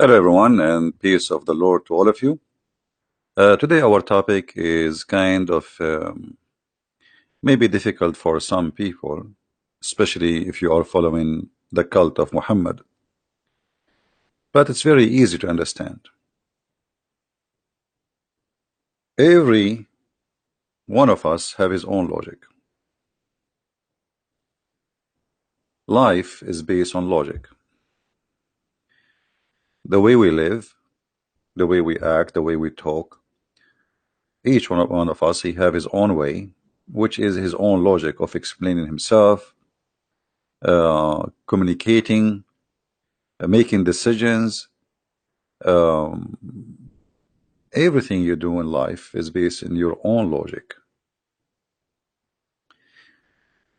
Hello, everyone, and peace of the Lord to all of you. Today, our topic is kind of maybe difficult for some people, especially if you are following the cult of Muhammad, but it's very easy to understand. Every one of us have his own logic. Life is based on logic. The way we live, the way we act, the way we talk, each one of us, he have his own way, which is his own logic of explaining himself, communicating, making decisions. Um, everything you do in life is based in your own logic.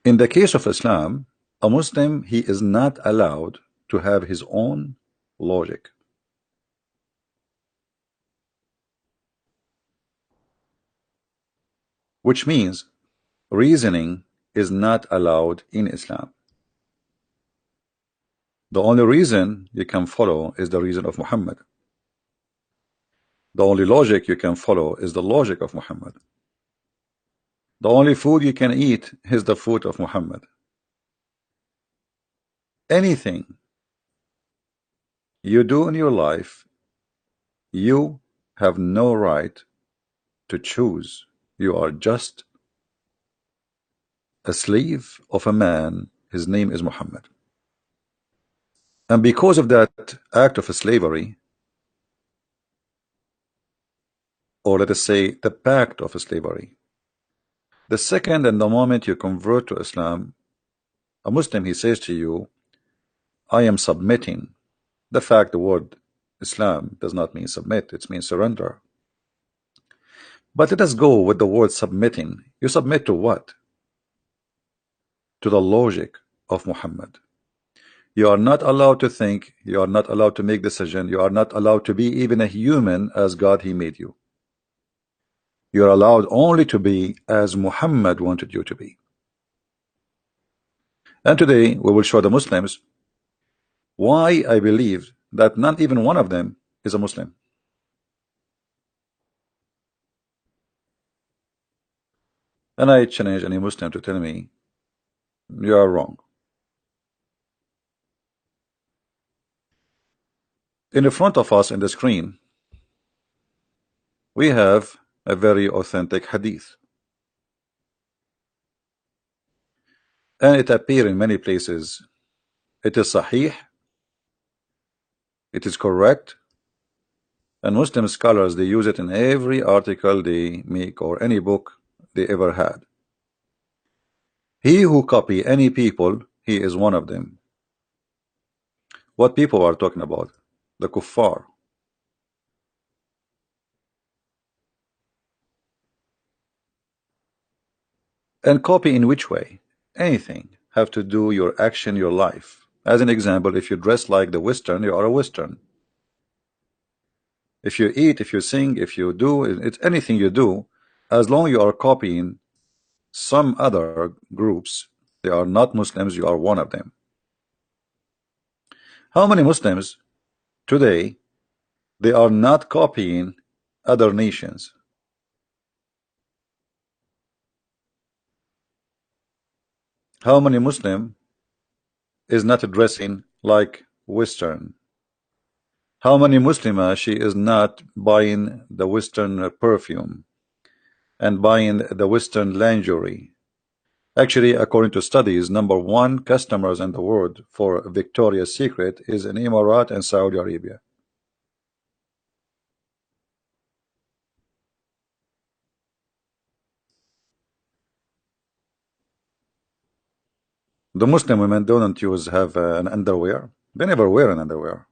In the case of Islam, a Muslim, he is not allowed to have his own logic. Which means reasoning is not allowed in Islam. The only reason you can follow is the reason of Muhammad. The only logic you can follow is the logic of Muhammad. The only food you can eat is the food of Muhammad. Anything you do in your life, you have no right to choose. You are just a slave of a man. His name is Muhammad. And because of that act of slavery, or let us say the pact of slavery, the second and the moment you convert to Islam, a Muslim, he says to you, I am submitting. The fact the word Islam does not mean submit, it means surrender. But let us go with the word submitting. You submit to what? To the logic of Muhammad. You are not allowed to think, you are not allowed to make decision, you are not allowed to be even a human as God he made you. You are allowed only to be as Muhammad wanted you to be. And today we will show the Muslims why I believe that not even one of them is a Muslim. And I challenge any Muslim to tell me you are wrong. In the front of us in the screen, we have a very authentic hadith. And it appears in many places. It is sahih, it is correct, and Muslim scholars, they use it in every article they make or any book they ever had. He who copy any people, he is one of them. What people are talking about? The kuffar. And copy in which way? Anything have to do your action, your life. As an example, if you dress like the Western, you are a Western. If you eat, if you sing, if you do, it's anything you do, as long as you are copying some other groups, they are not Muslims, you are one of them. How many Muslims today, they are not copying other nations? How many Muslim is not dressing like Western? How many Muslimah she is not buying the Western perfume and buying the Western lingerie? Actually, according to studies, #1 customers in the world for Victoria's Secret is in Emirates and Saudi Arabia. The Muslim women don't use have an underwear. They never wear an underwear.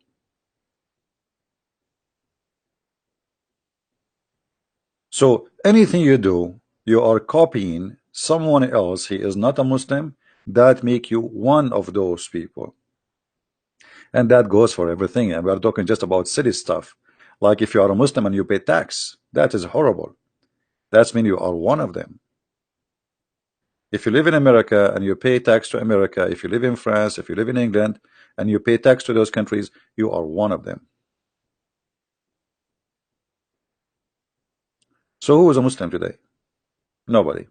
So anything you do, you are copying someone else. He is not a Muslim. That make you one of those people. And that goes for everything. And we are talking just about silly stuff. Like if you are a Muslim and you pay tax, that is horrible. That means you are one of them. If you live in America and you pay tax to America, if you live in France, if you live in England and you pay tax to those countries, you are one of them. So who is a Muslim today? Nobody.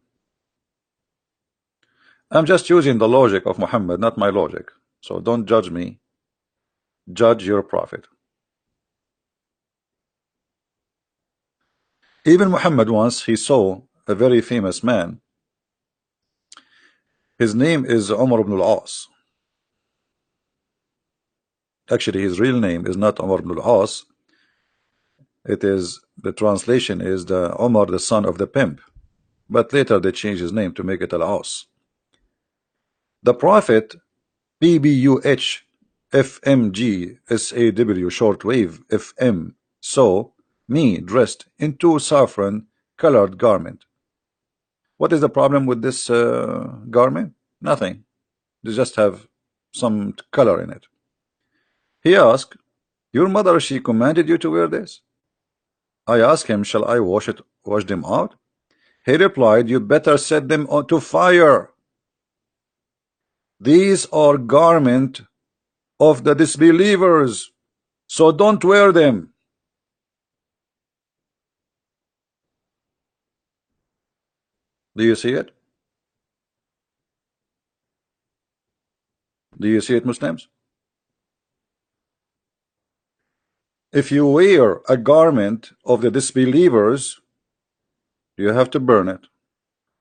I'm just using the logic of Muhammad, not my logic. So don't judge me. Judge your prophet. Even Muhammad once, he saw a very famous man. His name is Umar ibn al-As. Actually, his real name is not Umar ibn al-As. It is, the translation is the Umar, the son of the pimp. But later they changed his name to make it al-As. The prophet, PBUH FMG SAW shortwave FM, saw me dressed in two saffron colored garment. What is the problem with this garment? Nothing. They just have some color in it. He asked, your mother, she commanded you to wear this? I asked him, shall I wash them out? He replied, you better set them on to fire. These are garment of the disbelievers, so don't wear them. Do you see it? Do you see it, Muslims? If you wear a garment of the disbelievers, you have to burn it.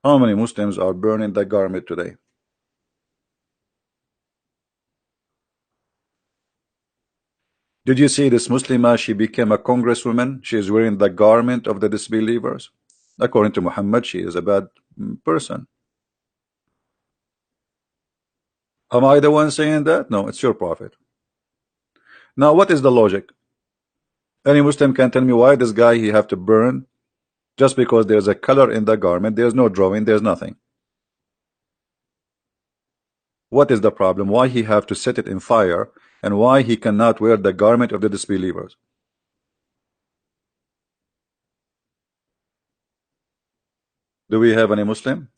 How many Muslims are burning that garment today? Did you see this Muslimah? She became a congresswoman. She is wearing the garment of the disbelievers. According to Muhammad, she is a bad person. Am I the one saying that? No, it's your prophet. Now, what is the logic? Any Muslim can tell me why this guy he have to burn just because there's a color in the garment. There's no drawing. There's nothing. What is the problem? Why he have to set it in fire, and why he cannot wear the garment of the disbelievers? Do we have any Muslim?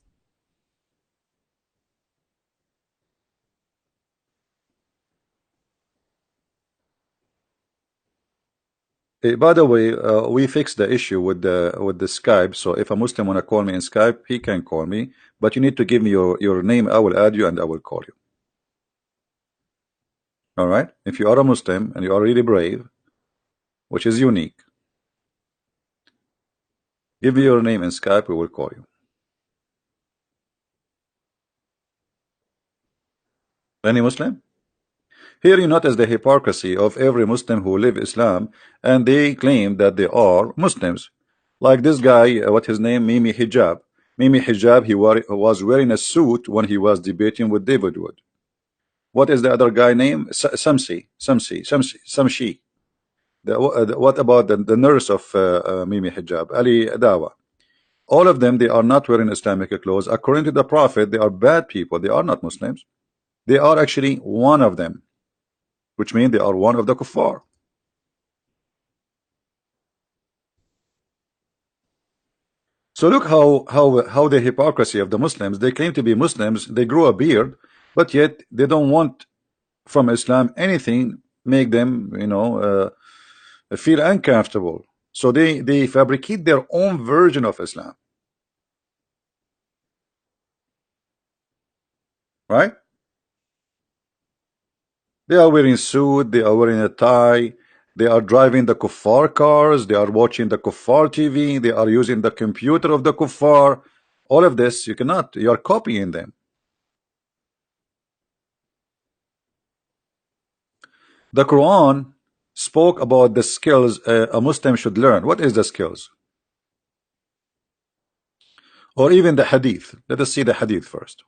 By the way, we fixed the issue with the Skype. So if a Muslim wanna call me in Skype, he can call me, but you need to give me your name. I will add you and I will call you. All right. If you are a Muslim and you are really brave, which is unique, give me your name in Skype. We will call you. Any Muslim? Here you notice the hypocrisy of every Muslim who live Islam, and they claim that they are Muslims. Like this guy, what his name? Mimi Hijab. Mimi Hijab, he was wearing a suit when he was debating with David Wood. What is the other guy name? Samshi. What about the nurse of Mimi Hijab? Ali Dawa. All of them, they are not wearing Islamic clothes. According to the Prophet, they are bad people. They are not Muslims. They are actually one of them, which means they are one of the kuffar. So look how the hypocrisy of the Muslims. They claim to be Muslims. They grow a beard, but yet they don't want from Islam anything make them, feel uncomfortable. So they fabricate their own version of Islam, right? They are wearing suit, they are wearing a tie, they are driving the kuffar cars, they are watching the kuffar TV, they are using the computer of the kuffar. All of this, you are copying them. The Quran spoke about the skills a Muslim should learn. What is the skills? Or even the hadith. Let us see the hadith first.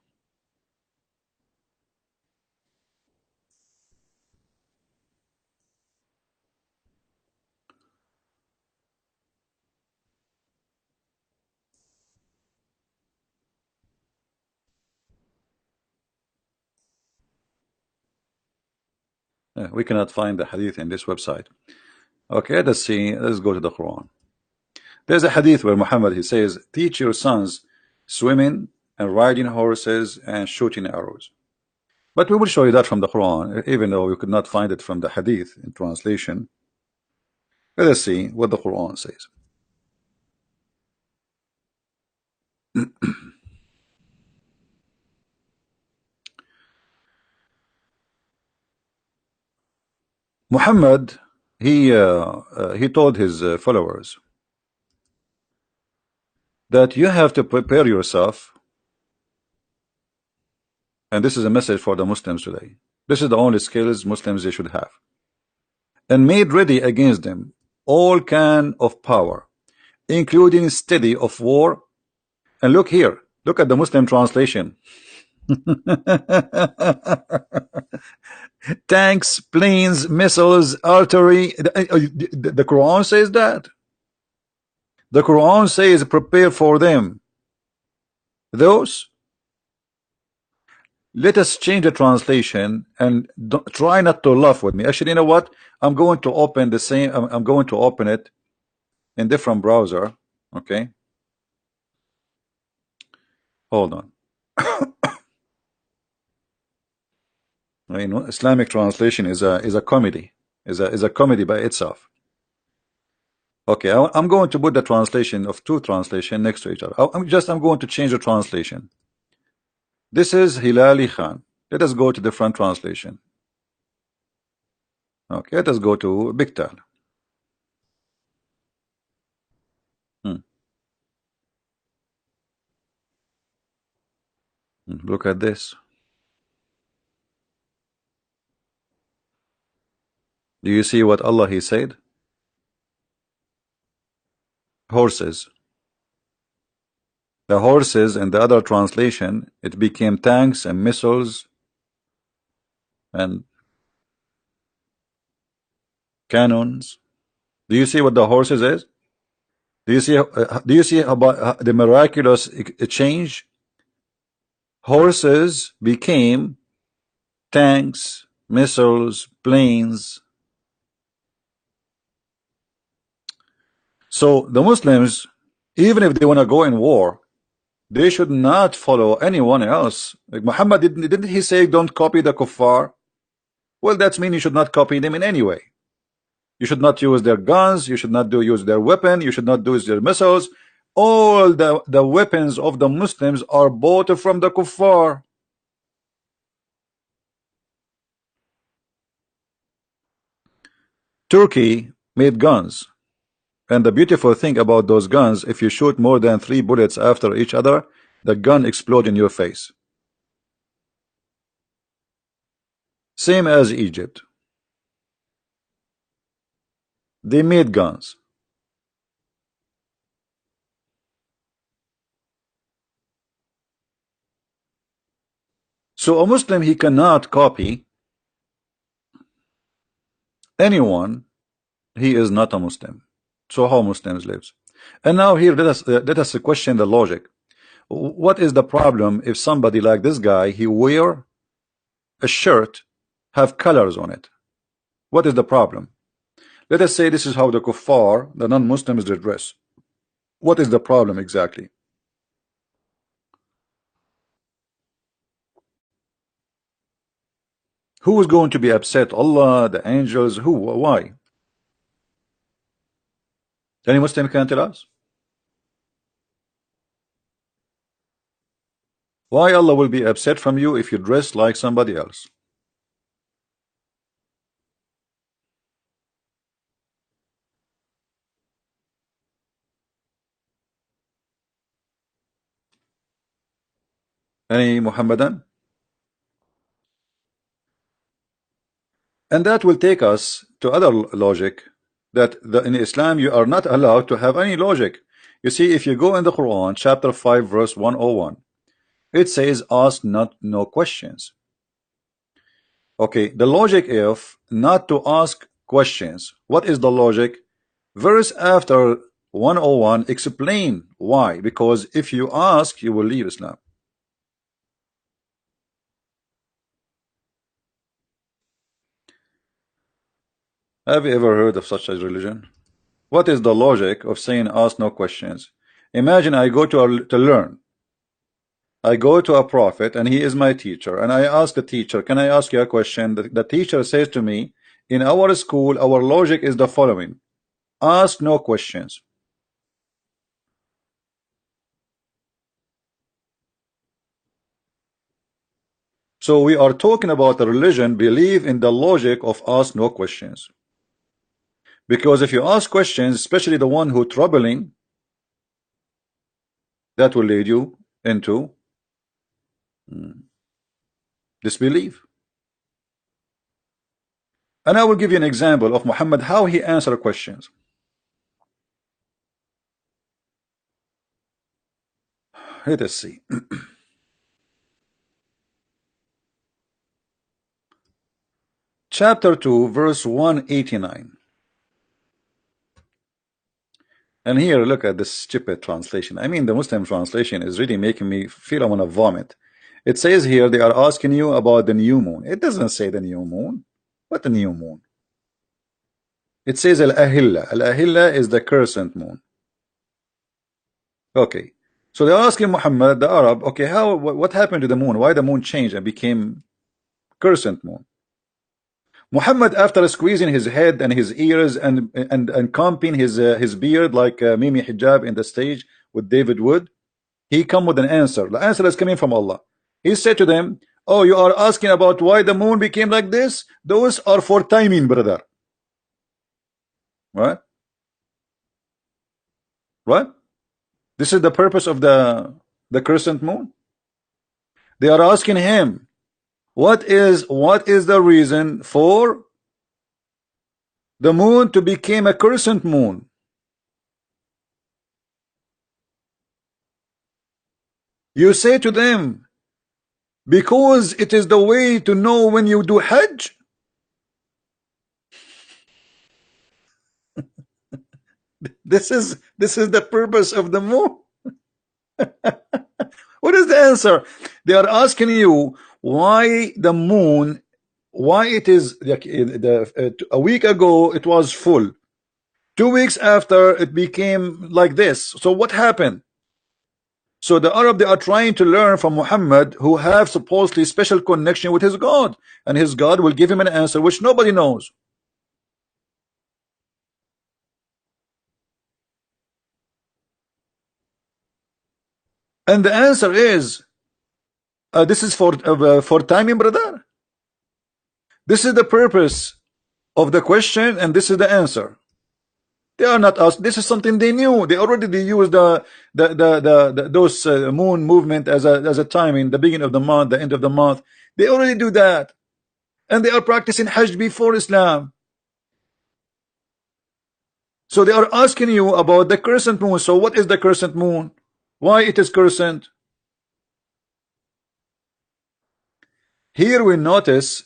We cannot find the hadith in this website. Okay, let's see. Let's go to the Quran. There's a hadith where Muhammad, he says, teach your sons swimming and riding horses and shooting arrows. But we will show you that from the Quran, even though we could not find it from the hadith in translation. Let us see what the Quran says. Muhammad, he told his followers that you have to prepare yourself, and this is a message for the Muslims today. This is the only skills Muslims they should have, and made ready against them all kind of power, including steady of war. And look here, look at the Muslim translation. Tanks, planes, missiles, artillery. The Quran says that. The Quran says prepare for them. Those, let us change the translation and try not to laugh with me. Actually, you know what? I'm going to open the same. I'm going to open it in different browser. Okay, hold on. You know, Islamic translation is a comedy. Is a comedy by itself. Okay, I'm going to put the translation of two translation next to each other. I'm going to change the translation. This is Hilali Khan. Let us go to different translation. Okay, let us go to Biktal. Look at this. Do you see what Allah He said? Horses. The horses in the other translation, it became tanks and missiles and cannons. Do you see what the horses is? Do you see about the miraculous change? Horses became tanks, missiles, planes. So the Muslims, even if they want to go in war, they should not follow anyone else. Like Muhammad, didn't he say don't copy the kuffar? Well, that means you should not copy them in any way. You should not use their guns. You should not use their weapon. You should not use their missiles. All the weapons of the Muslims are bought from the kuffar. Turkey made guns. And the beautiful thing about those guns, if you shoot more than 3 bullets after each other, the gun explodes in your face. Same as Egypt. They made guns. So a Muslim, he cannot copy anyone. He is not a Muslim. So how Muslims lives? And now here let us question the logic. What is the problem if somebody like this guy, he wear a shirt have colors on it? What is the problem? Let us say this is how the kuffar, the non-Muslims, they dress. What is the problem exactly? Who is going to be upset? Allah, the angels, who? Why? Any Muslim can tell us? Why Allah will be upset from you if you dress like somebody else? Any Muhammadan? And that will take us to other logic, that in Islam you are not allowed to have any logic. You see, if you go in the Quran, chapter 5, verse 101, it says, ask no questions. Okay, the logic of not to ask questions. What is the logic? Verse after 101 explain why. Because if you ask, you will leave Islam. Have you ever heard of such a religion? What is the logic of saying ask no questions? Imagine I go to learn. I go to a prophet and he is my teacher, and I ask the teacher, can I ask you a question? The teacher says to me, in our school, our logic is the following: ask no questions. So we are talking about a religion believe in the logic of ask no questions. Because if you ask questions, especially the one who troubling, that will lead you into disbelief. And I will give you an example of Muhammad, how he answered questions. Let us see. Chapter 2, verse 189. And here, look at this stupid translation. I mean, the Muslim translation is really making me feel I want to vomit. It says here, they are asking you about the new moon. It doesn't say the new moon. What the new moon? It says Al-Ahilla. Al-Ahilla is the crescent moon. Okay. So they're asking Muhammad, the Arab, okay, what happened to the moon? Why the moon changed and became crescent moon? Muhammad, after squeezing his head and his ears and combing his beard like Mimi Hijab in the stage with David Wood, he come with an answer. The answer is coming from Allah. He said to them, oh, you are asking about why the moon became like this? Those are for timing, brother. What? What? This is the purpose of the crescent moon? They are asking him, what is the reason for the moon to become a crescent moon? You say to them, because it is the way to know when you do Hajj. This is the purpose of the moon. What is the answer? They are asking you why the moon, why it is like a week ago it was full, 2 weeks after it became like this. So what happened? So the Arab, they are trying to learn from Muhammad, who have supposedly special connection with his God, and his God will give him an answer which nobody knows. And the answer is, this is for timing, brother. This is the purpose of the question, and this is the answer. They are not us. This is something they knew. They already used those moon movement as a timing, the beginning of the month, the end of the month. They already do that, and they are practicing Hajj before Islam. So they are asking you about the crescent moon. So what is the crescent moon? Why it is crescent? Here we notice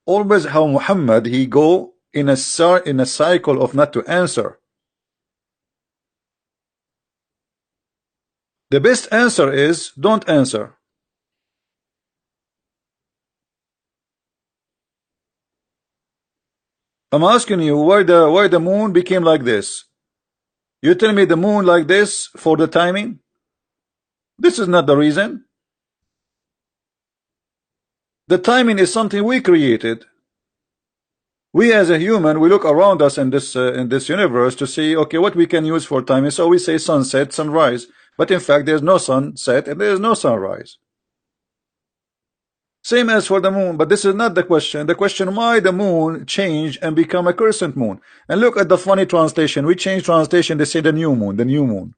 always how Muhammad, he go in a cycle of not to answer. The best answer is don't answer. I'm asking you why the moon became like this. You tell me the moon like this for the timing? This is not the reason. The timing is something we created. We as a human, we look around us in this universe to see, okay, what we can use for timing. So we say sunset, sunrise, but in fact there's no sunset and there's no sunrise. Same as for the moon, but this is not the question. The question, why the moon changed and become a crescent moon? And look at the funny translation. We change translation, they say the new moon, the new moon.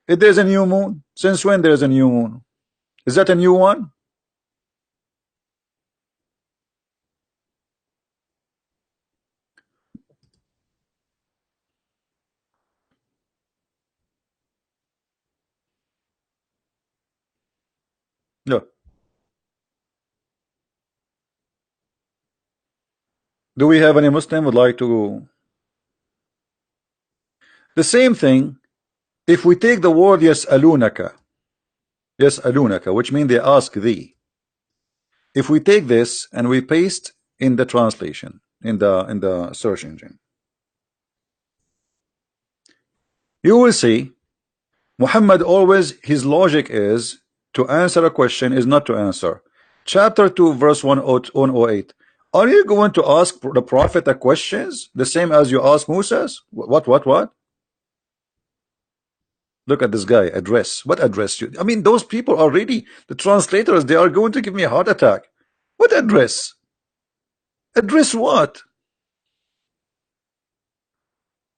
If there's a new moon, since when there's a new moon? Is that a new one? No. Do we have any Muslim would like to? The same thing, if we take the word yas'alunaka, which means they ask thee. If we take this and we paste in the translation, in the search engine, you will see Muhammad always, his logic is to answer a question is not to answer. Chapter 2, verse 108. Are you going to ask the Prophet a questions the same as you ask Moses? What? Look at this guy, address. What address you? I mean, those people are really, the translators, they are going to give me a heart attack. What address? Address what?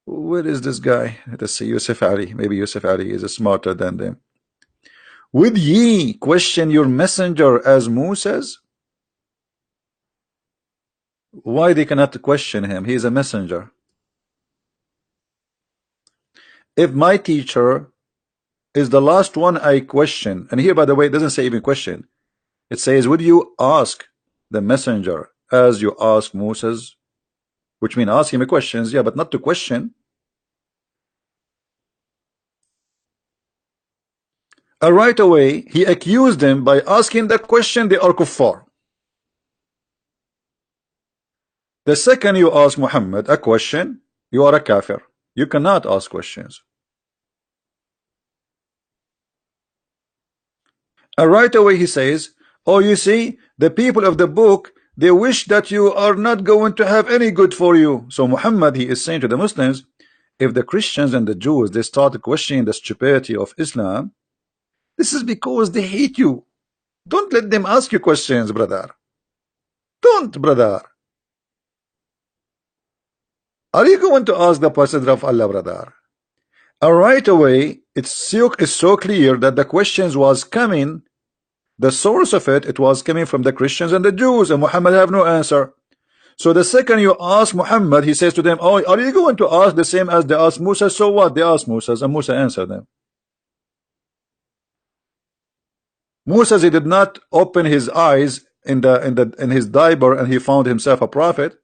Where is this guy? Let's see, Yusuf Ali. Maybe Yusuf Ali is smarter than them. Would ye question your messenger as Moses? Why they cannot question him? He is a messenger. If my teacher is the last one I question, and here by the way it doesn't say even question, it says would you ask the messenger as you ask Moses, which means ask him questions, yeah, but not to question. Right away he accused them by asking the question, they are kuffar. The second you ask Muhammad a question, you are a kafir. You cannot ask questions. And right away he says, oh, you see, the people of the book, they wish that you are not going to have any good for you. So Muhammad, he is saying to the Muslims, if the Christians and the Jews, they start questioning the stupidity of Islam, this is because they hate you. Don't let them ask you questions, brother. Don't, brother. Are you going to ask the Messenger of Allah, brother? And right away, it's so clear that the questions was coming. The source of it was coming from the Christians and the Jews, and Muhammad have no answer. So the second you ask Muhammad, he says to them, oh, are you going to ask the same as they asked Musa? So what? They asked Musa, and Musa answered them. Musa, he did not open his eyes in his diaper and he found himself a prophet.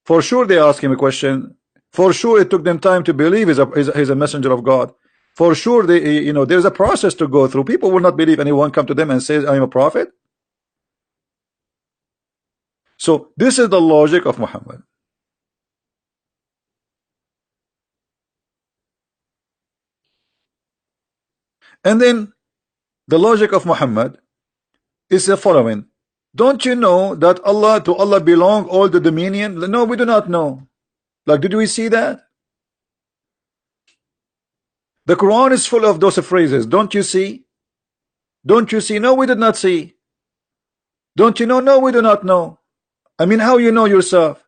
For sure they asked him a question. For sure it took them time to believe he's a messenger of God. For sure they, you know, there's a process to go through. People will not believe anyone come to them and says I'm a prophet. So this is the logic of Muhammad. And then the logic of Muhammad is the following. Don't you know that to Allah belong all the dominion? No, we do not know. Like, did we see that? The Quran is full of those phrases. Don't you see? Don't you see? No, we did not see. Don't you know? No, we do not know. I mean, how you know yourself?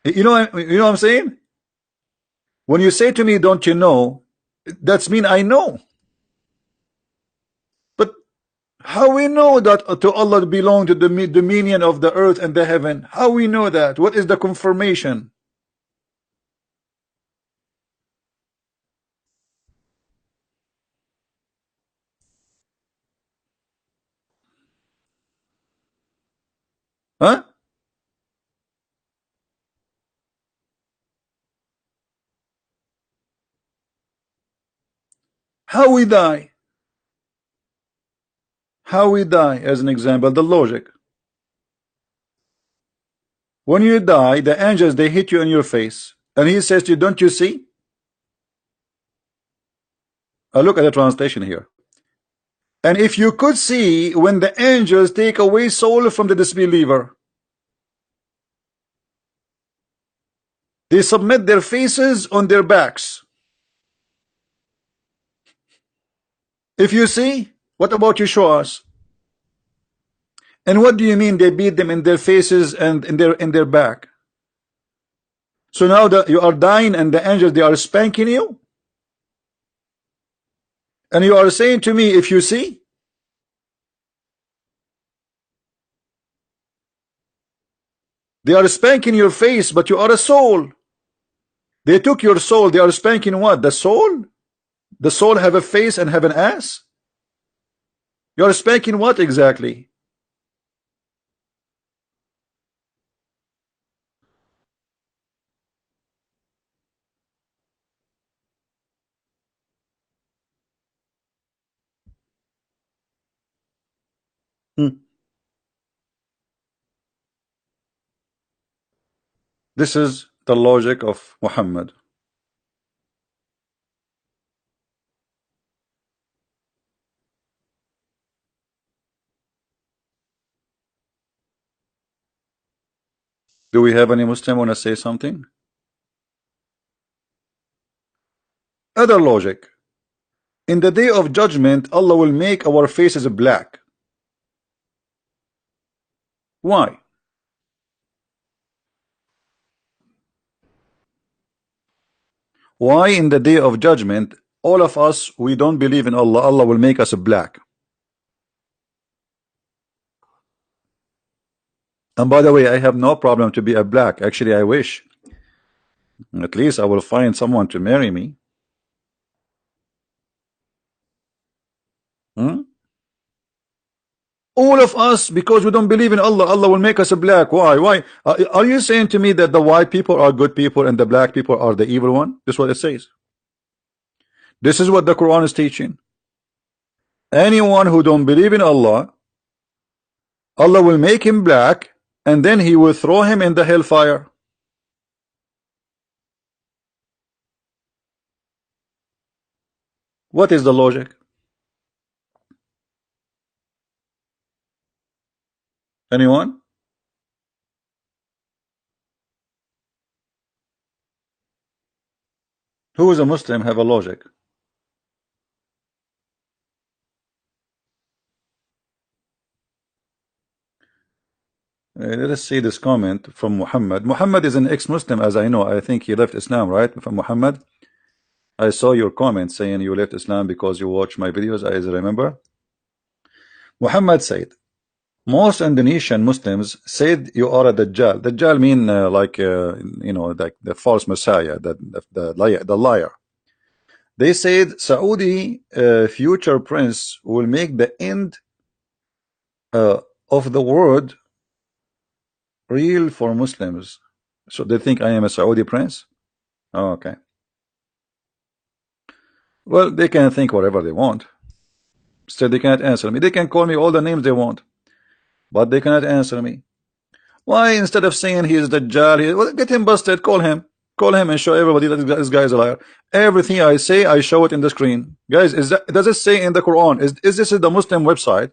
You know what I'm saying? When you say to me, don't you know, that's mean I know. But how we know that to Allah belong to the dominion of the earth and the heaven? How we know that? What is the confirmation? Huh? How we die? How we die, as an example, the logic. When you die, the angels, they hit you in your face. And he says to you, don't you see? Look at the translation here. And if you could see when the angels take away soul from the disbeliever, they submit their faces on their backs. If you see, what about you show us? And what do you mean they beat them in their faces and in their back? So now that you are dying and the angels, they are spanking you? And you are saying to me, if you see? They are spanking your face, but you are a soul. They took your soul. They are spanking what? The soul? The soul have a face and have an ass? You are spanking what exactly? Hmm. This is the logic of Muhammad. Do we have any Muslim want to say something? Other logic. In the day of judgment, Allah will make our faces black. Why? Why in the day of judgment, all of us, we don't believe in Allah, Allah will make us black? And by the way, I have no problem to be a black. Actually, I wish. At least I will find someone to marry me. Hmm? All of us, because we don't believe in Allah, Allah will make us black. Why? Why? Are you saying to me that the white people are good people and the black people are the evil one? This is what it says. This is what the Quran is teaching. Anyone who don't believe in Allah, Allah will make him black, and then He will throw him in the hellfire. What is the logic? Anyone? Who is a Muslim have a logic? Let us see this comment from Muhammad. Muhammad is an ex-Muslim, as I know. I think he left Islam, right? From Muhammad. I saw your comment saying you left Islam because you watch my videos, as I remember. Muhammad said, most Indonesian Muslims said you are a Dajjal. Dajjal mean like you know, like the false messiah, the liar. They said Saudi future prince will make the end of the world real for Muslims. So they think I am a Saudi prince? Oh, okay. Well, they can think whatever they want. Still, they cannot answer me. They can call me all the names they want, but they cannot answer me. Why, instead of saying he is Dajjal, well, get him busted, call him. Call him and show everybody that this guy is a liar. Everything I say, I show it in the screen. Guys, does it say in the Quran? Is this the Muslim website?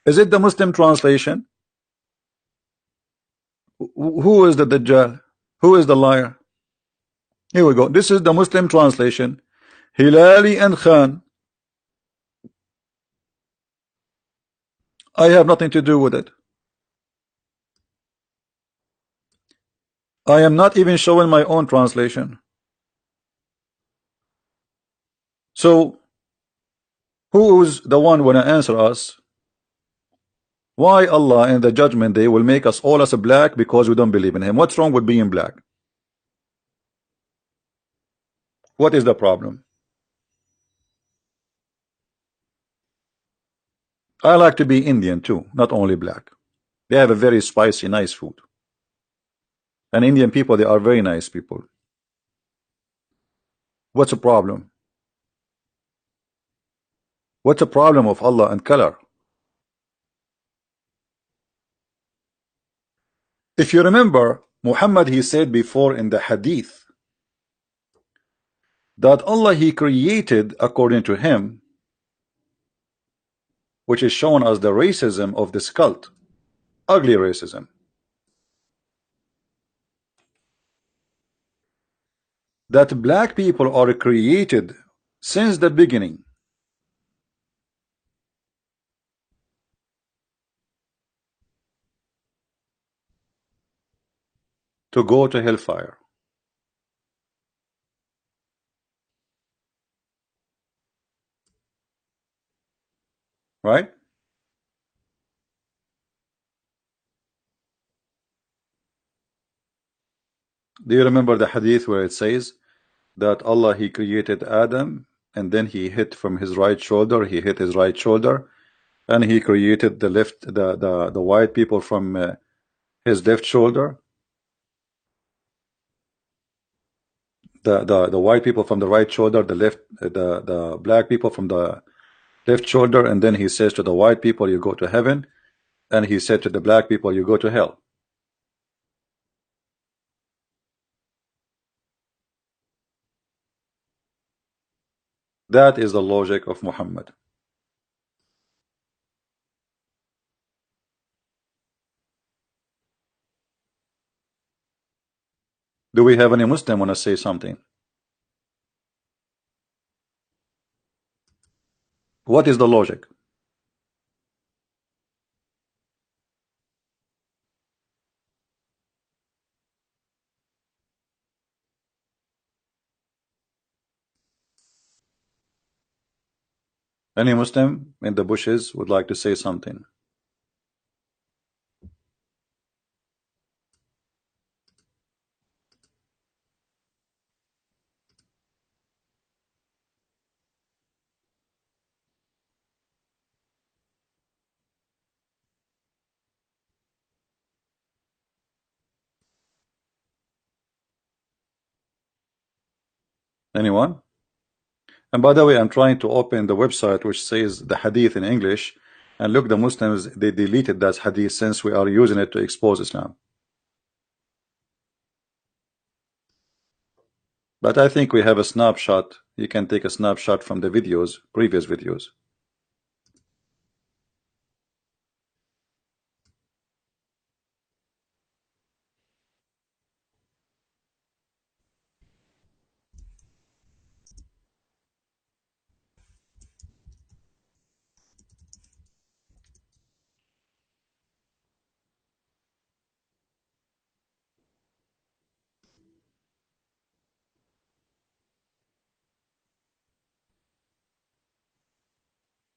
Is it the Muslim translation? Who is the Dajjal? Who is the liar? Here we go. This is the Muslim translation. Hilali and Khan. I have nothing to do with it. I am not even showing my own translation. So, who is the one when I answer us? Why Allah in the judgment day will make us all as a black because we don't believe in Him? What's wrong with being black? What is the problem? I like to be Indian too, not only black. They have a very spicy, nice food. And Indian people, they are very nice people. What's the problem? What's the problem of Allah and color? If you remember, Muhammad, he said before in the hadith that Allah, He created according to him, which is shown as the racism of this cult, ugly racism. That black people are created since the beginning to go to hellfire. Right? Do you remember the hadith where it says that Allah, He created Adam, and then He hit from his right shoulder, He hit his right shoulder, and He created the white people from his left shoulder, the white people from the right shoulder, the black people from the left shoulder, and then He says to the white people, you go to heaven, and He said to the black people, you go to hell. That is the logic of Muhammad. Do we have any Muslim want to say something? What is the logic? Any Muslim in the bushes would like to say something? Anyone? And by the way, I'm trying to open the website which says the hadith in English, and look, the Muslims, they deleted that hadith since we are using it to expose Islam. But I think we have a snapshot. You can take a snapshot from the videos, previous videos.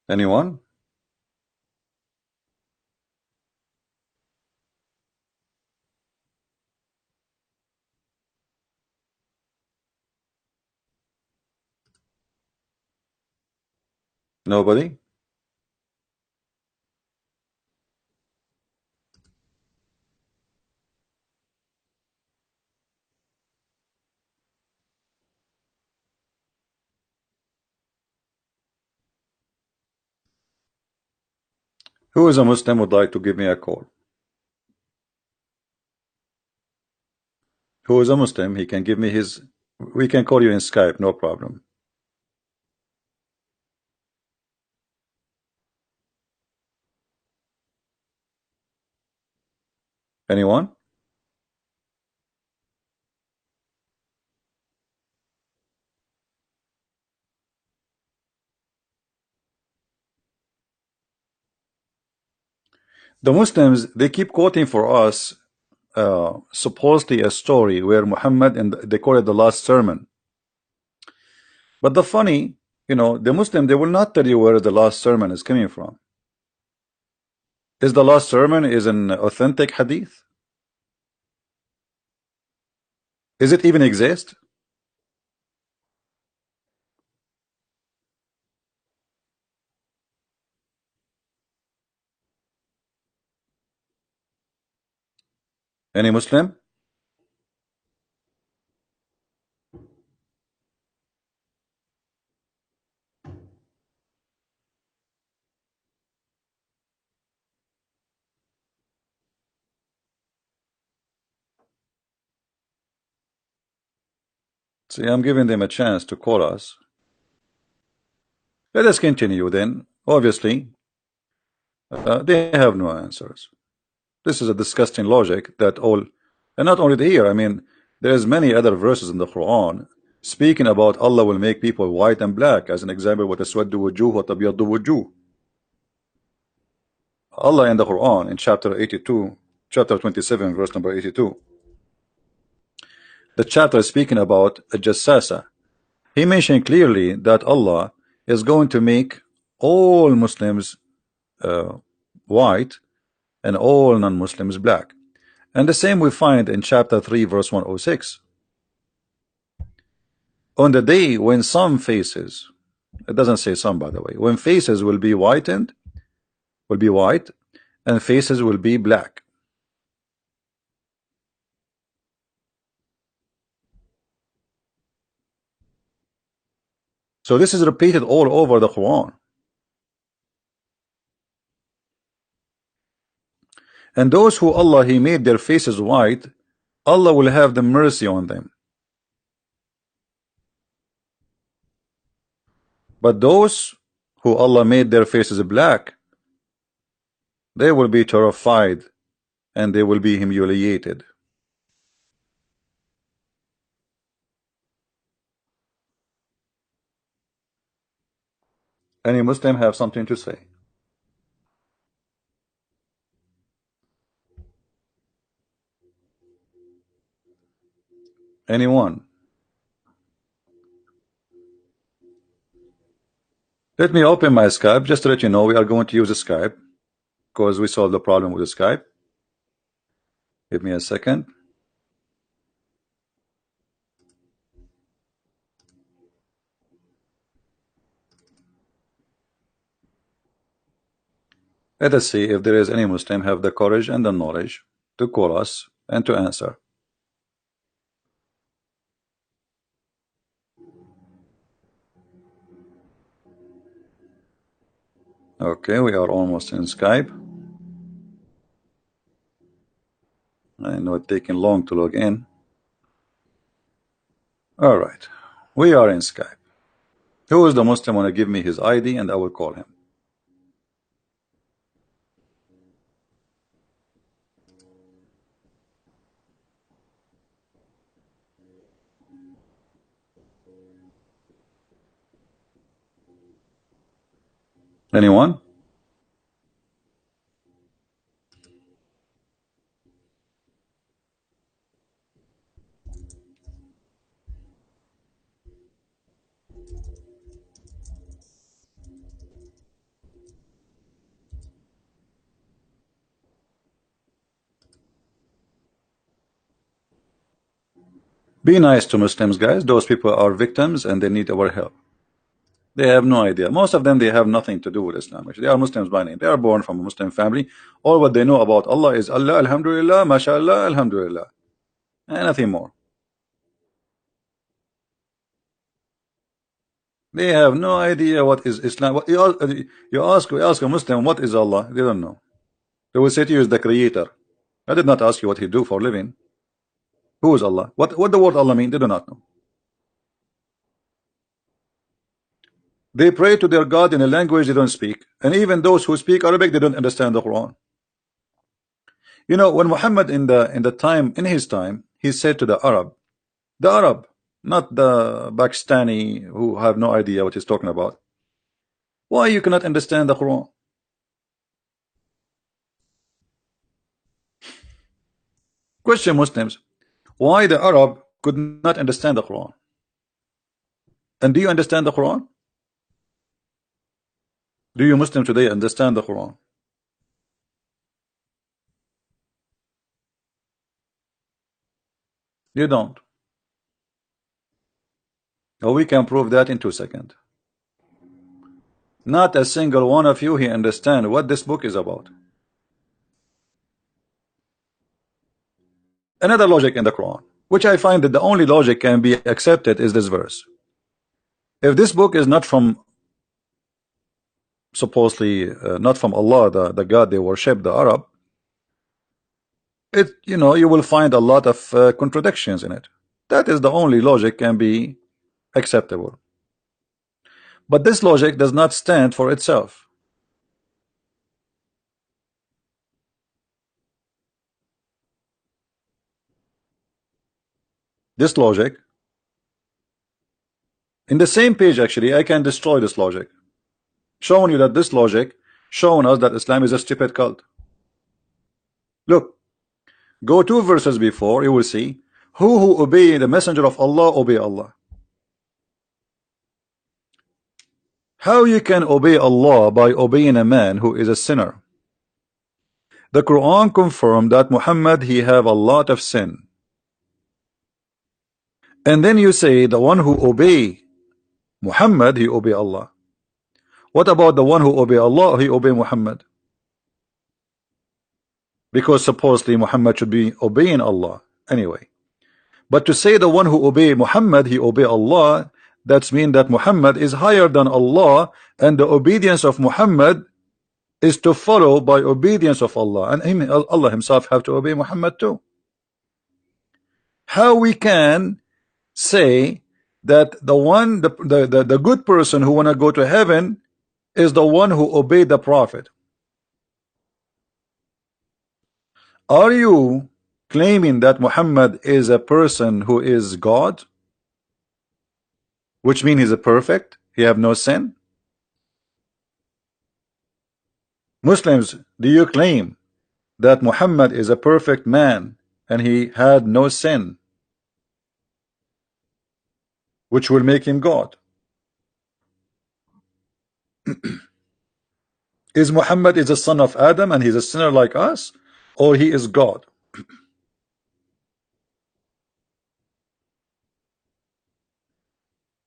Anyone? Nobody? Who is a Muslim would like to give me a call? Who is a Muslim? He can give me his. We can call you in Skype, no problem. Anyone? The Muslims, they keep quoting for us supposedly a story where Muhammad, and they call it the last sermon. But the funny, the Muslim, they will not tell you where the last sermon is coming from. Is the last sermon is an authentic hadith? Is it even exist? Any Muslim? See, I'm giving them a chance to call us. Let us continue then. Obviously, they have no answers. This is a disgusting logic that all, and not only here, I mean, there's many other verses in the Quran speaking about Allah will make people white and black, as an example, وَتَسْوَدُّ وُجُوهُ وَتَبْيَضُّ وُجُوهُ. Allah in the Quran, in chapter 82, chapter 27, verse number 82, the chapter is speaking about a jassasa. He mentioned clearly that Allah is going to make all Muslims white and all non-Muslims black. And the same we find in chapter 3, verse 106. On the day when some faces, it doesn't say some by the way, when faces will be whitened, will be white, and faces will be black. So this is repeated all over the Quran. And those who Allah He made their faces white, Allah will have the mercy on them. But those who Allah made their faces black, they will be terrified and they will be humiliated. Any Muslim have something to say? Anyone? Let me open my Skype just to let you know we are going to use Skype because we solved the problem with Skype. Give me a second. Let us see if there is any Muslim have the courage and the knowledge to call us and to answer. Okay, we are almost in Skype. I know it's taking long to log in. All right, we are in Skype. Who is the Muslim want to give me his ID and I will call him? Anyone? Be nice to Muslims, guys. Those people are victims and they need our help. They have no idea. Most of them, they have nothing to do with Islam. Actually, they are Muslims by name. They are born from a Muslim family. All what they know about Allah is Allah, Alhamdulillah, MashaAllah, Alhamdulillah, and nothing more. They have no idea what is Islam. What you ask a Muslim what is Allah, they don't know. They will say to you is the creator. I did not ask you what he do for a living. Who is Allah? What the word Allah mean? They do not know. They pray to their God in a language they don't speak, and even those who speak Arabic, they don't understand the Quran. You know, when Muhammad in his time, he said to the Arab, not the Pakistani who have no idea what he's talking about. Why you cannot understand the Quran? Question Muslims, why the Arab could not understand the Quran? And do you understand the Quran? Do you Muslim today understand the Quran? You don't. Oh, we can prove that in 2 seconds. Not a single one of you here understand what this book is about. Another logic in the Quran, which I find that the only logic can be accepted is this verse. If this book is not from supposedly not from Allah, the God they worship, the Arab, you will find a lot of contradictions in it. That is the only logic can be acceptable. But this logic does not stand for itself. This logic, in the same page actually, I can destroy this logic, showing you that this logic, showing us that Islam is a stupid cult. Look, go 2 verses before, you will see, who obey the messenger of Allah obey Allah. How you can obey Allah by obeying a man who is a sinner? The Quran confirmed that Muhammad he have a lot of sin. And then you say the one who obey Muhammad he obey Allah. What about the one who obey Allah he obey Muhammad? Because supposedly Muhammad should be obeying Allah anyway. But to say the one who obey Muhammad he obey Allah, that's mean that Muhammad is higher than Allah, and the obedience of Muhammad is to follow by obedience of Allah, and Allah himself have to obey Muhammad too. How we can say that the good person who wanna go to heaven is the one who obeyed the Prophet? Are you claiming that Muhammad is a person who is God, which means he's a perfect, he have no sin? Muslims, do you claim that Muhammad is a perfect man and he had no sin, which will make him God? Is Muhammad is a son of Adam and he's a sinner like us, or he is God?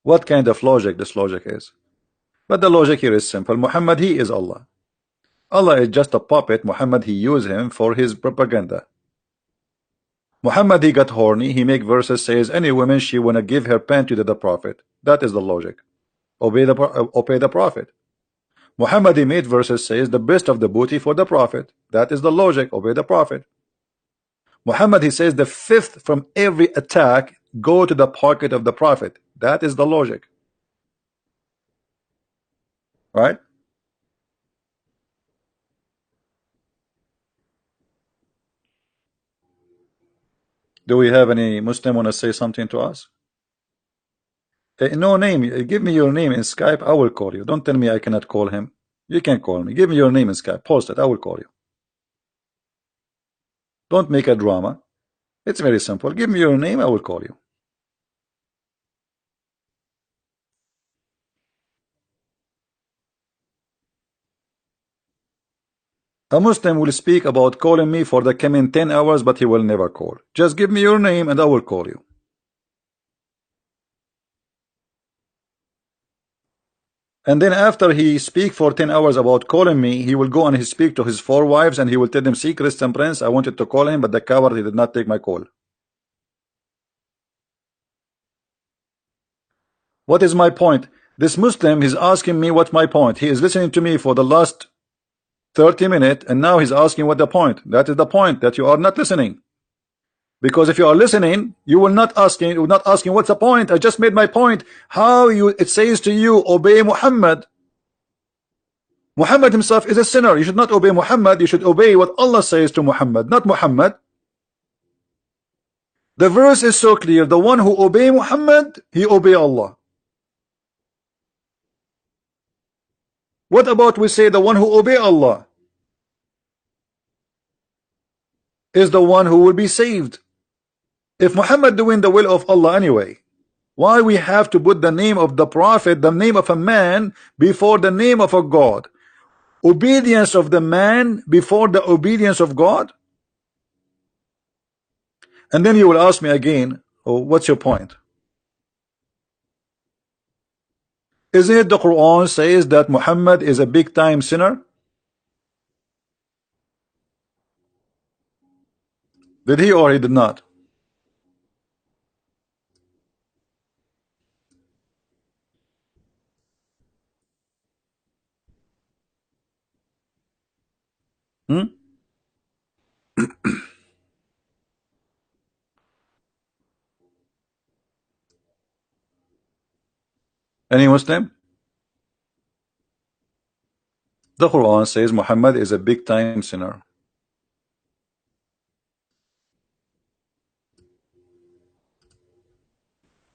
What kind of logic this logic is? But the logic here is simple. Muhammad, he is Allah. Allah is just a puppet. Muhammad, he used him for his propaganda. Muhammad, he got horny. He make verses says any woman she wanna give her panty to the prophet. That is the logic. Obey the prophet. Muhammad, he made verses says the best of the booty for the prophet. That is the logic. Obey the prophet. Muhammad, he says the fifth from every attack go to the pocket of the prophet. That is the logic. Right? Do we have any Muslim want to say something to us? No name. Give me your name in Skype. I will call you. Don't tell me I cannot call him. You can call me. Give me your name in Skype. Post it. I will call you. Don't make a drama. It's very simple. Give me your name. I will call you. A Muslim will speak about calling me for the coming 10 hours, but he will never call. Just give me your name and I will call you. And then after he speak for 10 hours about calling me, he will go and he speak to his 4 wives and he will tell them, see, Christian Prince, I wanted to call him, but the coward, he did not take my call. What is my point? This Muslim is asking me what my point. He is listening to me for the last 30 minutes and now he's asking what the point. That is the point, that you are not listening. Because if you are listening, you will not asking what's the point. I just made my point. How it says to you, obey Muhammad. Muhammad himself is a sinner. You should not obey Muhammad. You should obey what Allah says to Muhammad, not Muhammad. The verse is so clear. The one who obey Muhammad, he obey Allah. What about we say the one who obey Allah is the one who will be saved? If Muhammad doing the will of Allah anyway, why we have to put the name of the prophet, the name of a man, before the name of a God? Obedience of the man before the obedience of God? And then you will ask me again, oh, what's your point? Isn't it the Quran says that Muhammad is a big time sinner? Did he or he did not? Hmm? Any Muslim? The Quran says Muhammad is a big time sinner.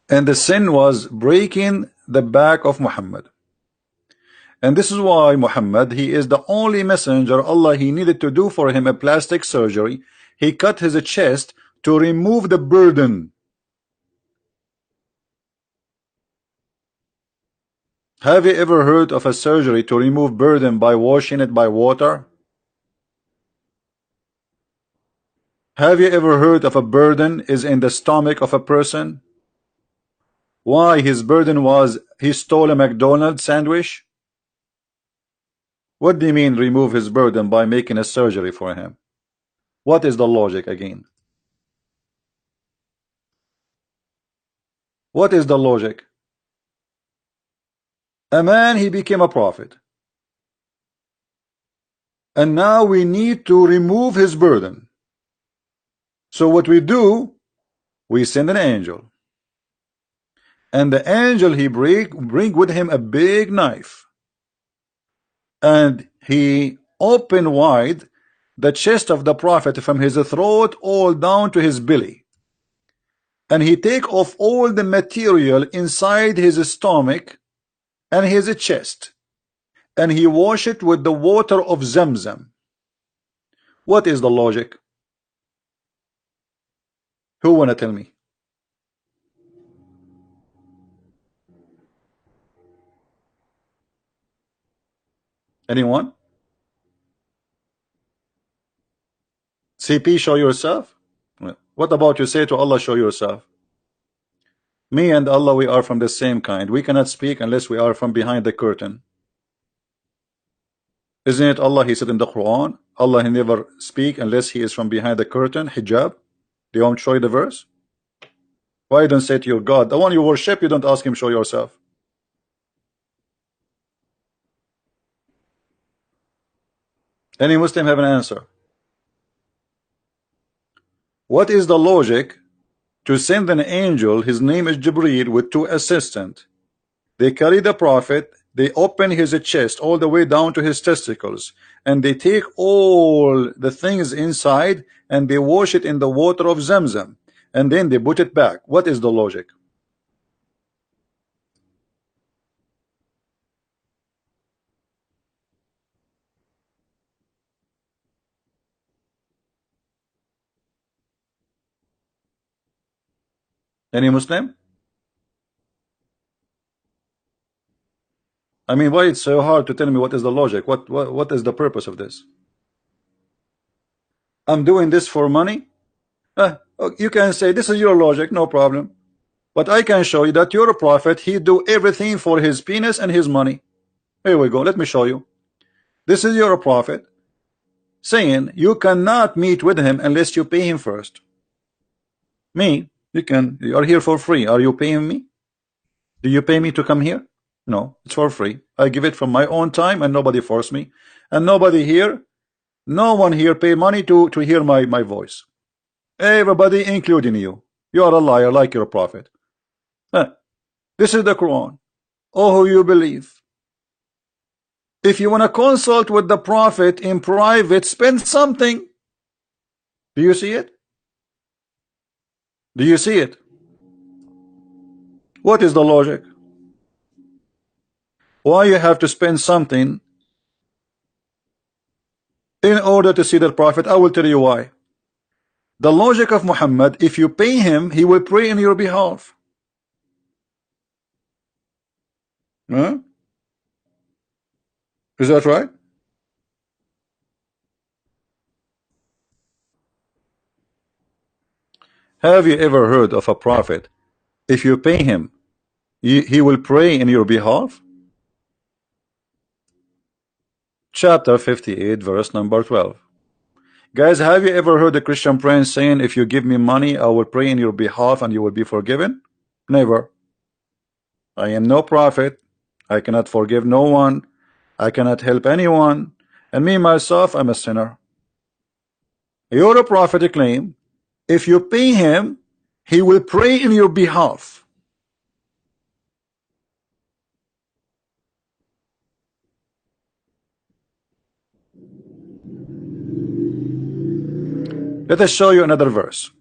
And the sin was breaking the back of Muhammad. And this is why Muhammad, he is the only messenger Allah he needed to do for him a plastic surgery. He cut his chest to remove the burden. Have you ever heard of a surgery to remove burden by washing it by water? Have you ever heard of a burden is in the stomach of a person? Why his burden was he stole a McDonald's sandwich? What do you mean remove his burden by making a surgery for him? What is the logic again? What is the logic? A man, he became a prophet. And now we need to remove his burden. So what we do, we send an angel. And the angel, he bring with him a big knife. And he opened wide the chest of the prophet from his throat all down to his belly. And he take off all the material inside his stomach and his chest. and he washed it with the water of Zamzam. What is the logic? Who wanna tell me? Anyone? CP, show yourself. What about you say to Allah, show yourself? Me and Allah, we are from the same kind. We cannot speak unless we are from behind the curtain. Isn't it Allah? He said in the Quran, Allah, he never speak unless he is from behind the curtain, hijab. Do you want to show you the verse? Why you don't say to your God, the one you worship, you don't ask him, show yourself? Any Muslim have an answer? What is the logic to send an angel, his name is Jibreel, with 2 assistants? They carry the prophet, they open his chest all the way down to his testicles, and they take all the things inside and they wash it in the water of Zamzam, and then they put it back. What is the logic? Any Muslim? I mean, why it's so hard to tell me what is the logic? What is the purpose of this? I'm doing this for money? You can say this is your logic, no problem. But I can show you that you're a prophet, he do everything for his penis and his money. Here we go, let me show you. This is your prophet saying you cannot meet with him unless you pay him first. Me, you are here for free. Are you paying me? Do you pay me to come here? No, it's for free. I give it from my own time and nobody force me. And nobody here, no one here pay money to hear my voice. Everybody, including you. You are a liar like your prophet. This is the Quran. Oh, who you believe. If you want to consult with the prophet in private, spend something. Do you see it? Do you see it? What is the logic? Why you have to spend something in order to see the prophet? I will tell you why. The logic of Muhammad, if you pay him, he will pray in your behalf. Huh? Is that right? Have you ever heard of a prophet, if you pay him, he will pray in your behalf? Chapter 58, verse number 12. Guys, have you ever heard a Christian prince saying, if you give me money, I will pray in your behalf and you will be forgiven? Never. I am no prophet. I cannot forgive no one. I cannot help anyone. And me, myself, I'm a sinner. You're a prophet claim. If you pay him, he will pray in your behalf. Let us show you another verse.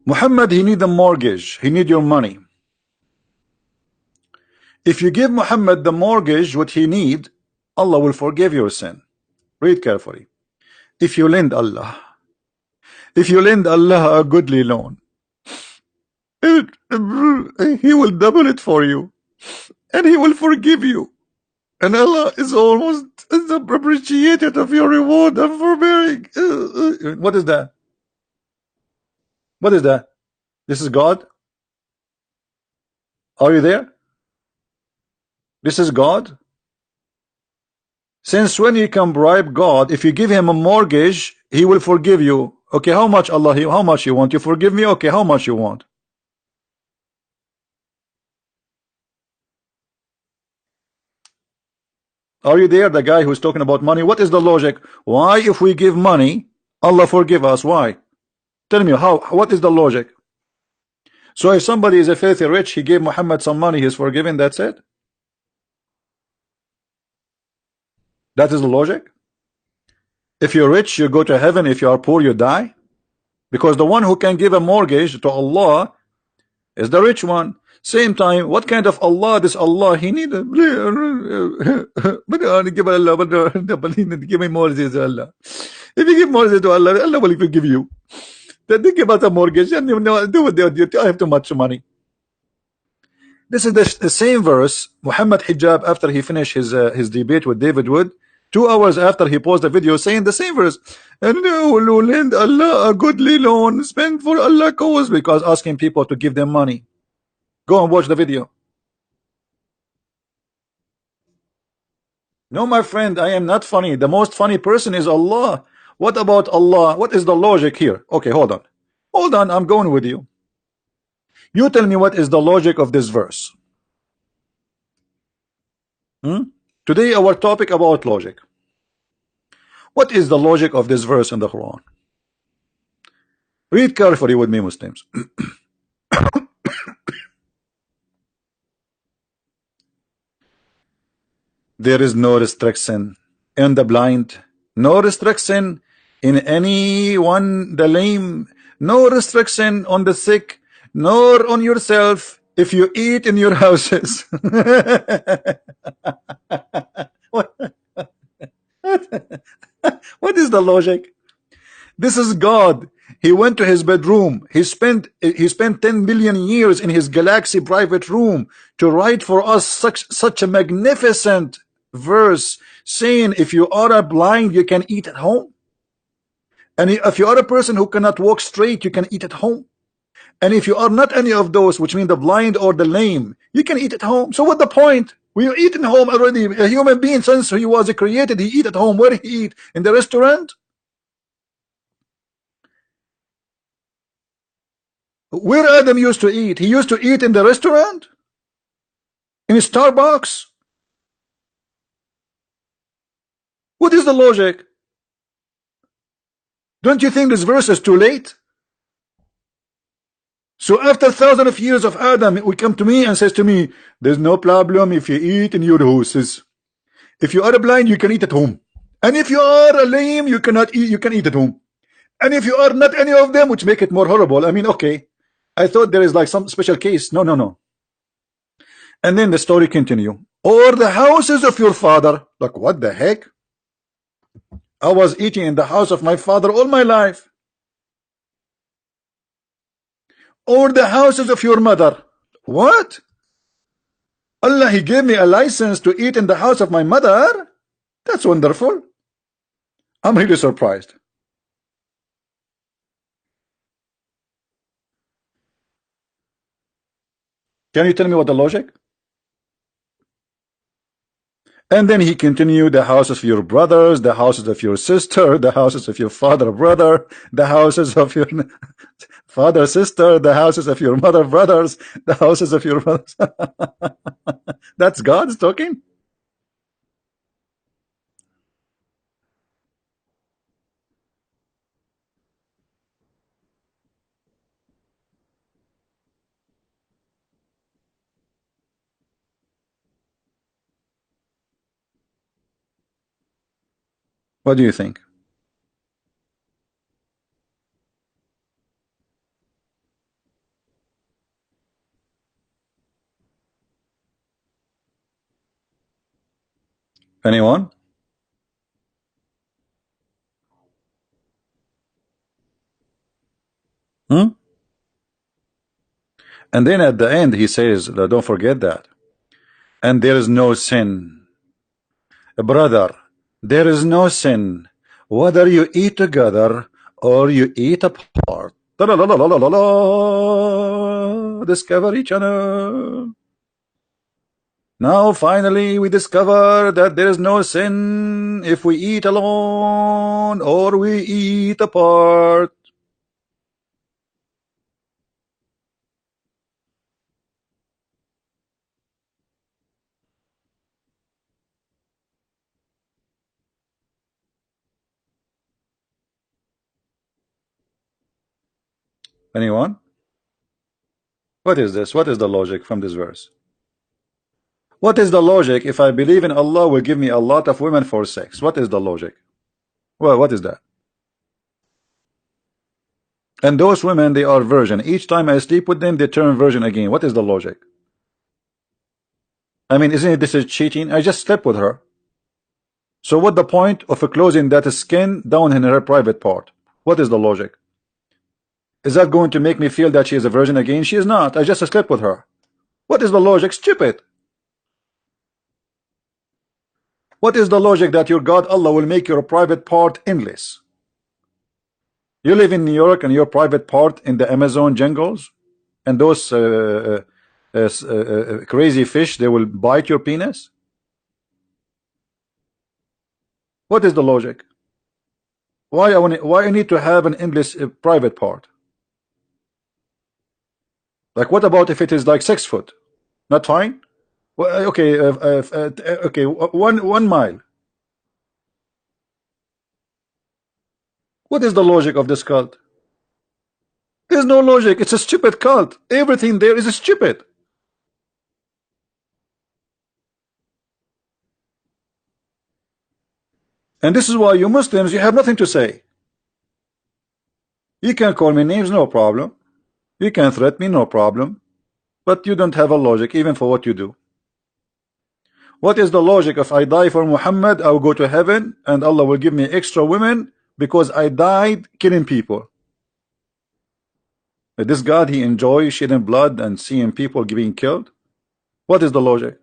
Muhammad, he need a mortgage. He need your money. If you give Muhammad the mortgage, what he need, Allah will forgive your sin. Read carefully. If you lend Allah a goodly loan, he will double it for you, and he will forgive you. And Allah is almost appreciated of your reward and forbearing. What is that? What is that? This is God? Are you there? This is God? Since when you can bribe God? If you give him a mortgage, he will forgive you. Okay, how much Allah? How much you want? You forgive me? Okay, how much you want? Are you there? The guy who's talking about money. What is the logic? Why, if we give money, Allah forgive us? Why? Tell me how. What is the logic? So if somebody is a filthy rich, he gave Muhammad some money, he's forgiven. That's it. That is the logic. If you're rich, you go to heaven. If you are poor, you die. Because the one who can give a mortgage to Allah is the rich one. Same time, what kind of Allah does Allah he need? Give me mortgage to Allah. If you give mortgage to Allah, Allah will give you. Then think about a mortgage and you know, do what they do. I have too much money. This is the same verse. Muhammad Hijab, after he finished his debate with David Wood, 2 hours after he posted a video saying the same verse, and will lend Allah a goodly loan, spend for Allah cause, because asking people to give them money. Go and watch the video. No, my friend, I am not funny. The most funny person is Allah. What about Allah? What is the logic here? Okay, hold on. Hold on, I'm going with you. You tell me what is the logic of this verse. Today our topic about logic. What is the logic of this verse in the Quran? Read carefully with me, Muslims. There is no restriction in the blind, no restriction in anyone, the lame, no restriction on the sick, nor on yourself if you eat in your houses. What is the logic? This is God. He went to his bedroom. He spent 10 billion years in his galaxy private room to write for us such a magnificent verse saying if you are a blind you can eat at home, and if you are a person who cannot walk straight you can eat at home, and if you are not any of those, which mean the blind or the lame, you can eat at home. So what the point? We eat at home already. A human being, since he was created, he eat at home. Where he eat? In the restaurant? Where Adam used to eat? He used to eat in the restaurant? In Starbucks? What is the logic? Don't you think this verse is too late? So after thousands of years of Adam, we come to me and says to me, there's no problem if you eat in your houses. If you are blind, you can eat at home. And if you are a lame, you cannot eat, you can eat at home. And if you are not any of them, which make it more horrible. I mean, okay, I thought there is like some special case. No, no, no. And then the story continue. Or the houses of your father. Like, what the heck? I was eating in the house of my father all my life. Or the houses of your mother. What? Allah, he gave me a license to eat in the house of my mother? That's wonderful. I'm really surprised. Can you tell me what the logic? And then he continued, the houses of your brothers, the houses of your sister, the houses of your father, brother, the houses of your father, sister, the houses of your mother, brothers, the houses of your brothers. That's God's talking? What do you think? Anyone? Hmm? And then at the end he says, don't forget that. And there is no sin. Brother, there is no sin. Whether you eat together or you eat apart. La la la la la la la. Discovery Channel. Now finally we discover that there is no sin if we eat alone or we eat apart. Anyone? What is this? What is the logic from this verse? What is the logic if I believe in Allah will give me a lot of women for sex? What is the logic? Well, what is that? And those women, they are virgin. Each time I sleep with them, they turn virgin again. What is the logic? I mean, isn't it this is cheating? I just slept with her. So what the point of closing that skin down in her private part? What is the logic? Is that going to make me feel that she is a virgin again? She is not. I just slept with her. What is the logic? Stupid. What is the logic that your God Allah will make your private part endless? You live in New York and your private part in the Amazon jungles, and those crazy fish, they will bite your penis? What is the logic? Why I need to have an endless private part? Like, what about if it is like 6 foot? Not fine? Well, okay, okay, 1 mile. What is the logic of this cult? There's no logic. It's a stupid cult. Everything there is stupid. And this is why you Muslims, you have nothing to say. You can call me names, no problem. You can threaten me, no problem. But you don't have a logic even for what you do. What is the logic? If I die for Muhammad, I will go to heaven and Allah will give me extra women because I died killing people. This God, he enjoys shedding blood and seeing people being killed. What is the logic?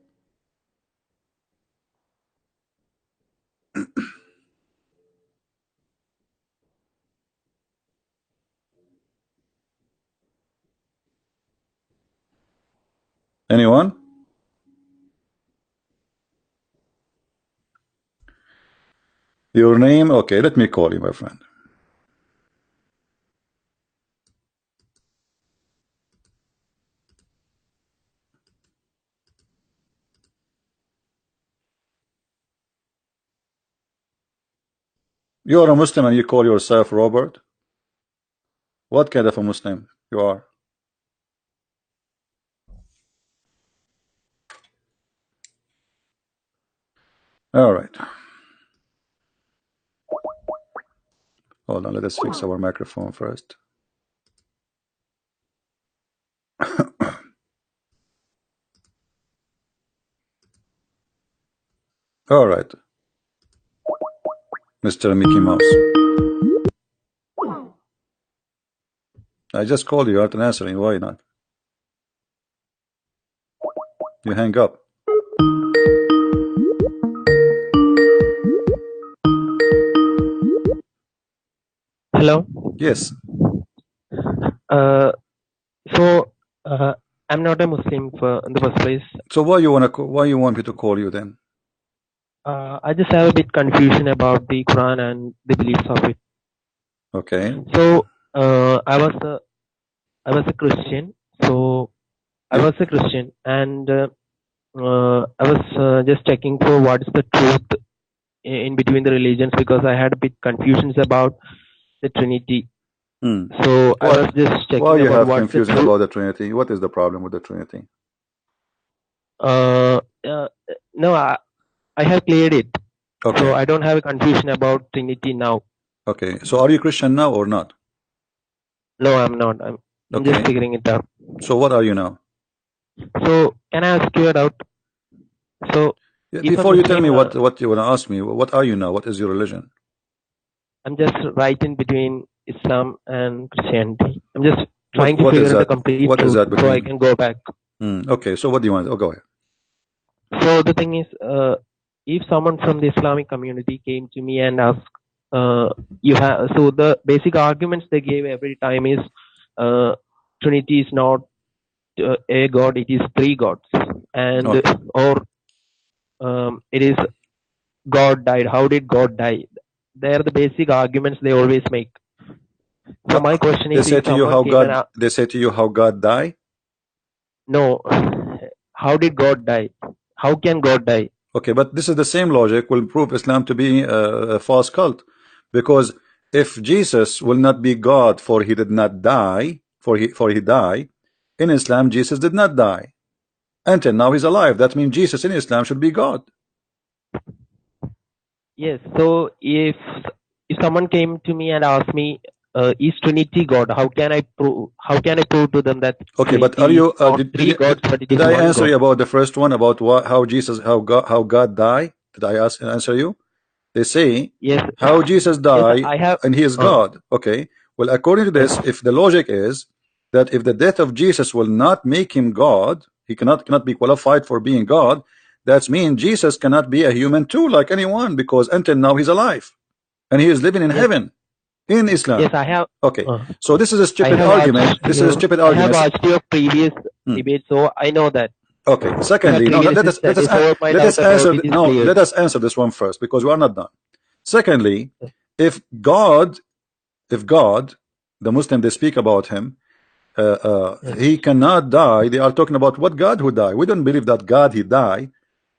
Anyone? Your name? Okay, let me call you, my friend. You're a Muslim and you call yourself Robert? What kind of a Muslim you are? All right. Hold on, let us fix our microphone first. All right, Mr. Mickey Mouse. I just called you, you aren't answering. Why not? You hang up. Hello. Yes. So I'm not a Muslim in the first place. So why you want me to call you then? I just have a bit confusion about the Quran and the beliefs of it. Okay. So I was a Christian. So I was a Christian, and I was just checking for what is the truth in between the religions, because I had a bit confusions about the Trinity. So I was just checking why you about have what's confusion the truth. about the Trinity? What is the problem with the Trinity? No, I have cleared it. Okay. So I don't have a confusion about Trinity now. Okay. So are you Christian now or not? No, I'm not. I'm just figuring it out. So what are you now? So can I ask you out? So before you tell me what you want to ask me, what are you now? What is your religion? I'm just right in between Islam and Christianity. I'm just trying to figure out the complete truth so I can go back. Okay, so what do you want? Oh, go ahead. So the thing is, if someone from the Islamic community came to me and asked, so the basic arguments they gave every time is Trinity is not a god, it is 3 gods, and or it is God died. How did God die? They are the basic arguments they always make. So my question is, they say to you how God died? No. How did God die? How can God die? Okay, but this is the same logic will prove Islam to be a false cult, because if Jesus will not be God, for he did not die, for he died, in Islam Jesus did not die until now he's alive. That means Jesus in Islam should be God. Yes. So if if someone came to me and asked me, is Trinity God? How can I prove? How can I prove to them that Okay, but are Trinity is you not three gods, but it did is I one answer God? you about the first one about what how God died? Did I answer you? They say Yes, how Jesus yes, died I have. and he is Uh, God. Okay, well, according to this, yes, if the logic is that if the death of Jesus will not make him God, he cannot be qualified for being God. That means Jesus cannot be a human too, like anyone, because until now he's alive and he is living in yes, heaven in yes, Islam. I have. Okay, Uh, so this is a I stupid have argument. watched This is a your. stupid I have argument. watched your previous Hmm. debate, so I know that Okay. you have Secondly, no, clearly said let that. us So my let doubt us answer. about it is No, cleared. let us answer this one first because we are not done. Secondly, if God, the Muslim they speak about him, Yes, he cannot die. They are talking about what God who died. We don't believe that God he died,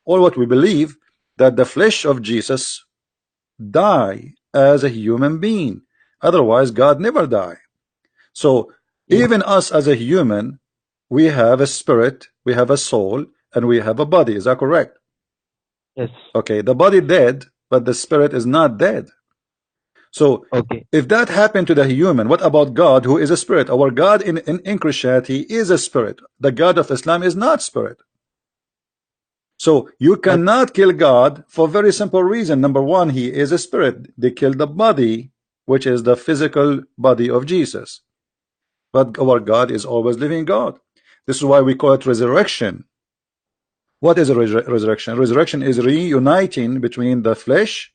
or what we believe that the flesh of Jesus die as a human being. Otherwise, God never die. So yes, even us as a human, we have a spirit, we have a soul, and we have a body. Is that correct? yes. Okay, the body dead, but the spirit is not dead. So Okay, if that happened to the human, what about God who is a spirit? Our God in Christianity is a spirit. The God of Islam is not spirit. So you but cannot kill God for very simple reason. Number one, he is a spirit. They killed the body, which is the physical body of Jesus. But our God is always living God. This is why we call it resurrection. What is a resurrection? Resurrection is reuniting between the flesh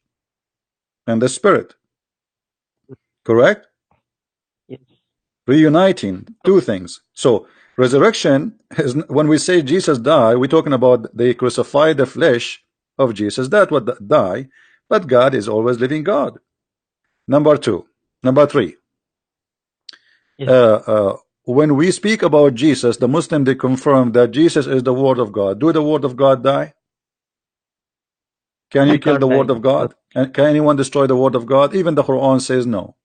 and the spirit. Correct? yes, Reuniting two things. So resurrection is when we say Jesus died, we're talking about they crucified the flesh of Jesus. That would die, but God is always living God. Number two. Number three. yes. When we speak about Jesus, the Muslim they confirm that Jesus is the Word of God. Do the Word of God die? Can you He kill the can't Word die. of God? Can anyone destroy the Word of God? Even the Quran says no.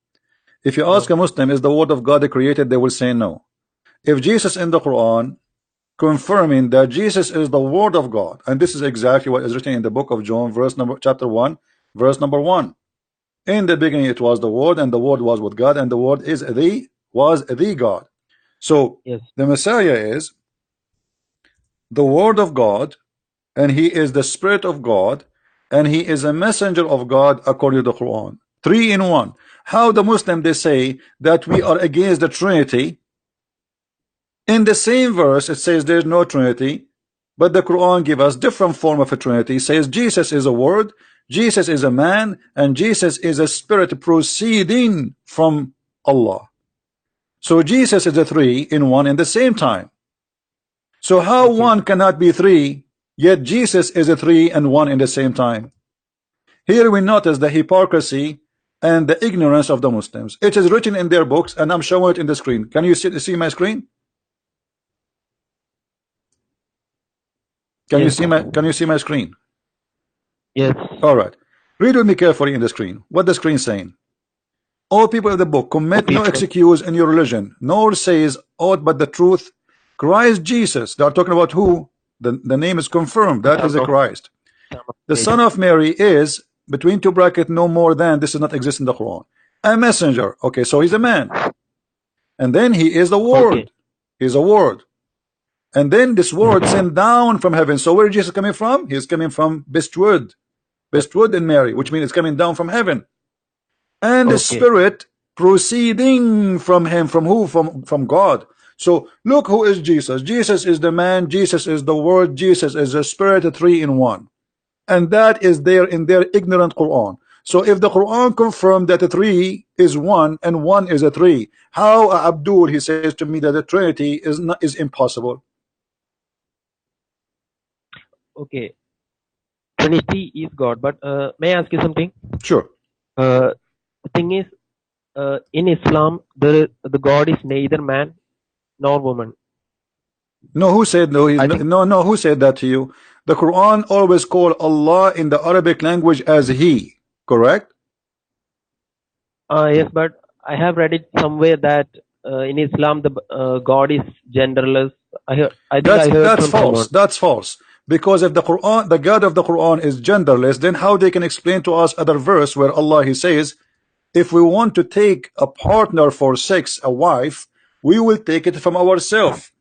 If you ask No. a Muslim, is the Word of God created? They will say no. If Jesus in the Quran confirming that Jesus is the Word of God, and this is exactly what is written in the book of John, chapter 1, verse number 1. In the beginning it was the Word, and the Word was with God, and the Word was the God. So Yes. the Messiah is the Word of God, and he is the Spirit of God, and he is a messenger of God according to the Quran. Three in one. How the Muslim they say that we are against the Trinity? In the same verse it says there's no Trinity, but the Quran give us different form of a Trinity. It says Jesus is a word, Jesus is a man, and Jesus is a spirit proceeding from Allah. So Jesus is a three in one in the same time. So how Okay. one cannot be three, yet Jesus is a three and one in the same time? Here we notice the hypocrisy and the ignorance of the Muslims. It is written in their books, and I'm showing it in the screen. Can you see my screen? Yes. Can you see my screen? Yes. All right. Read with me carefully in the screen. What the screen saying? All people of the book Oh, commit no people. excuse in your religion, nor says aught but the truth. Christ Jesus. They are talking about who? The name is confirmed. That is Son the of Christ. Son of The Mary. son of Mary is between two brackets no more than. This does not exist in the Quran. A messenger. Okay, so he's a man. And then he is the Okay. word. He's a word. And then this word sent down from heaven. So where is Jesus coming from? He's coming from bestward. Bestward in Mary, which means it's coming down from heaven. And the Okay. spirit proceeding from him. From who? From God. So look who is Jesus. Jesus is the man, Jesus is the word, Jesus is the spirit, three in one. And that is there in their ignorant Quran. So if the Quran confirmed that a three is one and one is a three, how Abdul he says to me that the Trinity is impossible? Okay. Trinity is God, but may I ask you something? Sure. The thing is, in Islam, the God is neither man nor woman. No, who said no? He's I think. no. Who said that to you? The Quran always call Allah in the Arabic language as He. Correct? Yes, but I have read it somewhere that in Islam the God is genderless. I think I heard That's from false. someone. That's false. Because if the Quran, the God of the Quran is genderless, then how they can explain to us other verse where Allah He says if we want to take a partner for sex, a wife, we will take it from ourselves.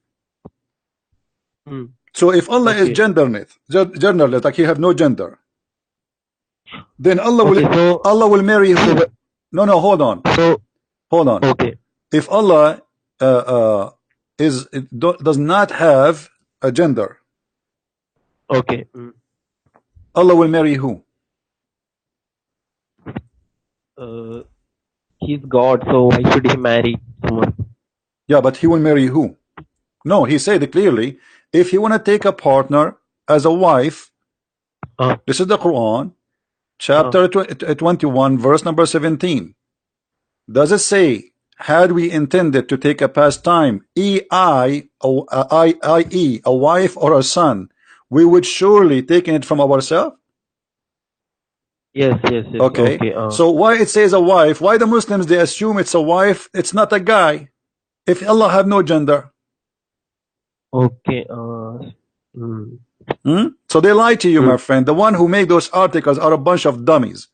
So if Allah is genderless, like he have no gender, then Allah will marry who? No, hold on. Okay. If Allah does not have a gender, okay, Allah will marry who? He's God, so why should he marry someone? Yeah, but he will marry who? No, he said clearly, if you want to take a partner as a wife, this is the Quran, chapter 21, verse number 17. Does it say, had we intended to take a pastime, i.e., a wife or a son, we would surely take it from ourselves? Yes. Okay. So why it says a wife? Why the Muslims they assume it's a wife? It's not a guy. If Allah have no gender. Okay. So they lie to you, my friend. The one who made those articles are a bunch of dummies.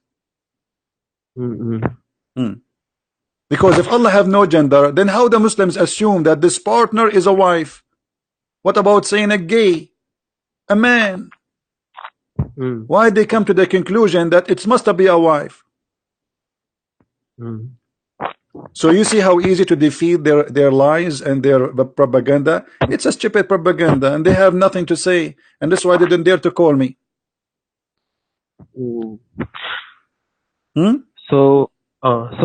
Because if Allah have no gender, then how the Muslims assume that this partner is a wife? What about saying a gay, a man? Why they come to the conclusion that it must be a wife? So you see how easy to defeat their lies and their propaganda. It's a stupid propaganda, and they have nothing to say, and that's why they didn't dare to call me. So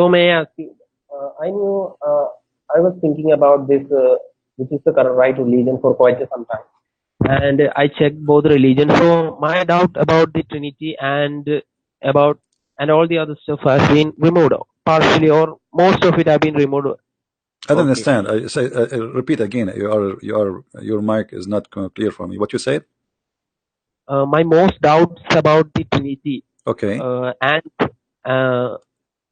may I ask you? I knew I was thinking about this, which is the correct right religion, for quite some time, and I checked both religions. So my doubt about the Trinity and all the other stuff has been removed partially, or most of it have been removed. I don't understand. I say repeat again. Your mic is not clear for me. What you said? My most doubts about the Trinity. Okay. And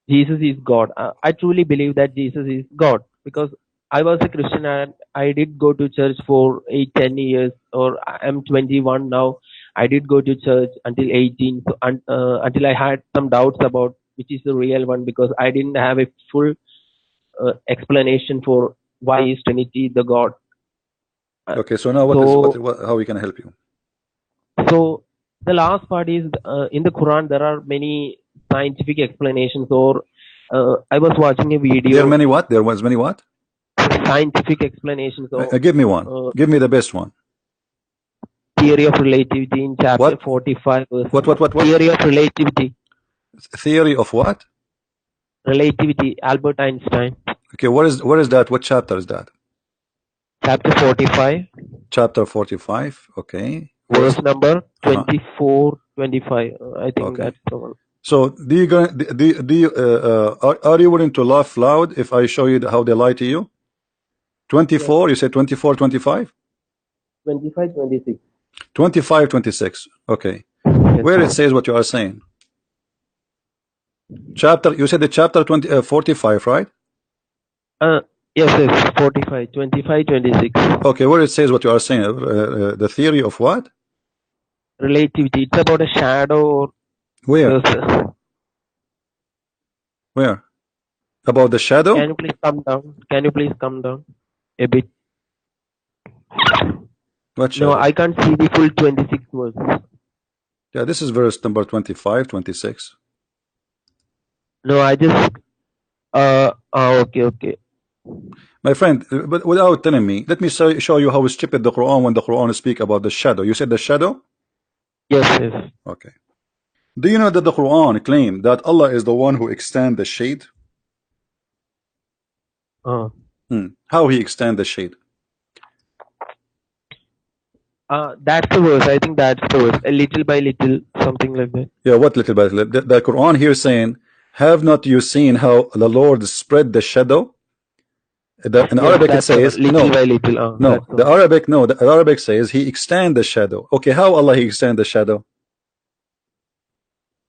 Jesus is God. I truly believe that Jesus is God, because I was a Christian and I did go to church for 8-10 years, or I'm 21 now. I did go to church until 18, so until I had some doubts about which is the real one, because I didn't have a full explanation for why is Trinity the God. Okay, so now how we can help you? So the last part is in the Quran there are many scientific explanations, or I was watching a video. There are many what? There was many what? Scientific explanations. Give me one. Give me the best one. Theory of relativity in chapter 45. What? Theory of relativity. Theory of what? Relativity. Albert Einstein. Okay, where is that? What chapter is that? Chapter 45. Chapter 45. Okay. Verse number 24, 25. I think that's the one. So are you willing to laugh loud if I show you how they lie to you? 24, you said 24, 25? 25, 26. 25, 26. Okay. Where it says what you are saying? You said the chapter 45, right? Yes, 45, 25, 26. Okay, where it says what you are saying? The theory of what? Relativity. It's about a shadow. Where? Where? About the shadow? Can you please come down? Can you please come down a bit? What shadow? No, I can't see the full 26 verses. Yeah, this is verse number 25, 26. No, I just okay. My friend, but without telling me, let me show you how stupid the Quran when the Quran speak about the shadow. You said the shadow? Yes. Okay. Do you know that the Quran claim that Allah is the one who extend the shade? How he extend the shade? That's the verse. I think that's the verse. A little by little, something like that. Yeah, what little by little? The Quran here saying, have not you seen how the Lord spread the shadow? In Arabic it says little by little. The Arabic says he extend the shadow. Okay, how Allah he extend the shadow?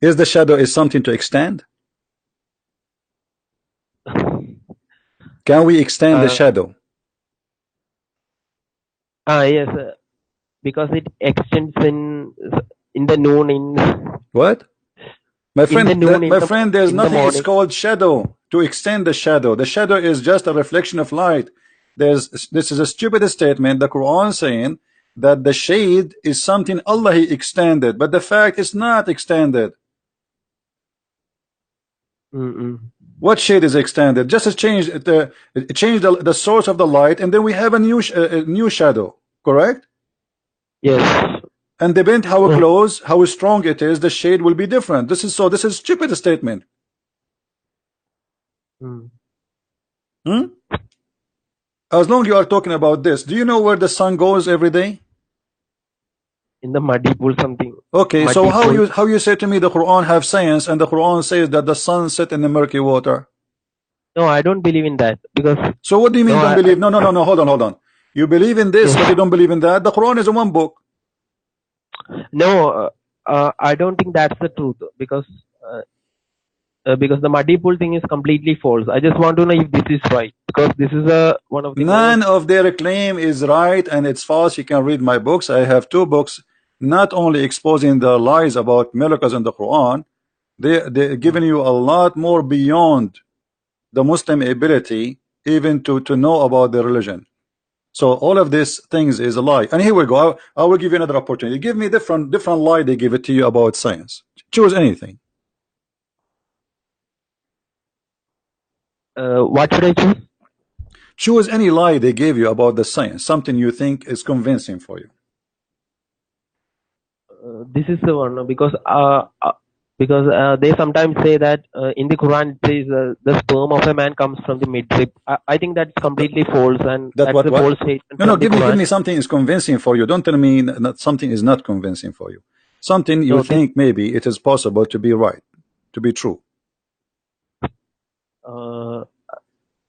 Is the shadow is something to extend? Can we extend the shadow? Yes, because it extends in the noon. In what? My friend, in the noon, my friend, there's in the nothing. It's morning. called shadow. To extend the shadow. The shadow is just a reflection of light. This is a stupid statement. The Quran saying that the shade is something Allah He extended, but the fact is not extended. What shade is extended? Just change the source of the light, and then we have a new shadow. Correct? Yes. And depend how close, how strong it is, the shade will be different. This is stupid statement. As long you are talking about this, do you know where the sun goes every day? In the muddy pool, something. Okay, so Muddy how you say to me the Quran have science and the Quran says that the sun set in the murky water? No, I don't believe in that, because So what do you mean no, don't believe? No, hold on. You believe in this, but you don't believe in that. The Quran is one book. no, I don't think that's the truth, because the muddy pool thing is completely false. I just want to know if this is right, because this is one of the None of their claim is right and it's false. You can read my books. I have 2 books, not only exposing the lies about miracles in the Quran, they're giving you a lot more beyond the Muslim ability even to know about the religion. So all of these things is a lie. And here we go. I will give you another opportunity. Give me different lie they give it to you about science. Choose anything. What should I choose? Choose any lie they gave you about the science, something you think is convincing for you. This is the one, because they sometimes say that in the Quran it says the sperm of a man comes from the midrib. I think that's completely false, and that's a false statement. No, give me something is convincing for you. Don't tell me that something is not convincing for you. Something you think maybe it is possible to be right, to be true.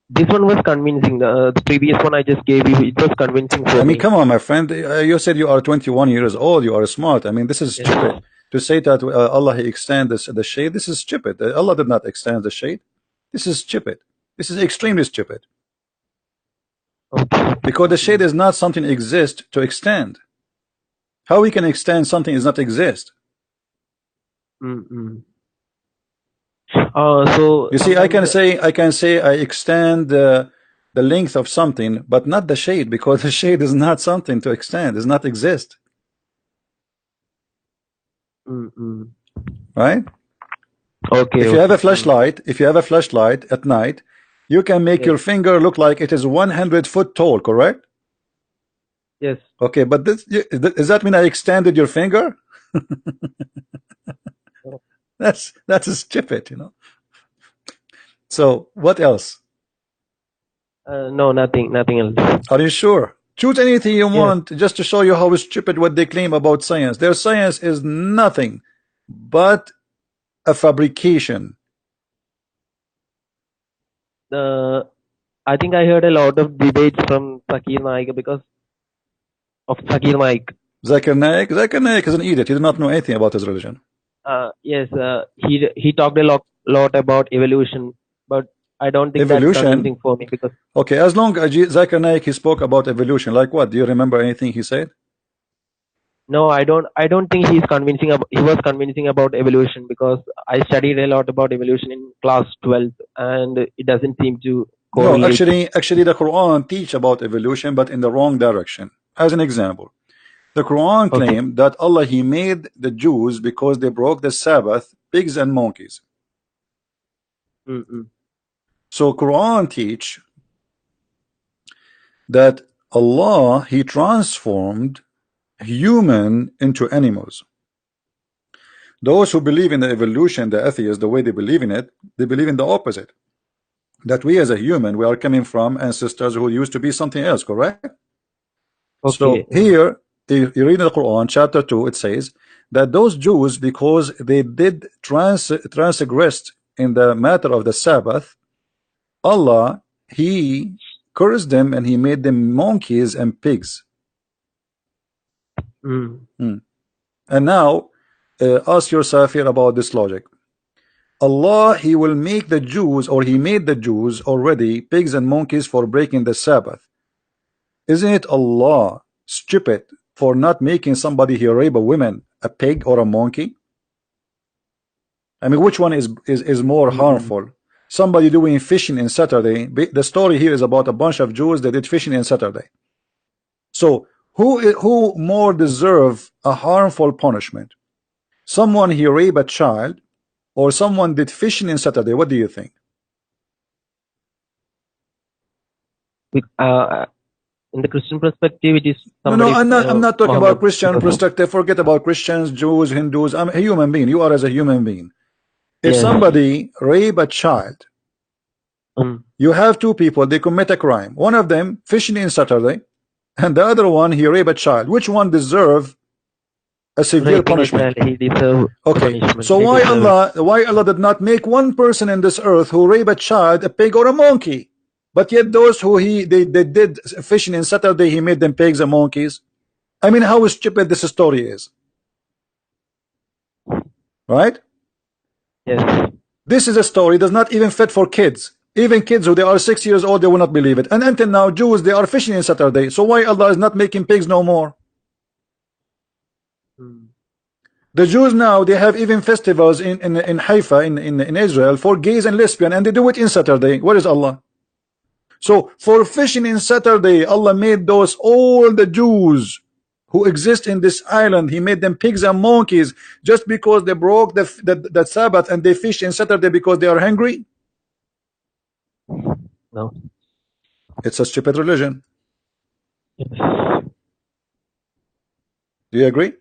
This one was convincing. The previous one I just gave you, it was convincing for me. I mean, come on, my friend. You said you are 21 years old. You are smart. I mean, this is stupid. To say that Allah He extends the shade, this is stupid. Allah did not extend the shade. This is stupid. This is extremely stupid. Because the shade is not something exist to extend. How we can extend something is not exist? So you see, I can say I extend the length of something, but not the shade, because the shade is not something to extend. Does not exist. Right? Okay. If you have a flashlight, at night, you can make your finger look like it is 100 foot tall, correct? Yes. Okay, but does that mean I extended your finger? That's stupid, you know. So what else? No, nothing else. Are you sure? Choose anything you want, just to show you how stupid what they claim about science. Their science is nothing but a fabrication. I think I heard a lot of debates from Zakir Naik because of Zakir Naik. Zakir Naik is an idiot. He did not know anything about his religion. Yes, he talked a lot about evolution, but I don't think that's convincing for me, because okay, as long as Zakir Naik he spoke about evolution, like what? Do you remember anything he said? No, I don't think he was convincing about evolution, because I studied a lot about evolution in class 12, and it doesn't seem to correlate. No, actually the Quran teach about evolution, but in the wrong direction. As an example, the Quran claimed that Allah He made the Jews because they broke the Sabbath, pigs and monkeys. So Quran teach that Allah He transformed human into animals. Those who believe in the evolution, the atheists, the way they believe in it, they believe in the opposite. That we as a human, we are coming from ancestors who used to be something else, correct? So here, if you read in the Quran, chapter 2, it says that those Jews, because they did transgressed in the matter of the Sabbath, Allah, He cursed them and He made them monkeys and pigs. And now, ask yourself here about this logic. Allah, He will make the Jews, or He made the Jews already pigs and monkeys for breaking the Sabbath. Isn't it Allah stupid for not making somebody here rape a woman a pig or a monkey? I mean, which one is more harmful? Somebody doing fishing in Saturday. The story here is about a bunch of Jews that did fishing in Saturday. So who more deserve a harmful punishment? Someone he raped a child, or someone did fishing in Saturday? What do you think? In the Christian perspective, it is No, somebody. I'm not talking about Christian because of- perspective. Forget about Christians, Jews, Hindus. I'm a human being. You are as a human being. If Yes. somebody rape a child, you have two people, they commit a crime. One of them fishing in Saturday, and the other one he rape a child. Which one deserve a severe raping a punishment? child, he deserve Okay, punishment. so He why deserve it. Allah did not make one person in this earth who rape a child a pig or a monkey? But yet those who they did fishing in Saturday, he made them pigs and monkeys. I mean, how stupid this story is. Right? Yes. This is a story does not even fit for kids. Even kids who they are 6 years old, they will not believe it. And until now, Jews, they are fishing in Saturday. So why Allah is not making pigs no more? The Jews now, they have even festivals in Haifa, in Israel, for gays and lesbian, and they do it in Saturday. Where is Allah? So for fishing in Saturday, Allah made those all the Jews who exist in this island, he made them pigs and monkeys just because they broke the Sabbath and they fish in Saturday because they are hungry. No. It's a stupid religion. Yes. Do you agree?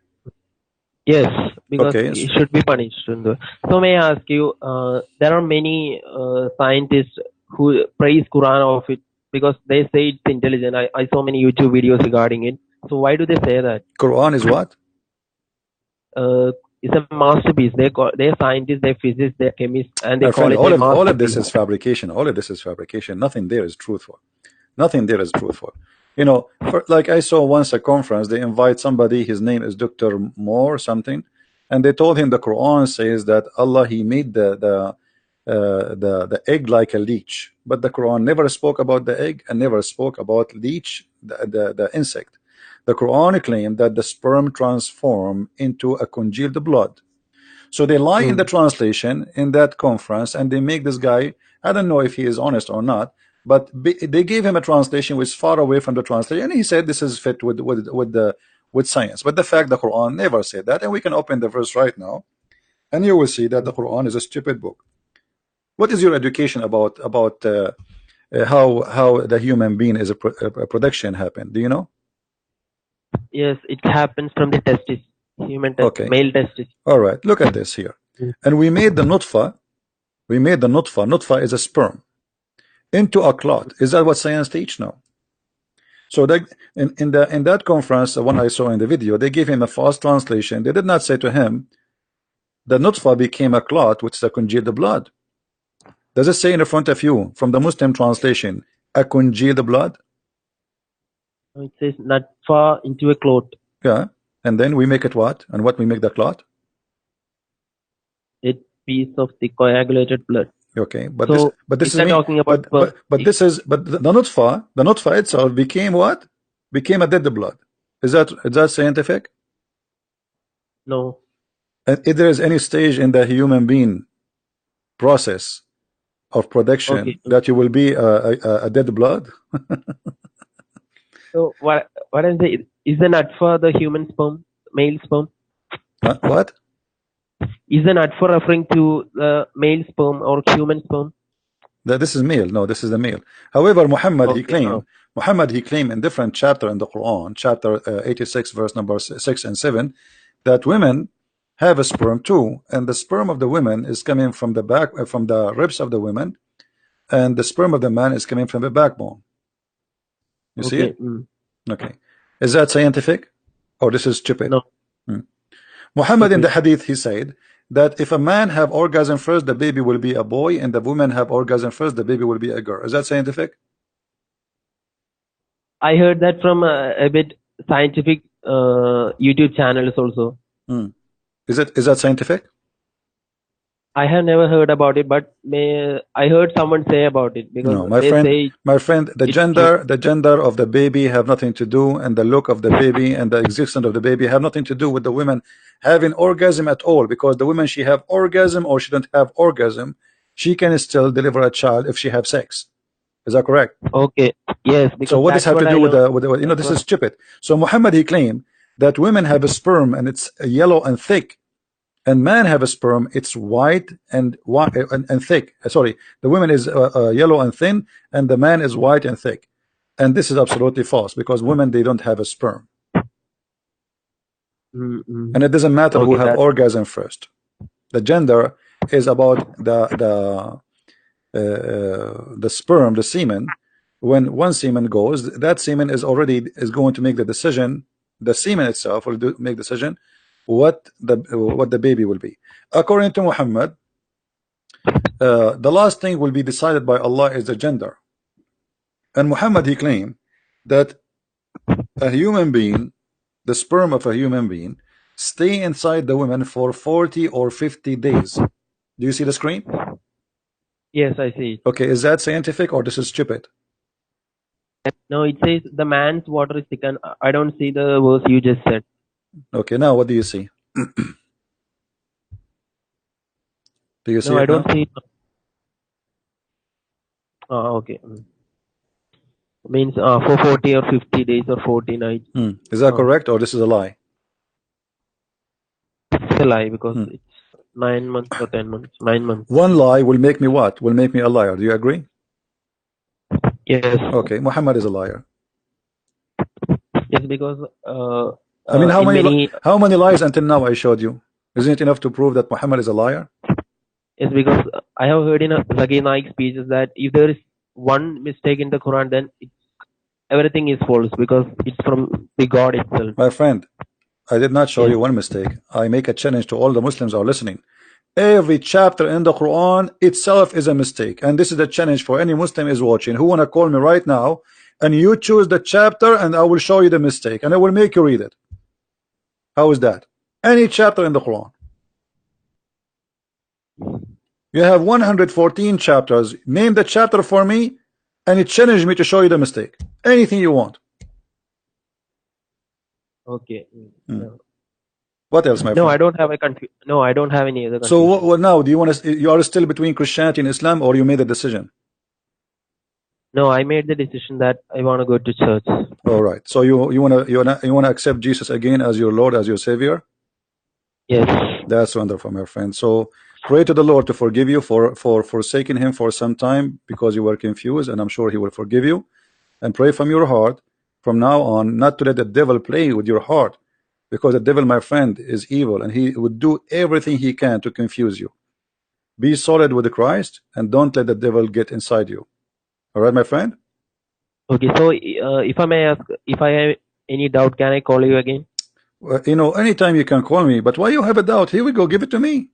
Yes, because Okay. it should be punished. So may I ask you, there are many scientists who praise Quran of it because they say it's intelligent. I saw many YouTube videos regarding it. So why do they say that? Quran is what? It's a masterpiece. They're scientists, they're physicists, they're chemists, and they My call friend, it all a of this masterpiece. is fabrication. All of this is fabrication. Nothing there is truthful. Nothing there is truthful. You know, like I saw once a conference, they invite somebody, his name is Dr. Moore something, and they told him the Quran says that Allah, he made the egg like a leech, but the Quran never spoke about the egg and never spoke about leech, the insect. The Quran claimed that the sperm transform into a congealed blood. So they lie in the translation in that conference, and they make this guy, I don't know if he is honest or not, but they gave him a translation which is far away from the translation, and he said this is fit with science. But the fact the Quran never said that, and we can open the verse right now, and you will see that the Quran is a stupid book. What is your education about how the human being is a production happened? Do you know? Yes, it happens from the testis, human testis, Okay. male testis. All right, look at this here. And we made the nutfa. We made the nutfa. Nutfa is a sperm into a clot. Is that what science teach now? So that in that conference, the one I saw in the video, they gave him a false translation. They did not say to him the nutfa became a clot, which is a congealed blood. Does it say in front of you from the Muslim translation a congealed blood? It says natfa into a clot. Yeah. And then we make it what? And what we make the clot? A piece of the coagulated blood. Okay, but So this if they're talking about the nutfa itself became what? Became a dead blood. Is that scientific? No. And if there is any stage in the human being process of production that you will be a dead blood? So what is the natfa the human sperm, male sperm? What? Is the natfa referring to the male sperm or human sperm? This is male. No, this is the male. However, Muhammad he claimed in different chapter in the Quran, chapter 86, verse number 6 and 7, that women have a sperm too, and the sperm of the women is coming from the back, from the ribs of the women, and the sperm of the man is coming from the backbone. You see it? Okay. Is that scientific, or this is stupid? No. Muhammad in the hadith, he said that if a man have orgasm first, the baby will be a boy, and the woman have orgasm first, the baby will be a girl. Is that scientific? I heard that from a bit scientific YouTube channels also. Is that scientific? I have never heard about it, but I heard someone say about it because No, my they friend, say the it's true. gender of the baby have nothing to do, and the look of the baby and the existence of the baby have nothing to do with the women having orgasm at all. Because the women, she have orgasm or she don't have orgasm, she can still deliver a child if she have sex. Is that correct? Okay, yes, So because what does that's have to what I do with learned. the you know, That's this what. is stupid. So Muhammad, he claimed that women have a sperm and it's yellow and thick, and man have a sperm, it's white and thick. Sorry, the woman is yellow and thin, and the man is white and thick. And this is absolutely false, because women, they don't have a sperm, Mm-mm. and it doesn't matter who Okay, have that. orgasm first. The gender is about the sperm, the semen. When one semen goes, that semen is going to make the decision. The semen itself will make decision what the baby will be. According to Muhammad, the last thing will be decided by Allah is the gender. And Muhammad, he claimed that a human being, the sperm of a human being, stay inside the woman for 40 or 50 days. Do you see the screen? Yes, I see. Okay, is that scientific or this is stupid? No, it says the man's water is thickened. I don't see the verse you just said. Okay, now what do you see? Do you see No, I it don't now? see. Okay. Means for 40 or 50 days or 40 nights. Is that Oh, correct or this is a lie? it's a lie because Hmm. it's 9 months or 10 months. 9 months. One lie will make me what? Will make me a liar. Do you agree? Yes. Okay, Muhammad is a liar. Yes, because I mean, in many. how many lies until now I showed you? Isn't it enough to prove that Muhammad is a liar? Yes, because I have heard in a Zakir Naik speeches that if there is one mistake in the Quran, then everything is false because it's from the God itself. My friend, I did not show Yes. you one mistake. I make a challenge to all the Muslims who are listening. Every chapter in the Quran itself is a mistake, and this is the challenge for any Muslim is watching who want to call me right now, and you choose the chapter and I will show you the mistake and I will make you read it. How is that? Any chapter in the Quran. You have 114 chapters. Name the chapter for me and it challenged me to show you the mistake. Anything you want. Okay. Hmm. What else, my No, I friend? don't have a No, I don't have any other So confusion. what now? Do you want to? You are still between Christianity and Islam, or you made a decision? No, I made the decision that I want to go to church. All right. So you wanna accept Jesus again as your Lord, as your Savior? Yes. That's wonderful, my friend. So pray to the Lord to forgive you for forsaking Him for some time because you were confused, and I'm sure He will forgive you. And pray from your heart from now on not to let the devil play with your heart, because the devil, my friend, is evil and he would do everything he can to confuse you. Be solid with Christ and don't let the devil get inside you. All right, my friend? Okay. So, if I may ask, if I have any doubt, can I call you again? Anytime you can call me, but why you have a doubt? Here we go, give it to me.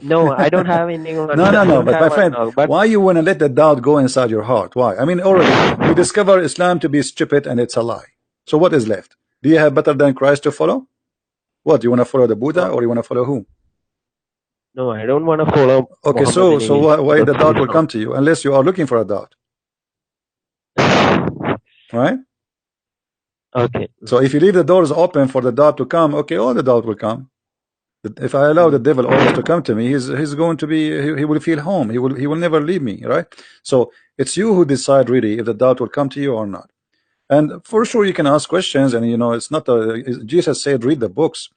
No, I don't have anything. I No. don't But have my one friend, now. But why you want to let the doubt go inside your heart? Why? I mean, already we discover Islam to be stupid and it's a lie. So what is left? Do you have better than Christ to follow? What, you want to follow the Buddha no, or you want to follow who? no, I don't want to follow Okay, Muhammad so anyways why because the doubt he's will come to you unless you are looking for a doubt, right? okay. So if you leave the doors open for the doubt to come, okay, all the doubt will come. If I allow the devil always to come to me, he's going to be he will feel home. He will never leave me, right? So it's you who decide really if the doubt will come to you or not. And for sure you can ask questions, and it's not Jesus said read the books,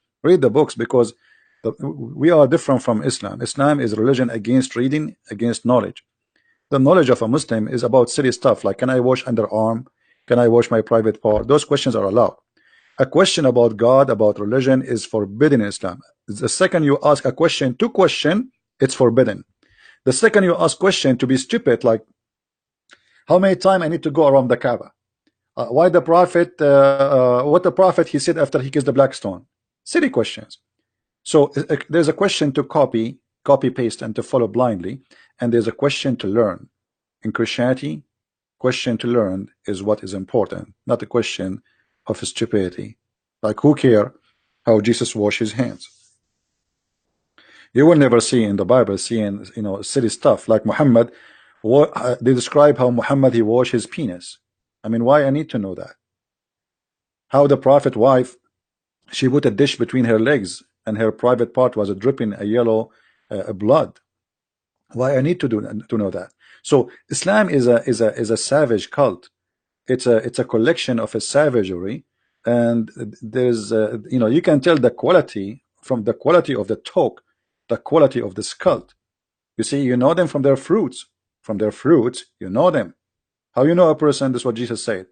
because we are different from Islam. Islam is religion against reading, against knowledge. The knowledge of a Muslim is about silly stuff like, can I wash underarm, can I wash my private part? Those questions are allowed. A question about God, about religion is forbidden in Islam. The second you ask a question to question, it's forbidden. The second you ask question to be stupid, like how many times I need to go around the Kaaba, why the prophet, what the prophet he said after he kissed the black stone, silly questions. So there's a question to copy paste and to follow blindly, and there's a question to learn. In Christianity, question to learn is what is important, not a question of stupidity. Like, who care how Jesus washed his hands? You will never see in the Bible seeing, you know, silly stuff like Muhammad. They describe how Muhammad he washed his penis. I mean, why I need to know that? How the prophet wife, she put a dish between her legs and her private part was dripping a yellow blood. Why I need to know that? So Islam is a savage cult. It's a collection of a savagery, and there's you know, you can tell the quality from the quality of the talk, the quality of this cult. You see, you know them from their fruits. From their fruits, you know them. How you know a person? This is what Jesus said.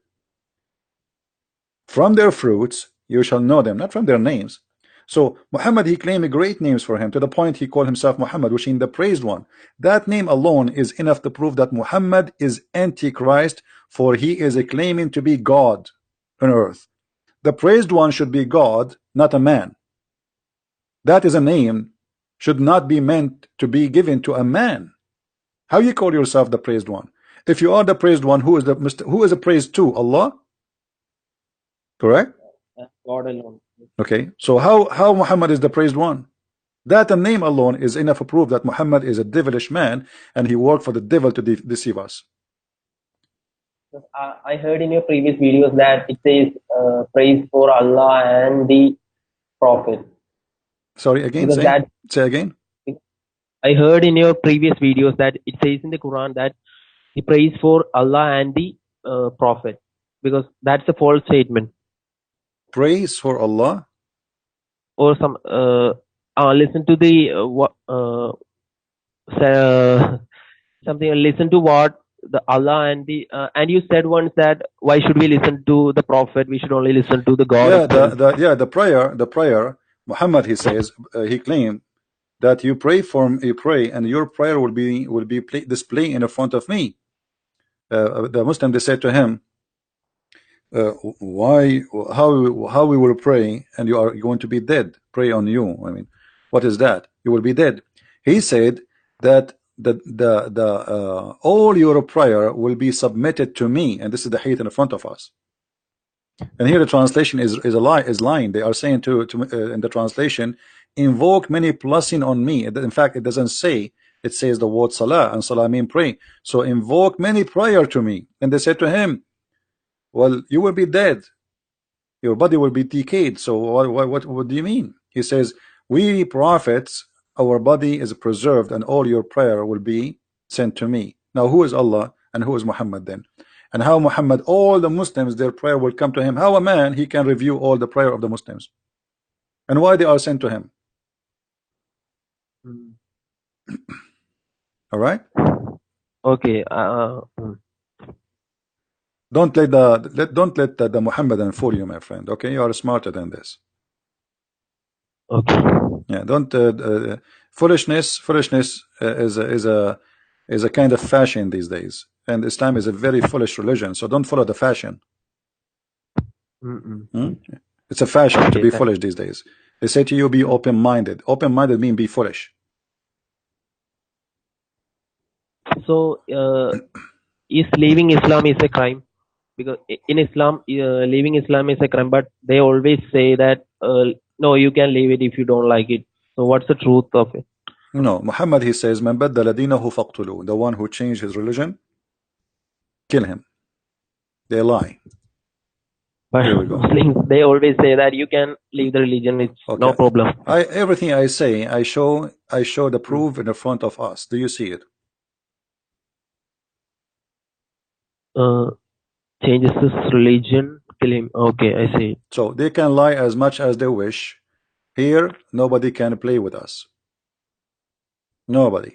From their fruits you shall know them, not from their names. So Muhammad, he claimed great names for him to the point he called himself Muhammad, which means the praised one. That name alone is enough to prove that Muhammad is Antichrist, for he is claiming to be God on earth. The praised one should be God, not a man. That is a name should not be meant to be given to a man. How you call yourself the praised one? If you are the praised one, who is the praised to? Allah? Correct? God alone. Okay, so how Muhammad is the praised one? That name alone is enough to prove that Muhammad is a devilish man and he worked for the devil to deceive us. I heard in your previous videos that it says praise for Allah and the Prophet. Sorry, again, say again. I heard in your previous videos that it says in the Quran that the praise for Allah and the Prophet, because that's a false statement. Praise for Allah? Or some listen to the something. Listen to what the Allah and the and you said once that why should we listen to the Prophet? We should only listen to the God. Yeah, the prayer. Muhammad, he says, he claimed that you pray and your prayer will be displayed in front of me. The Muslim, they said to him, how we will pray and you are going to be dead? Pray on you. I mean, what is that? You will be dead. He said that all your prayer will be submitted to me, and this is the hadith in front of us. And here the translation is lying. They are saying to in the translation, invoke many blessing on me. In fact, it doesn't say. It says the word salah, and salah mean pray. So invoke many prayer to me. And they said to him, well, you will be dead. Your body will be decayed. So what do you mean? He says, we prophets, our body is preserved and all your prayer will be sent to me. Now who is Allah and who is Muhammad then? And how Muhammad, all the Muslims, their prayer will come to him. How a man, he can review all the prayer of the Muslims? And why they are sent to him? All right? Okay. Don't let the Muhammadan fool you, my friend. Okay, you are smarter than this. Okay. Yeah, don't foolishness is a kind of fashion these days, and Islam is a very foolish religion. So don't follow the fashion. It's a fashion to be foolish these days. They say to you, be open-minded. Open-minded means be foolish. So is leaving Islam is a crime? Because in Islam, leaving Islam is a crime, but they always say that no, you can leave it if you don't like it. So what's the truth of it? No, Muhammad, he says, man baddala dinahu faqtulu. The one who changed his religion, kill him. They lie. But Muslims, they always say that you can leave the religion, it's no problem. Everything I say, I show the proof in the front of us. Do you see it? Changes his religion, kill him. Okay, I see. So they can lie as much as they wish. Here, nobody can play with us. Nobody.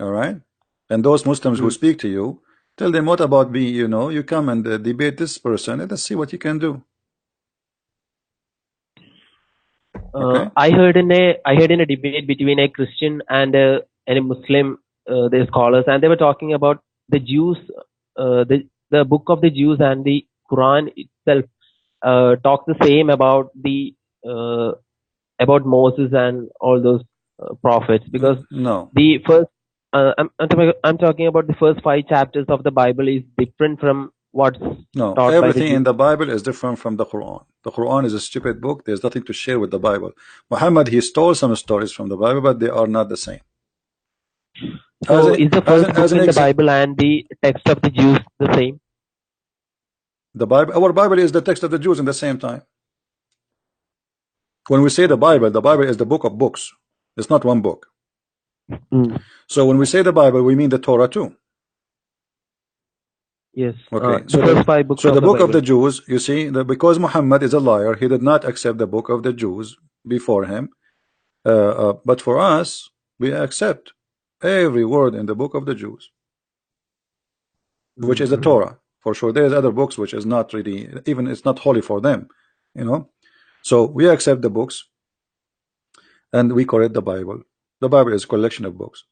All right? And those Muslims who speak to you, tell them, what about me? You know, you come and debate this person, and let's see what you can do. Okay? I heard in a debate between a Christian and a Muslim, the scholars, and they were talking about the Jews, the book of the Jews and the Quran itself talk the same about the about Moses and all those prophets, because no, the first I'm talking about the first 5 chapters of the Bible is different from what's No, taught by the everything in Jews. the Bible is different from the Quran. The Quran is a stupid book. There's nothing to share with the Bible. Muhammad, he stole some stories from the Bible, but they are not the same. So is the first book in the example, Bible and the text of the Jews the same? the Bible, our Bible is the text of the Jews in the same time. When we say the Bible is the book of books. It's not one book. So when we say the Bible, we mean the Torah too. Yes. Okay. The first 5 books so of the book Bible. of the Jews, you see, because Muhammad is a liar, he did not accept the book of the Jews before him. But for us, we accept every word in the book of the Jews, which is the Torah. For sure, there's other books which is not really, even it's not holy for them, you know. So we accept the books, and we call it the Bible. The Bible is a collection of books.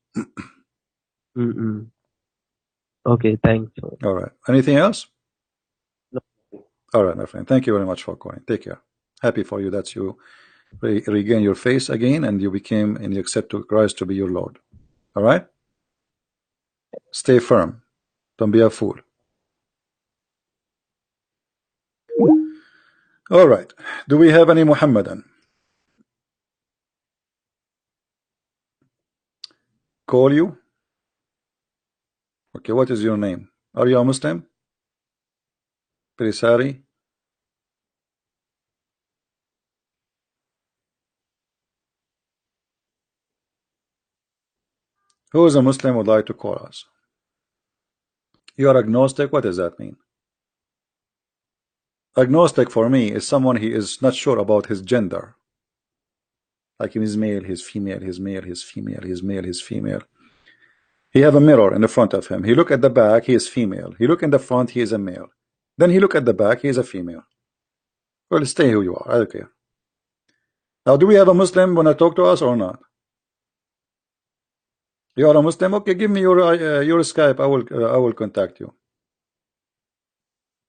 Okay, thanks. All right. Anything else? No. All right, my friend. Thank you very much for calling. Take care. Happy for you that you regain your faith again, and you became and you accept Christ to be your Lord. All right. Stay firm. Don't be a fool. All right. Do we have any Muhammadan? Call you? Okay, what is your name? Are you a Muslim? Perisari? Who is a Muslim would like to call us? You are agnostic? What does that mean? Agnostic for me is someone he is not sure about his gender. Like he is male, he's female, he's male, he's female, he's male, he's female. He have a mirror in the front of him. He look at the back, he is female. He look in the front, he is a male. Then he look at the back, he is a female. Well, stay who you are. I don't care. Now, do we have a Muslim when I talk to us or not? You are a Muslim? Okay, give me your Skype. I will contact you.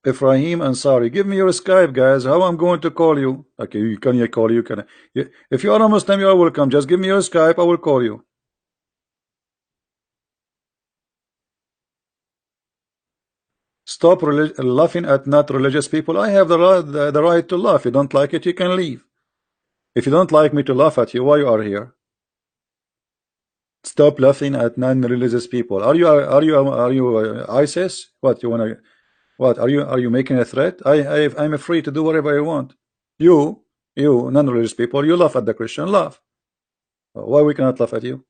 Ibrahim Ansari, give me your Skype, guys. How I'm going to call you? Okay, can you call you? Can I? If you are a Muslim, you are welcome. Just give me your Skype. I will call you. Stop laughing at not religious people. I have the right to laugh. If you don't like it, you can leave. If you don't like me to laugh at you, why you are here? Stop laughing at non-religious people. Are you ISIS? What you wanna? What are you making a threat? I'm free to do whatever I want. You non-religious people, you laugh at the Christian. Laugh. Why we cannot laugh at you?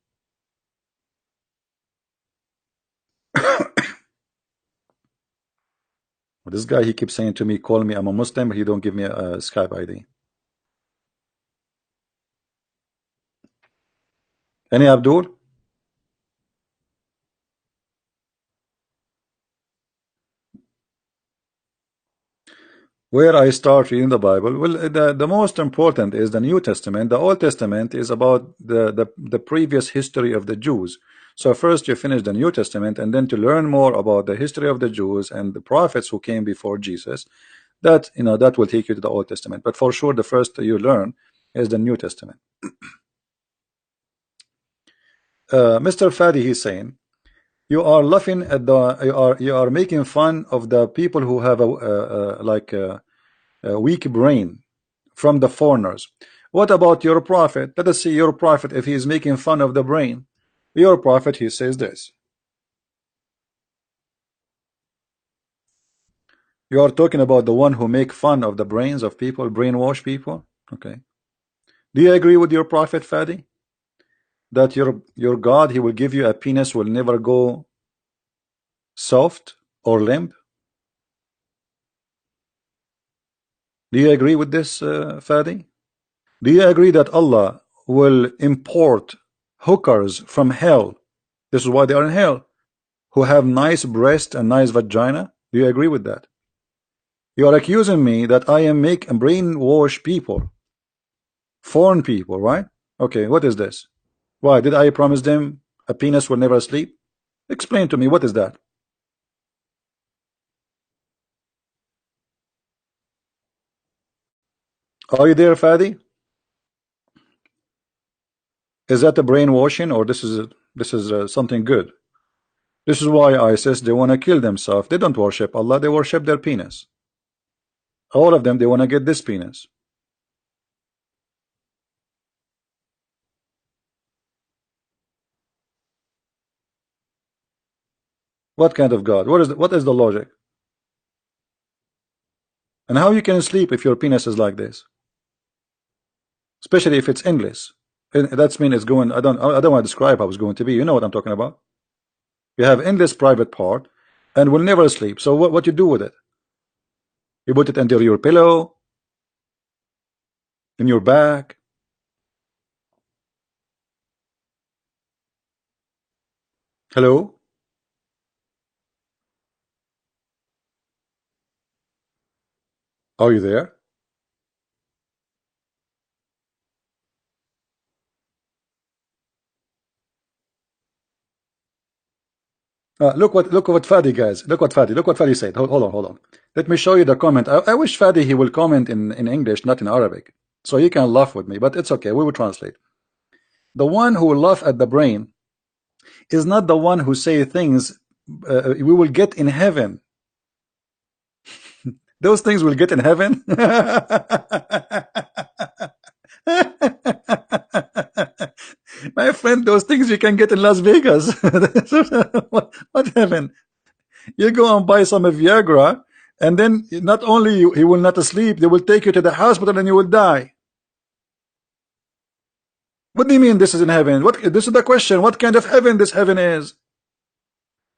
This guy, he keeps saying to me, call me, I'm a Muslim, but he don't give me a Skype ID. Any Abdul? Where I start reading the Bible? Well, the most important is the New Testament. The Old Testament is about the previous history of the Jews. So first you finish the New Testament, and then to learn more about the history of the Jews and the prophets who came before Jesus, that that will take you to the Old Testament. But for sure, the first you learn is the New Testament. Mr. Fadi, he's saying, you are laughing at you are making fun of the people who have a weak brain from the foreigners. What about your prophet? Let us see your prophet if he is making fun of the brain. Your prophet, he says this. You are talking about the one who make fun of the brains of people, brainwash people. Okay. Do you agree with your prophet, Fadi? That your God, he will give you a penis, will never go soft or limp? Do you agree with this, Fadi? Do you agree that Allah will import hookers from hell? This is why they are in hell, who have nice breast and nice vagina. Do you agree with that? You are accusing me that I am making brainwash people, foreign people, right? Okay, what is this? Why did I promise them a penis will never sleep? Explain to me, what is that? Are you there, Fadi? Is that a brainwashing, or this is something good? This is why ISIS, they want to kill themselves. They don't worship Allah, they worship their penis. All of them, they want to get this penis. What kind of God? What is the logic? And how you can sleep if your penis is like this? Especially if it's endless. That's mean it's going. I don't want to describe how it's going to be. You know what I'm talking about. You have endless private part, and will never sleep. So what you do with it? You put it under your pillow, in your back. Hello. Are you there? Look what Fadi guys. Look what Fadi said. Hold on. Let me show you the comment. I wish Fadi he will comment in English, not in Arabic, so he can laugh with me. But it's okay. We will translate. The one who will laugh at the brain is not the one who say things we will get in heaven. Those things will get in heaven. My friend, those things you can get in Las Vegas. what heaven? You go and buy some Viagra, and then not only he will not sleep, they will take you to the hospital and you will die. What do you mean this is in heaven? This is the question. What kind of heaven this heaven is?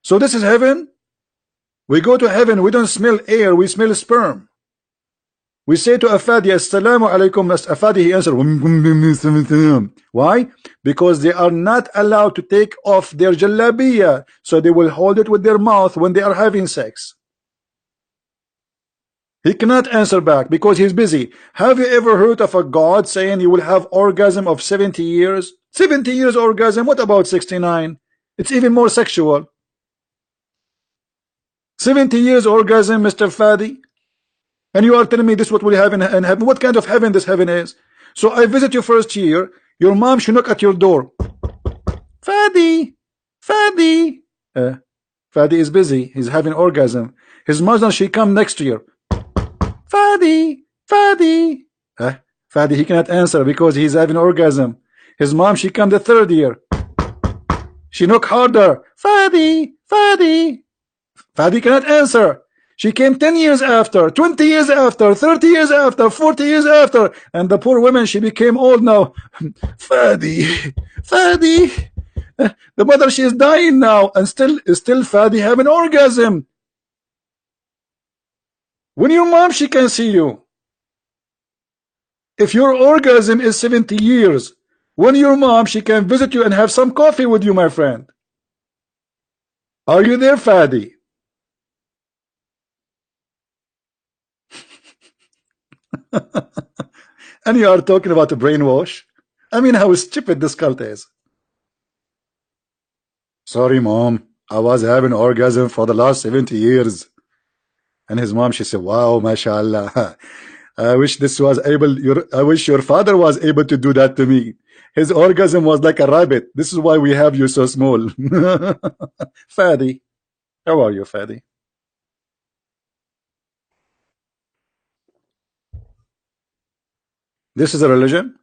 So this is heaven? We go to heaven, we don't smell air, we smell sperm. We say to Afadi, Assalamu alaikum, Afadi, he answered, why? Because they are not allowed to take off their jalabiya, so they will hold it with their mouth when they are having sex. He cannot answer back because he's busy. Have you ever heard of a God saying you will have orgasm of 70 years? 70 years orgasm, what about 69? It's even more sexual. 70 years orgasm, Mr. Fadi? And you are telling me this what we have in heaven? What kind of heaven this heaven is? So I visit you first year. Your mom should knock at your door. Fadi, Fadi is busy. He's having orgasm. His mother, she come next year. Fadi. Fadi, he cannot answer because he's having orgasm. His mom, she come the third year. She knock harder. Fadi. Fadi cannot answer. She came 10 years after, 20 years after, 30 years after, 40 years after, and the poor woman, she became old now. Fadi. The mother, she is dying now, and still Fadi have an orgasm. When your mom, she can see you. If your orgasm is 70 years, when your mom, she can visit you and have some coffee with you, my friend. Are you there, Fadi? And you are talking about a brainwash? I mean, how stupid this cult is. Sorry, mom. I was having orgasm for the last 70 years. And his mom, she said, wow, mashallah. I wish your father was able to do that to me. His orgasm was like a rabbit. This is why we have you so small. Fadi. How are you, Fadi? This is a religion?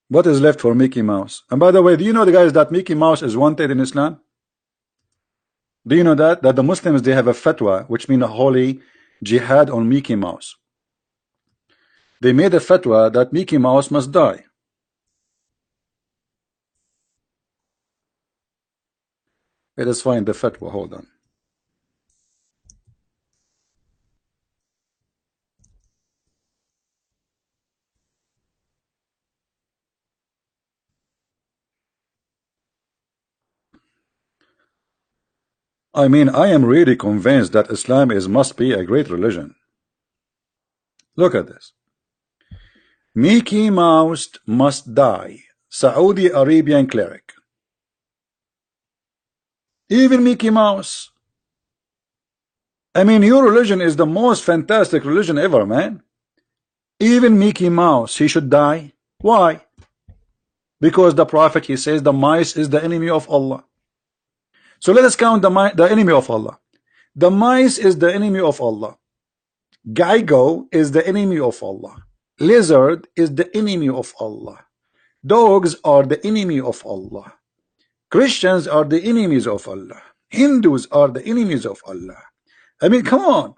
What is left for Mickey Mouse? And by the way, do you know the guys that Mickey Mouse is wanted in Islam? Do you know that the Muslims, they have a fatwa, which means a holy jihad on Mickey Mouse. They made a fatwa that Mickey Mouse must die. Let us find the fatwa. Hold on. I mean, I am really convinced that Islam must be a great religion. Look at this. Mickey Mouse must die. Saudi Arabian cleric. Even Mickey Mouse. I mean, your religion is the most fantastic religion ever, man. Even Mickey Mouse, he should die. Why? Because the Prophet, he says the mice is the enemy of Allah. So let us count the enemy of Allah. The mice is the enemy of Allah. Geigo is the enemy of Allah. Lizard is the enemy of Allah. Dogs are the enemy of Allah. Christians are the enemies of Allah. Hindus are the enemies of Allah. I mean, come on.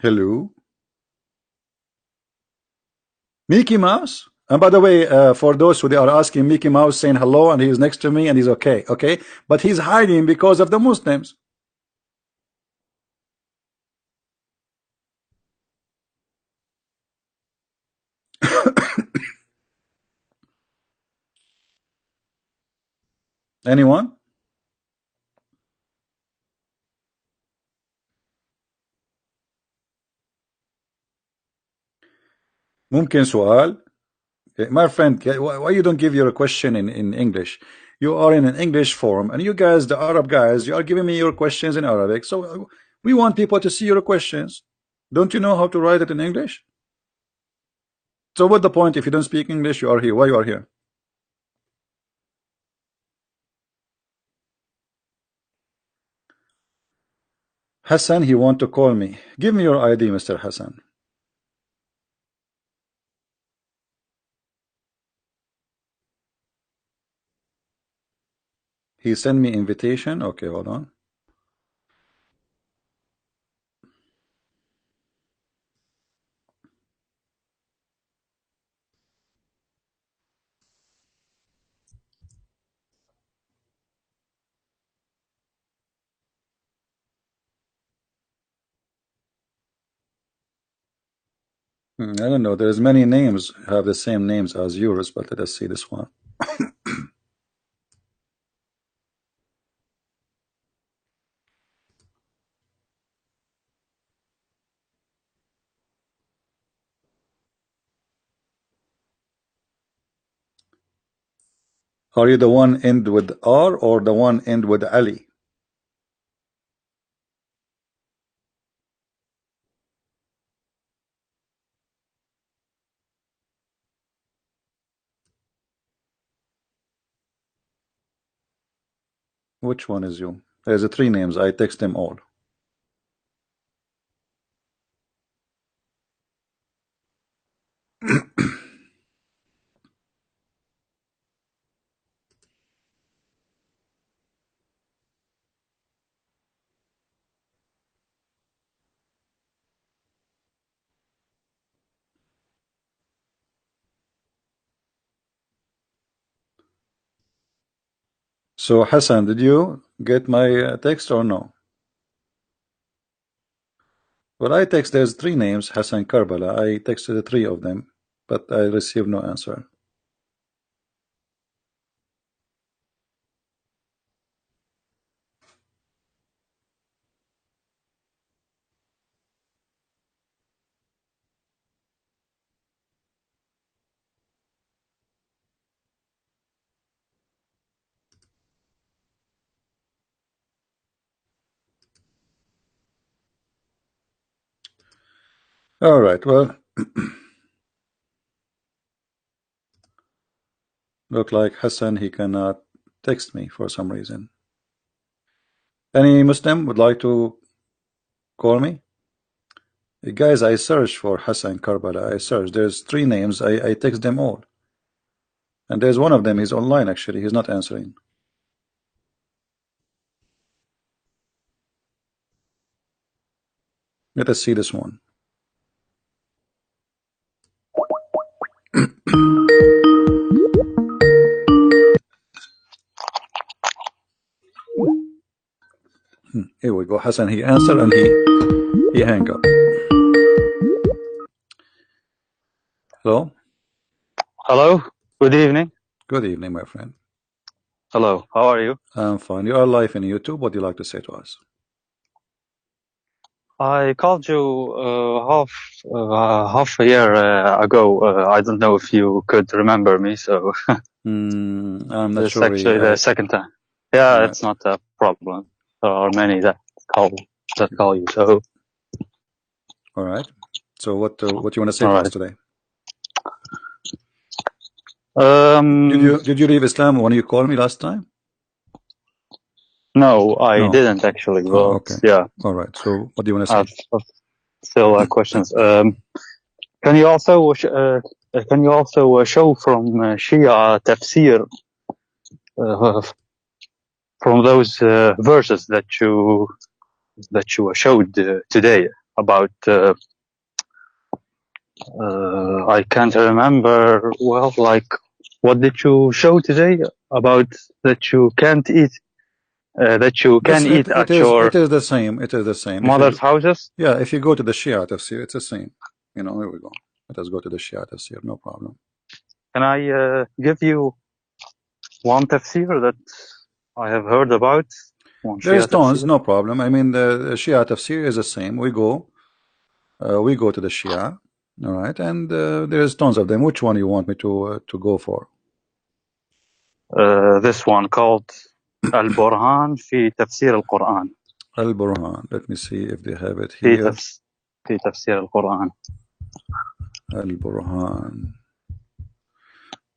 Hello? Mickey Mouse? And by the way, for those who they are asking, Mickey Mouse saying hello and he's next to me and he's okay, okay? But he's hiding because of the Muslims. Anyone? ممكن سؤال? My friend, why you don't give your question in English? You are in an English forum, and you guys, the Arab guys, you are giving me your questions in Arabic. So we want people to see your questions. Don't you know how to write it in English? So what's the point if you don't speak English? You are here. Why you are here? Hassan, he want to call me. Give me your ID, Mr. Hassan. He sent me invitation. Okay, hold on. I don't know. There's many names have the same names as yours, but let us see this one. Are you the one end with R or the one end with Ali? Which one is you? There's three names. I text them all. So Hassan, did you get my text or no? Well, I text. There's three names, Hassan Karbala. I texted the three of them, but I received no answer. All right. Well, look like Hassan, he cannot text me for some reason. Any Muslim would like to call me? Guys, I searched for Hassan Karbala. I searched. There's three names. I text them all. And there's one of them. He's online, actually. He's not answering. Let us see this one. Here we go. Hassan, he answered and he hang up. Hello? Hello, good evening. Good evening, my friend. Hello, how are you? I'm fine. You are live in YouTube. What do you like to say to us? I called you half a year ago. I don't know if you could remember me, so I'm not this is sure. actually the second time. Yeah, it's not a problem. There are many that call you. So All right. So what you want to say to us today? Did you leave Islam when you called me last time? No, I didn't actually. But okay. Yeah. All right. So what do you want to say? I've still questions. Can you also show from Shia tafsir from those verses that you showed today about? I can't remember well. Like, what did you show today about that you can't eat? That you can eat at your it is the same. It is the same. mother's houses? Yeah, if you go to the Shia tafsir, it's the same. You know, here we go. Let us go to the Shia tafsir, no problem. Can I give you one tafsir that I have heard about? There's tons, no problem. I mean, the Shia tafsir is the same. We go to the Shia, all right, and there's tons of them. Which one you want me to go for? This one called Al-Burhan fi Tafsir al-Quran. Al-Burhan. Let me see if they have it here. Fi Tafsir al-Quran. Al-Burhan.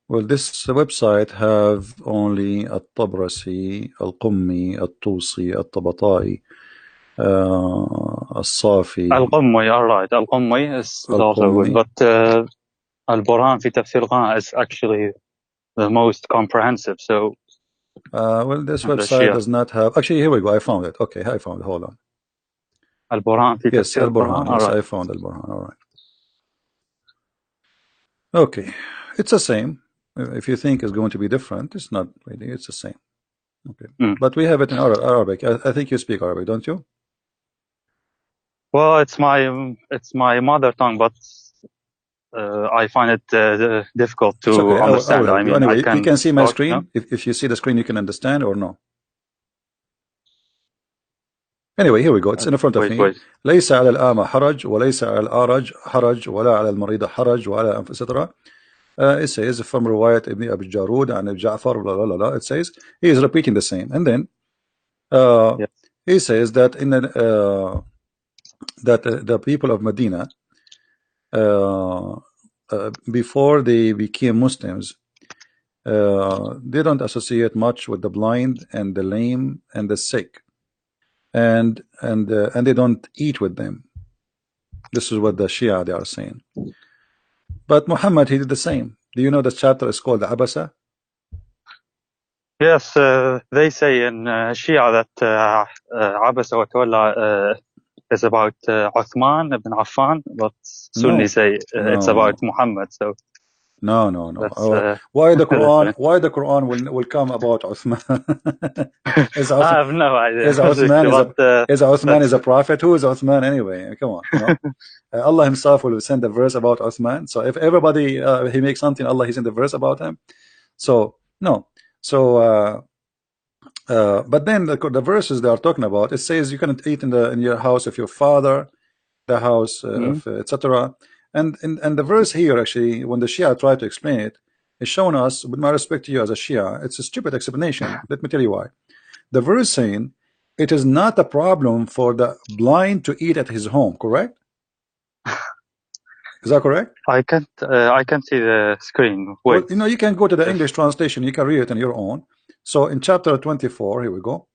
Well, this website have only Al-Tabrasi, Al-Qummi, Al-Tusi, Al-Tabata'i, Al-Safi. Al-Qummi, all right. Al-Qummi is also good, but Al-Burhan fi Tafsir al-Quran is actually the most comprehensive. So, well, this website does not have. Actually, here we go. I found it. Okay, I found it. Hold on. Al-Burhan fi Yes, Tafsir Al-Burhan. Yes, right. I found Al-Burhan. All right. Okay, it's the same. If you think it's going to be different, it's not really. It's the same. Okay, but we have it in Arabic. I think you speak Arabic, don't you? Well, it's my mother tongue, but I find it difficult to understand. I mean, anyway, you can see my screen. No? If you see the screen, you can understand or no? Anyway, here we go. It's in front of me. ليس على الأعمى حرج وليس على الأعرج حرج ولا على المريض حرج ولا etc. It says from رواية ابن أبي الجارود عن جعفر blah, blah, blah, it says he is repeating the same, and then he says that in the people of Medina before they became Muslims, they don't associate much with the blind and the lame and the sick, and they don't eat with them. This is what the Shia they are saying. But Muhammad, he did the same. Do you know the chapter is called Abasa? Yes, they say in Shia that Abasa wa Tawalla is about Uthman ibn Affan, but Sunni say it's about Muhammad. So no. Why the Quran? Why the Quran will come about Uthman? I have no idea. Is Uthman is a prophet? Who is Uthman anyway? Come on. You know? Allah Himself will send a verse about Uthman. So if everybody he makes something, Allah he send a verse about him. So no. So but then the verses they are talking about, it says you cannot eat in your house of your father, the house of etc. And the verse here, actually, when the Shia try to explain it, is showing us, with my respect to you as a Shia, it's a stupid explanation. Let me tell you why. The verse saying it is not a problem for the blind to eat at his home, correct? Is that correct? I can't see the screen. Wait. Well, you know, you can go to the English translation. You can read it on your own. So in chapter 24, here we go.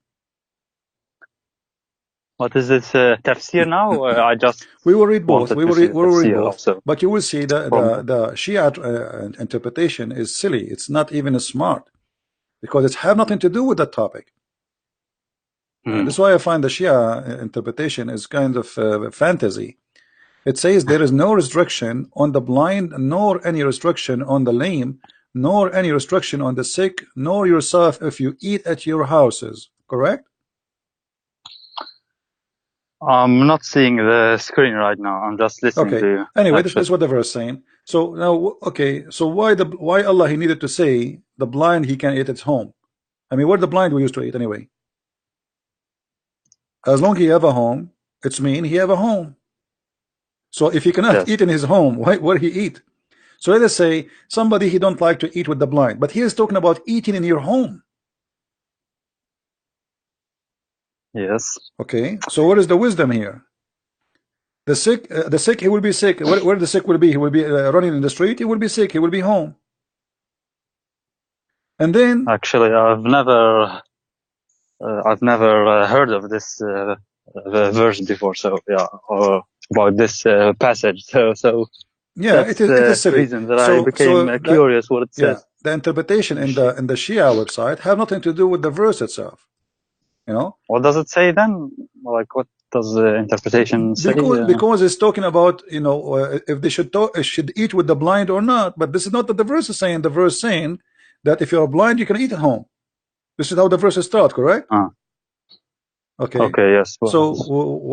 What is this tafsir now? I just we will read both. We will read both. Also. But you will see the Shia interpretation is silly. It's not even smart because it have nothing to do with that topic. That's why I find the Shia interpretation is kind of fantasy. It says there is no restriction on the blind, nor any restriction on the lame, nor any restriction on the sick, nor yourself if you eat at your houses. Correct? I'm not seeing the screen right now. I'm just listening to you. Anyway, this is what the verse is saying. So now, okay, so why Allah he needed to say the blind he can eat at home? I mean, where the blind we used to eat anyway? As long as he have a home, it's mean he have a home. So if he cannot eat in his home, where he eat? So let us say somebody he don't like to eat with the blind, but he is talking about eating in your home. Yes. Okay, so what is the wisdom here? The sick, he will be sick. Where the sick will be? He will be running in the street. He will be sick. He will be home. And then, actually, I've never heard of this verse before. So yeah, or about this passage. So yeah, that's it is the silly. reason that I became curious what it says. The interpretation in the Shia website have nothing to do with the verse itself. You know, what does it say then? Like, what does the interpretation say? Because it's talking about, you know, if they should eat with the blind or not. But this is not what the verse is saying. The verse saying that if you're blind, you can eat at home. This is how the verses start, correct? Okay. Okay. Yes. Well, so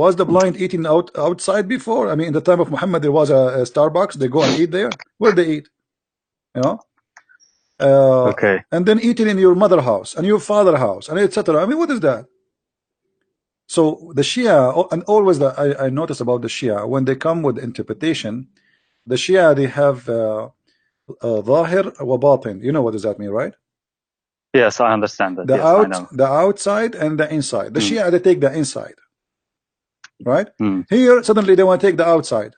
was the blind eating outside before? I mean, in the time of Muhammad, there was a Starbucks. They go and eat there. Where they eat? You know. Okay. And then eating in your mother house and your father house and etc. I mean, what is that? So the Shia, and always I notice about the Shia, when they come with interpretation, the Shia, they have Zahir wa Batin. You know what does that mean, right? Yes, I understand that. The outside and the inside. The Shia, they take the inside, right? Here, suddenly they want to take the outside.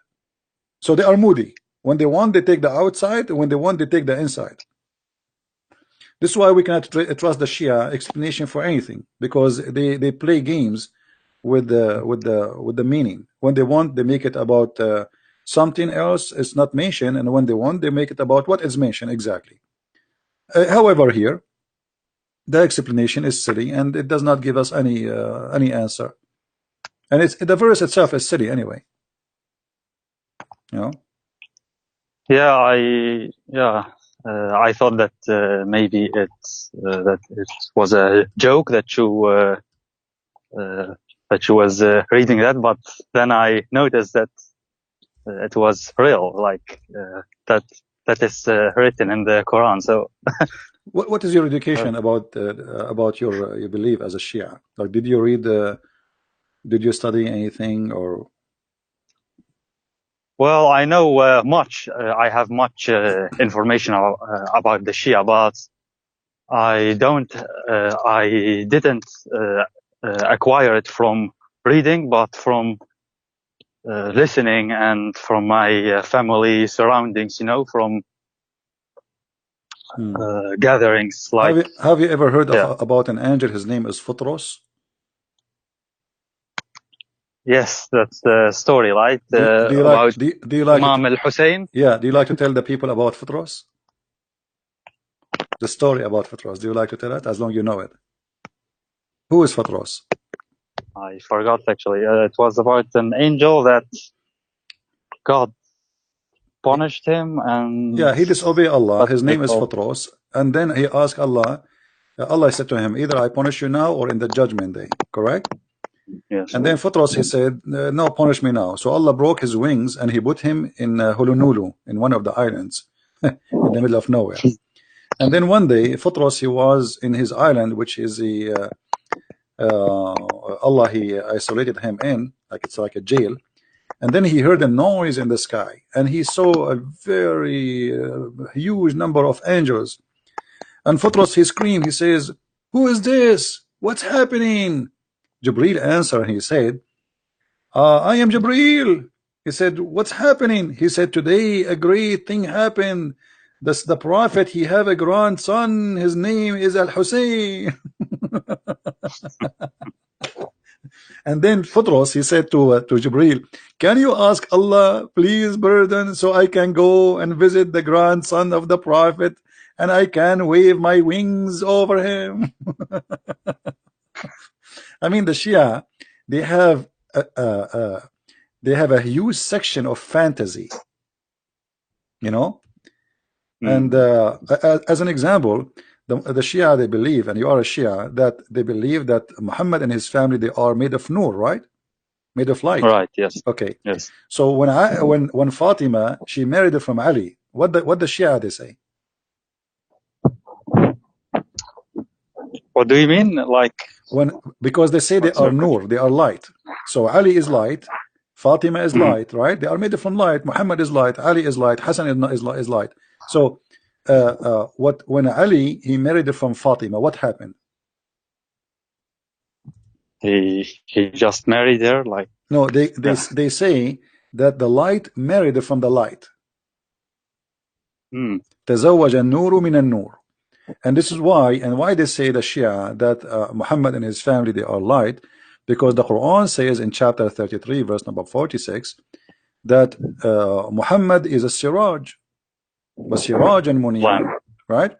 So they are moody. When they want, they take the outside. When they want, they take the inside. This is why we cannot trust the Shia explanation for anything, because they play games with the meaning. When they want, they make it about something else. It's not mentioned, and when they want, they make it about what is mentioned exactly. However, here the explanation is silly, and it does not give us any answer. And it's the verse itself is silly anyway. You know. Yeah, I thought that maybe it was a joke that you was reading that, but then I noticed that it was real, like that is written in the Quran. So, what is your education about your belief as a Shia? Like, did you read? Did you study anything or? Well, I know much. I have much information about the Shia, but I didn't acquire it from reading, but from listening and from my family surroundings. You know, from gatherings. Like, have you ever heard about an angel? His name is Futros. Yes, that's the story, right? Do you like Imam al-Hussein? Yeah. Do you like to tell the people about Futros? The story about Futros. Do you like to tell it? As long as you know it. Who is Futros? I forgot actually. It was about an angel that God punished him, and he disobeyed Allah. His name is Futros, and then he asked Allah. Allah said to him, either I punish you now or in the judgment day. Correct? Yes. And then Futros, he said, no, punish me now. So Allah broke his wings and he put him in Hulunulu, in one of the islands in the middle of nowhere. And then one day Futros, he was in his island, which is the Allah, he isolated him in, like it's like a jail. And then he heard a noise in the sky, and he saw a very huge number of angels. And Futros, he screamed, he says, who is this? What's happening? Jibreel answered, he said, I am Jibreel. He said, what's happening? He said, today a great thing happened. The prophet, he have a grandson, his name is Al-Hussein. And then Futros, he said to Jibreel, can you ask Allah, please burden, so I can go and visit the grandson of the prophet, and I can wave my wings over him. I mean, the Shia, they have a huge section of fantasy, you know. And as an example, the Shia, they believe, and you are a Shia, that they believe that Muhammad and his family, they are made of nur, right? Made of light. Right. Yes. Okay. Yes. So when Fatima, she married from Ali, what the Shia they say? What do you mean? Like, because they say they are nur, they are light. So Ali is light, Fatima is light, right? They are made from light. Muhammad is light, Ali is light, Hassan is light. So when Ali, he married from Fatima, what happened? He just married her, like, No, they say that the light married from the light. تزوج النور من النور. And this is why they say the Shia that Muhammad and his family, they are light, because the Quran says in chapter 33 verse number 46 that Muhammad is a siraj, siraj and munir, right?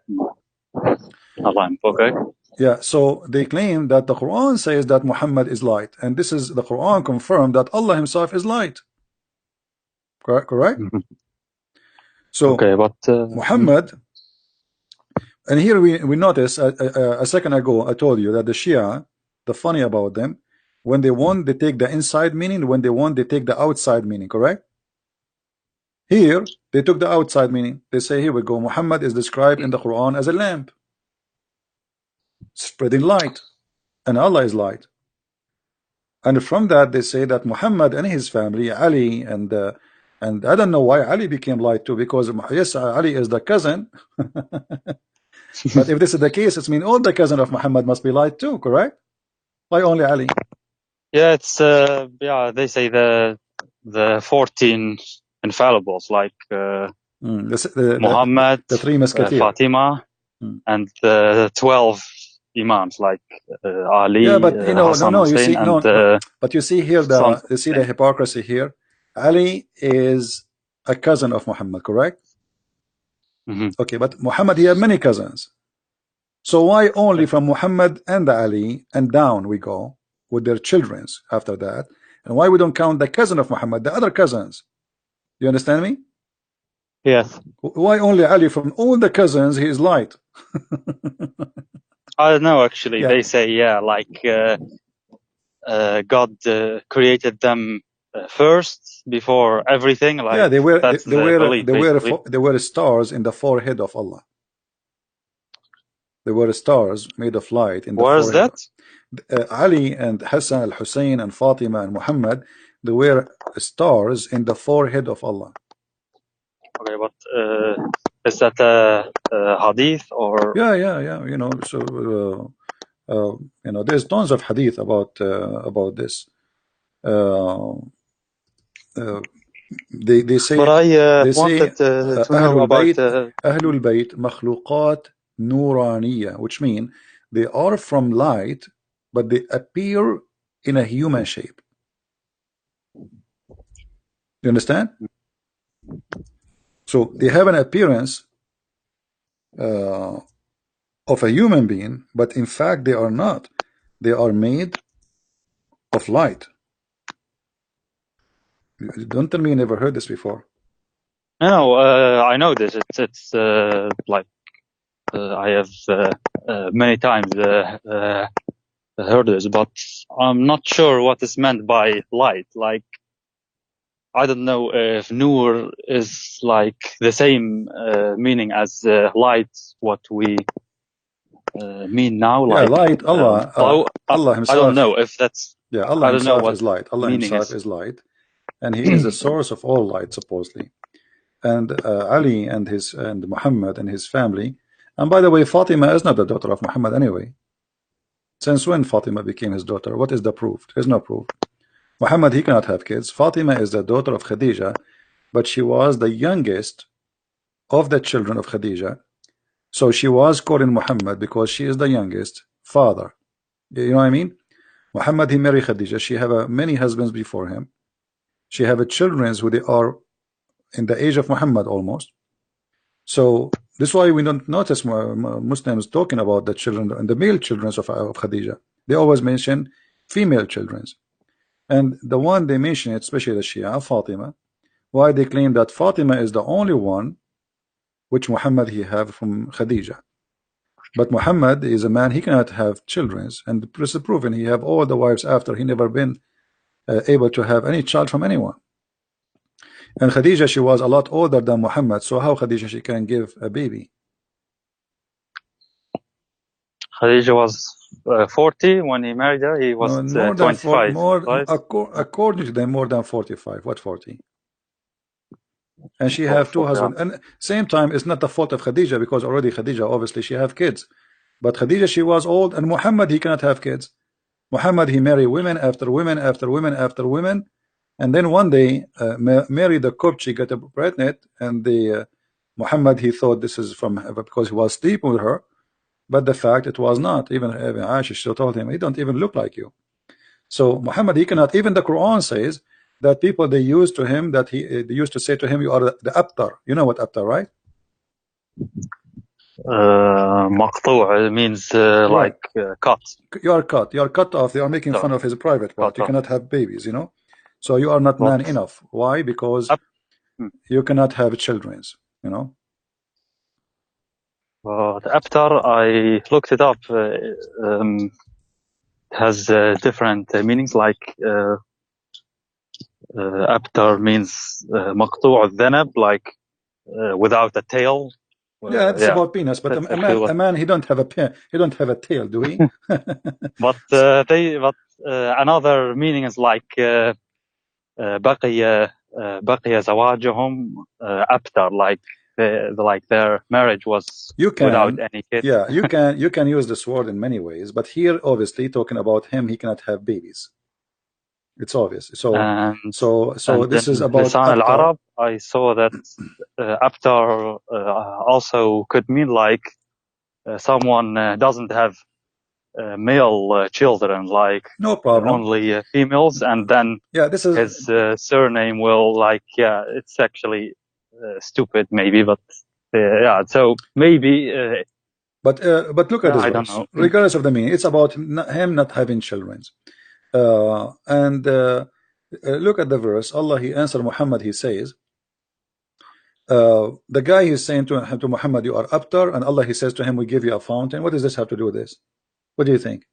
Okay. Yeah, so they claim that the Quran says that Muhammad is light, and this is the Quran confirmed that Allah himself is light. Correct? So okay, but Muhammad, and here we notice a second ago I told you that the Shia, the funny about them, when they want they take the inside meaning, when they want they take the outside meaning, correct? Here they took the outside meaning. They say, here we go, Muhammad is described in the Quran as a lamp spreading light, and Allah is light. And from that they say that Muhammad and his family, Ali, and I don't know why Ali became light too, because yes, Ali is the cousin. But if this is the case, it means all the cousin of Muhammad must be light too, correct? Why only Ali? Yeah, it's yeah, they say the 14 infallibles, like Muhammad, the three musketeers, Fatima, and the 12 imams, like Ali. Yeah, but you know, Hassan, no, you see, and, no, but you see here you see the hypocrisy here. Ali is a cousin of Muhammad, correct? Okay, but Muhammad, he had many cousins. So why only from Muhammad and Ali and down we go with their childrens after that? And why we don't count the cousin of Muhammad, the other cousins? You understand me? Yes. Why only Ali? From all the cousins, he is light. I don't know, actually. Yeah. They say, yeah, like God created them first before everything. Like, yeah, they were stars in the forehead of Allah. There were stars made of light in the forehead. Where is that? Ali and Hassan al-Hussein and Fatima and Muhammad, they were stars in the forehead of Allah. Okay, but is that a hadith or? Yeah. You know, so you know, there's tons of hadith about this. They say. But I wanted to know about Ahlul Bayt makhluqat nuraniya, which mean they are from light, but they appear in a human shape. You understand? So they have an appearance of a human being, but in fact they are not. They are made of light. Don't tell me you never heard this before. No, I know this. It's like I have many times heard this, but I'm not sure what is meant by light. Like, I don't know if nur is like the same meaning as light, what we mean now. Yeah, like, light, Allah himself. I don't know if that's. Yeah, Allah himself is light. Allah himself is light. And he is the source of all light, supposedly. And Ali and Muhammad and his family. And by the way, Fatima is not the daughter of Muhammad anyway. Since when Fatima became his daughter? What is the proof? There's no proof. Muhammad, he cannot have kids. Fatima is the daughter of Khadija, but she was the youngest of the children of Khadija. So she was called Muhammad because she is the youngest father. You know what I mean? Muhammad, he married Khadija. She have many husbands before him. She have children who they are in the age of Muhammad almost. So this is why we don't notice Muslims talking about the children and the male children of Khadija. They always mention female children. And the one they mention, especially the Shia, Fatima, why they claim that Fatima is the only one which Muhammad he have from Khadija. But Muhammad is a man, he cannot have children. And this is proven, he have all the wives after, he never been able to have any child from anyone. And Khadija, she was a lot older than Muhammad, so how Khadija she can give a baby? Khadija was 40 when he married her. He was 25. According to them, more than 45. What 40? And she have two husbands. And same time, it's not the fault of Khadija, because already Khadija, obviously, she have kids. But Khadija, she was old, and Muhammad, he cannot have kids. Muhammad, he married women after women after women after women, and then one day Mary the Copt, she got pregnant, and the Muhammad, he thought this is from because he was sleeping with her, but the fact it was not. Even Aisha, she told him, he don't even look like you. So Muhammad, he cannot. Even the Quran says that people, they used to him, that they used to say to him, you are the abtar. You know what abtar, right? مقطوع means Right. like cut. You are cut. You are cut off. They are making fun of his private part. Cut You off. cannot have babies, you know. So you are not What? man enough. Why? Because you cannot have children, you know. The abtar, I looked it up. Has different meanings. Like abtar means مقطوع الذنب, like without a tail. Yeah, it's Yeah, about penis, but that's a actually man, what. a man, he don't have a tail, do he? But another meaning is like بقي زواجهم abtar, like their marriage was You without can, any kids. yeah, you can use this word in many ways, but here, obviously, talking about him, he cannot have babies. It's obvious. So And this is in about Lisan abtar. al-Arab, I saw that abtar also could mean like someone doesn't have male children, like No problem. only females, and then Yeah, this is his surname will like, yeah, it's actually stupid maybe, but yeah, so maybe but look at this I don't verse. know. Regardless of the meaning, it's about him not having children. And look at the verse. Allah, he answered Muhammad, he says, the guy is saying to Muhammad, you are abtar, and Allah, he says to him, we give you a fountain. What does this have to do with this? What do you think?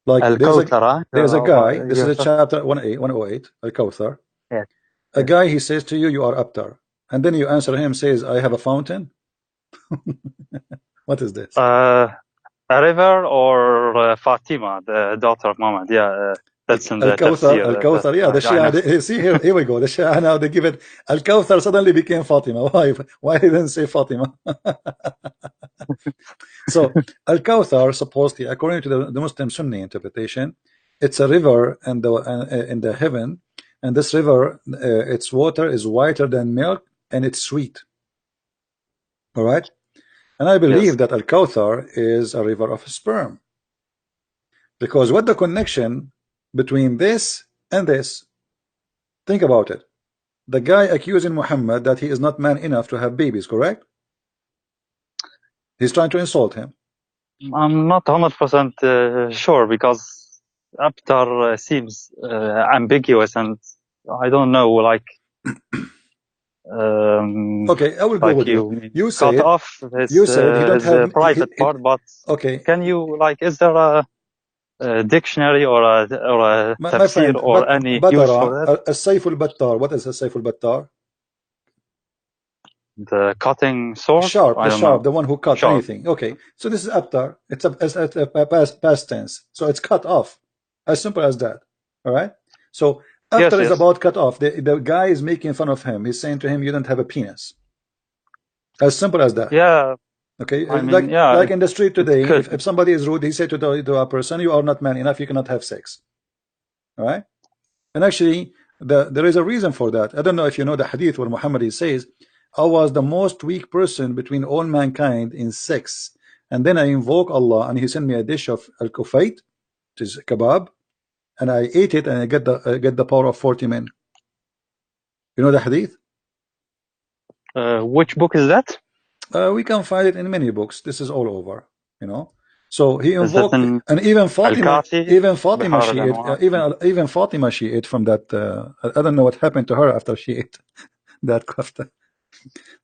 Like there's a guy, this is a chapter 108, Al-Kawthar. Yes. A guy, he says to you, you are abtar, and then you answer him, says, I have a fountain. What is this? A river, or Fatima, the daughter of Muhammad. Yeah, that's in the tafsir. Al-Kawthar, yeah, the Shia, see here we go, the Shia now, they give it, Al-Kawthar suddenly became Fatima. Why didn't say Fatima? So Al-Kawthar, supposedly, according to the Muslim Sunni interpretation, it's a river in the heaven, and this river, its water is whiter than milk, and it's sweet. All right, and I believe that Al-Kawthar is a river of sperm, because what the connection between this and this? Think about it. The guy accusing Muhammad that he is not man enough to have babies, correct? He's trying to insult him. I'm not 100% sure, because abtar seems ambiguous, and I don't know, like okay, I will go like with you. You cut said off his, you said he don't have private part, but okay. Can you, like, is there a dictionary or a my tafsir friend, or any use for that? السيف البتار. What is السيف البتار? The cutting sword? Sharp, I don't sharp, know. the one who cuts Sharp. anything. Okay, so this is abtar. It's a past tense, so it's cut off. As simple as that. All right. So after is about cut off. The guy is making fun of him. He's saying to him, "You don't have a penis." As simple as that. Yeah. Okay. I mean, yeah, like in the street today, if somebody is rude, he say to a person, "You are not man enough. You cannot have sex." All right. And actually, there is a reason for that. I don't know if you know the hadith where Muhammad says, I was the most weak person between all mankind in sex, and then I invoke Allah, and He sent me a dish of al-kufayt, which is kebab, and I ate it, and I get the power of 40 men. You know the hadith? Which book is that? We can find it in many books. This is all over, you know. So he invoked, and even Fatima, even Fatima, she ate from that. I don't know what happened to her after she ate that kafta.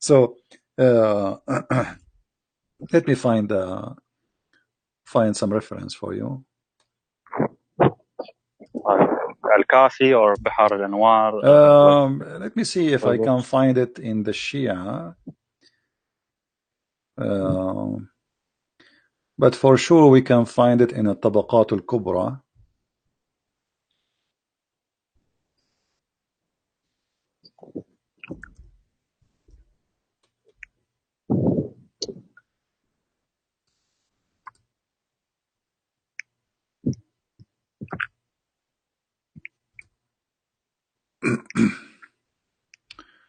So let me find some reference for you. Al-Kafi or Bihar al-Anwar. Let me see if I can find it in the Shia. But for sure we can find it in a Tabaqat al-Kubra.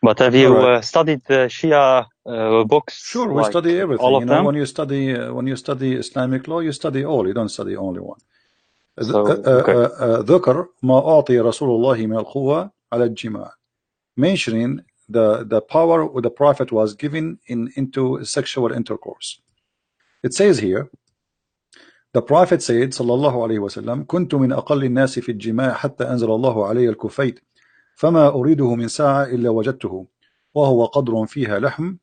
But have you studied the Shia books? Sure, we study everything. All of them? When you study Islamic law, you study all. You don't study only one. ذكر ما أعطي رسول الله من القوة على الجماع, mentioning the power the Prophet was given into sexual intercourse. It says here, the Prophet said صلى الله عليه وسلم كنت من أقل الناس في الجماع حتى أنزل الله علي الكفيت فما أريده من ساعة إلا وجدته وهو قدر فيها لحم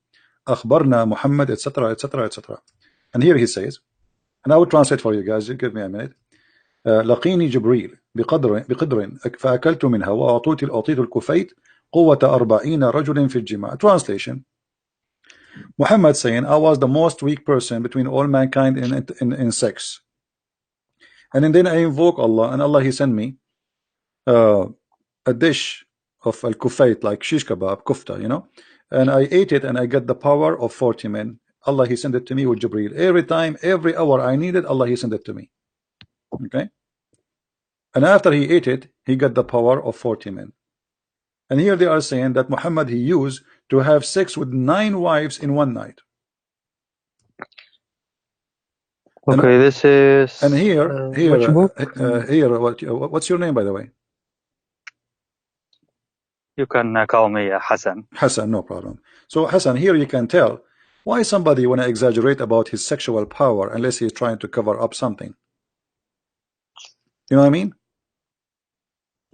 أخبرنا محمد etc etc etc. And here he says, and I will translate for you guys, give me a minute. لقيني جبريل بقدر فأكلت منها وأعطيت الكفيت قوة 40 رجل في الجماع. Translation: Muhammad saying, I was the most weak person between all mankind in sex, and then I invoke Allah, and Allah he sent me a dish of al-kufayt, like shish kebab, kufta, you know, and I ate it and I get the power of 40 men. Allah he sent it to me with Jibreel. Every time, every hour I needed, Allah he sent it to me. Okay, and after he ate it, he got the power of 40 men. And here they are saying that Muhammad he used to have sex with 9 wives in one night. Okay, this is. And here, which book? What's your name, by the way? You can call me Hassan. Hassan, no problem. So Hassan, here you can tell why somebody want to exaggerate about his sexual power unless he's trying to cover up something. You know what I mean?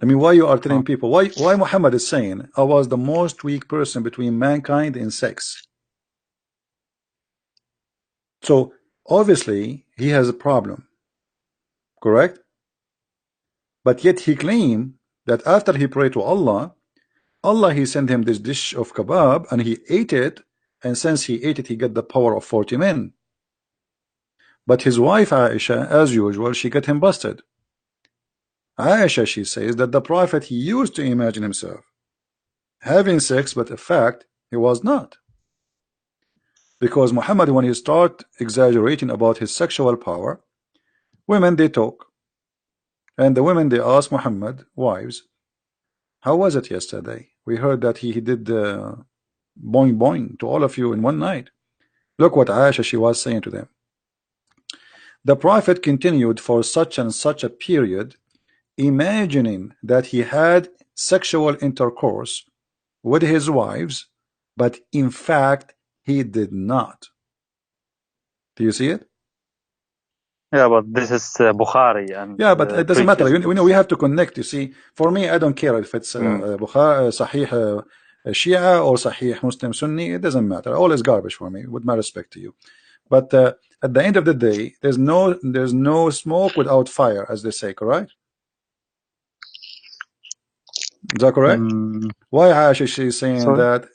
I mean, why you are telling people, why Muhammad is saying, I was the most weak person between mankind in sex. So, obviously, he has a problem. Correct? But yet he claimed that after he prayed to Allah, Allah he sent him this dish of kebab and he ate it, and since he ate it, he got the power of 40 men. But his wife Aisha, as usual, she got him busted. Aisha, she says that the Prophet he used to imagine himself having sex, but in fact he was not, because Muhammad, when he start exaggerating about his sexual power, women they talk, and the women they ask Muhammad, wives, how was it yesterday? We heard that he did boing boing to all of you in one night. Look what Aisha she was saying to them. The Prophet continued for such and such a period, imagining that he had sexual intercourse with his wives, but in fact he did not. Do you see it? Yeah, but this is Bukhari, and yeah, but it doesn't matter. We have to connect. You see, for me, I don't care if it's Bukhari, Sahih Shia or Sahih Muslim Sunni. It doesn't matter. All is garbage for me, with my respect to you. But at the end of the day, there's no smoke without fire, as they say. Correct? Is that correct? Why Aisha she's saying that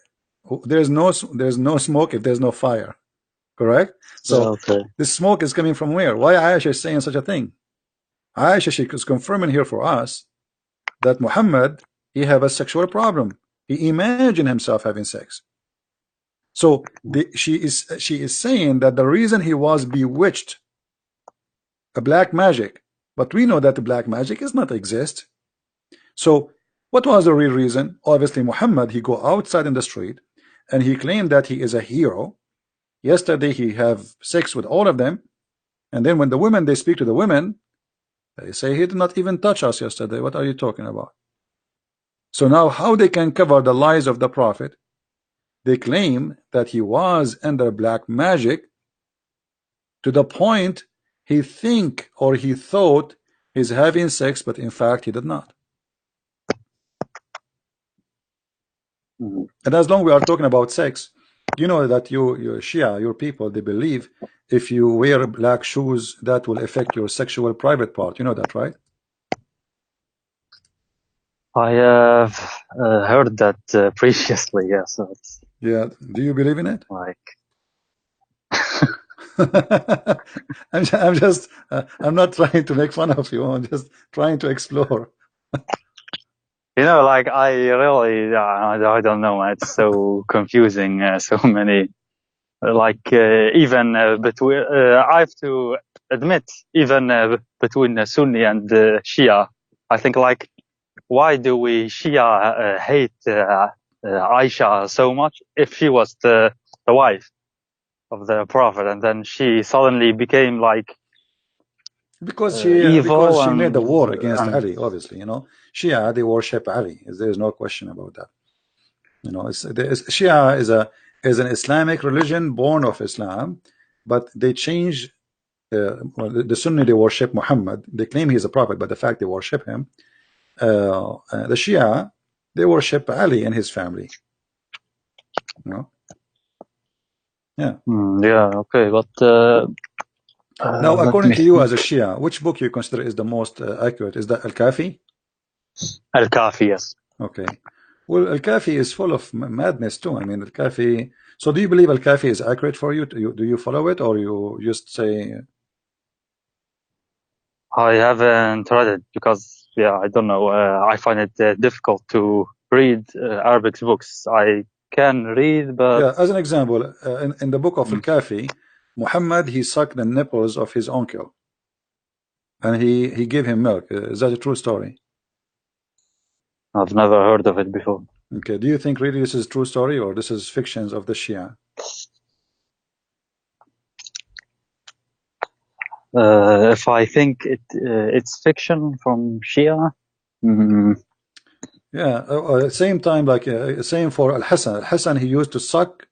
there's no smoke if there's no fire? Correct? So this smoke is coming from where? Why Aisha is saying such a thing? Aisha she is confirming here for us that Muhammad he have a sexual problem. He imagined himself having sex. So she is saying that the reason he was bewitched, a black magic, but we know that the black magic is not exist. So what was the real reason? Obviously Muhammad he go outside in the street and he claimed that he is a hero. Yesterday he have sex with all of them, and then when the women they speak to the women, they say he did not even touch us yesterday. What are you talking about? So now how they can cover the lies of the Prophet? They claim that he was under black magic to the point he think or he thought he's having sex, but in fact he did not. And as long as we are talking about sex, you know that your Shia, your people, they believe if you wear black shoes that will affect your sexual private part. You know that, right? I have heard that previously, yes. Yeah. Do you believe in it? Like, I'm not trying to make fun of you. I'm just trying to explore. You know, like I really, I don't know. It's so confusing. So many, like even between. I have to admit, even between Sunni and Shia, I think like, why do we Shia hate Aisha so much if she was the wife of the Prophet, and then she suddenly became like because evil she made the war against and Ali, obviously, Shia, they worship Ali. There's no question about that. Shia is an Islamic religion born of Islam, but they change. Well, the Sunni, they worship Muhammad. They claim he's a prophet, but the fact they worship him. The Shia, they worship Ali and his family. Yeah. Yeah. Okay, but now, according to you as a Shia, which book you consider is the most accurate? Is that Al-Kafi? Al-Kafi, yes. Okay. Well, Al-Kafi is full of madness too. I mean, Al-Kafi. So, do you believe Al-Kafi is accurate for you? Do you follow it, or you just say? I haven't read it because, I don't know. I find it difficult to read Arabic books. I can read, but Yeah. As an example, in the book of Al-Kafi, Muhammad, he sucked the nipples of his uncle, and he gave him milk. Is that a true story? I've never heard of it before. Okay. Do you think really this is a true story, or this is fictions of the Shia? If I think it's fiction from Shia. Yeah, same time, like same for Al-Hasan. Al-Hasan, he used to suck,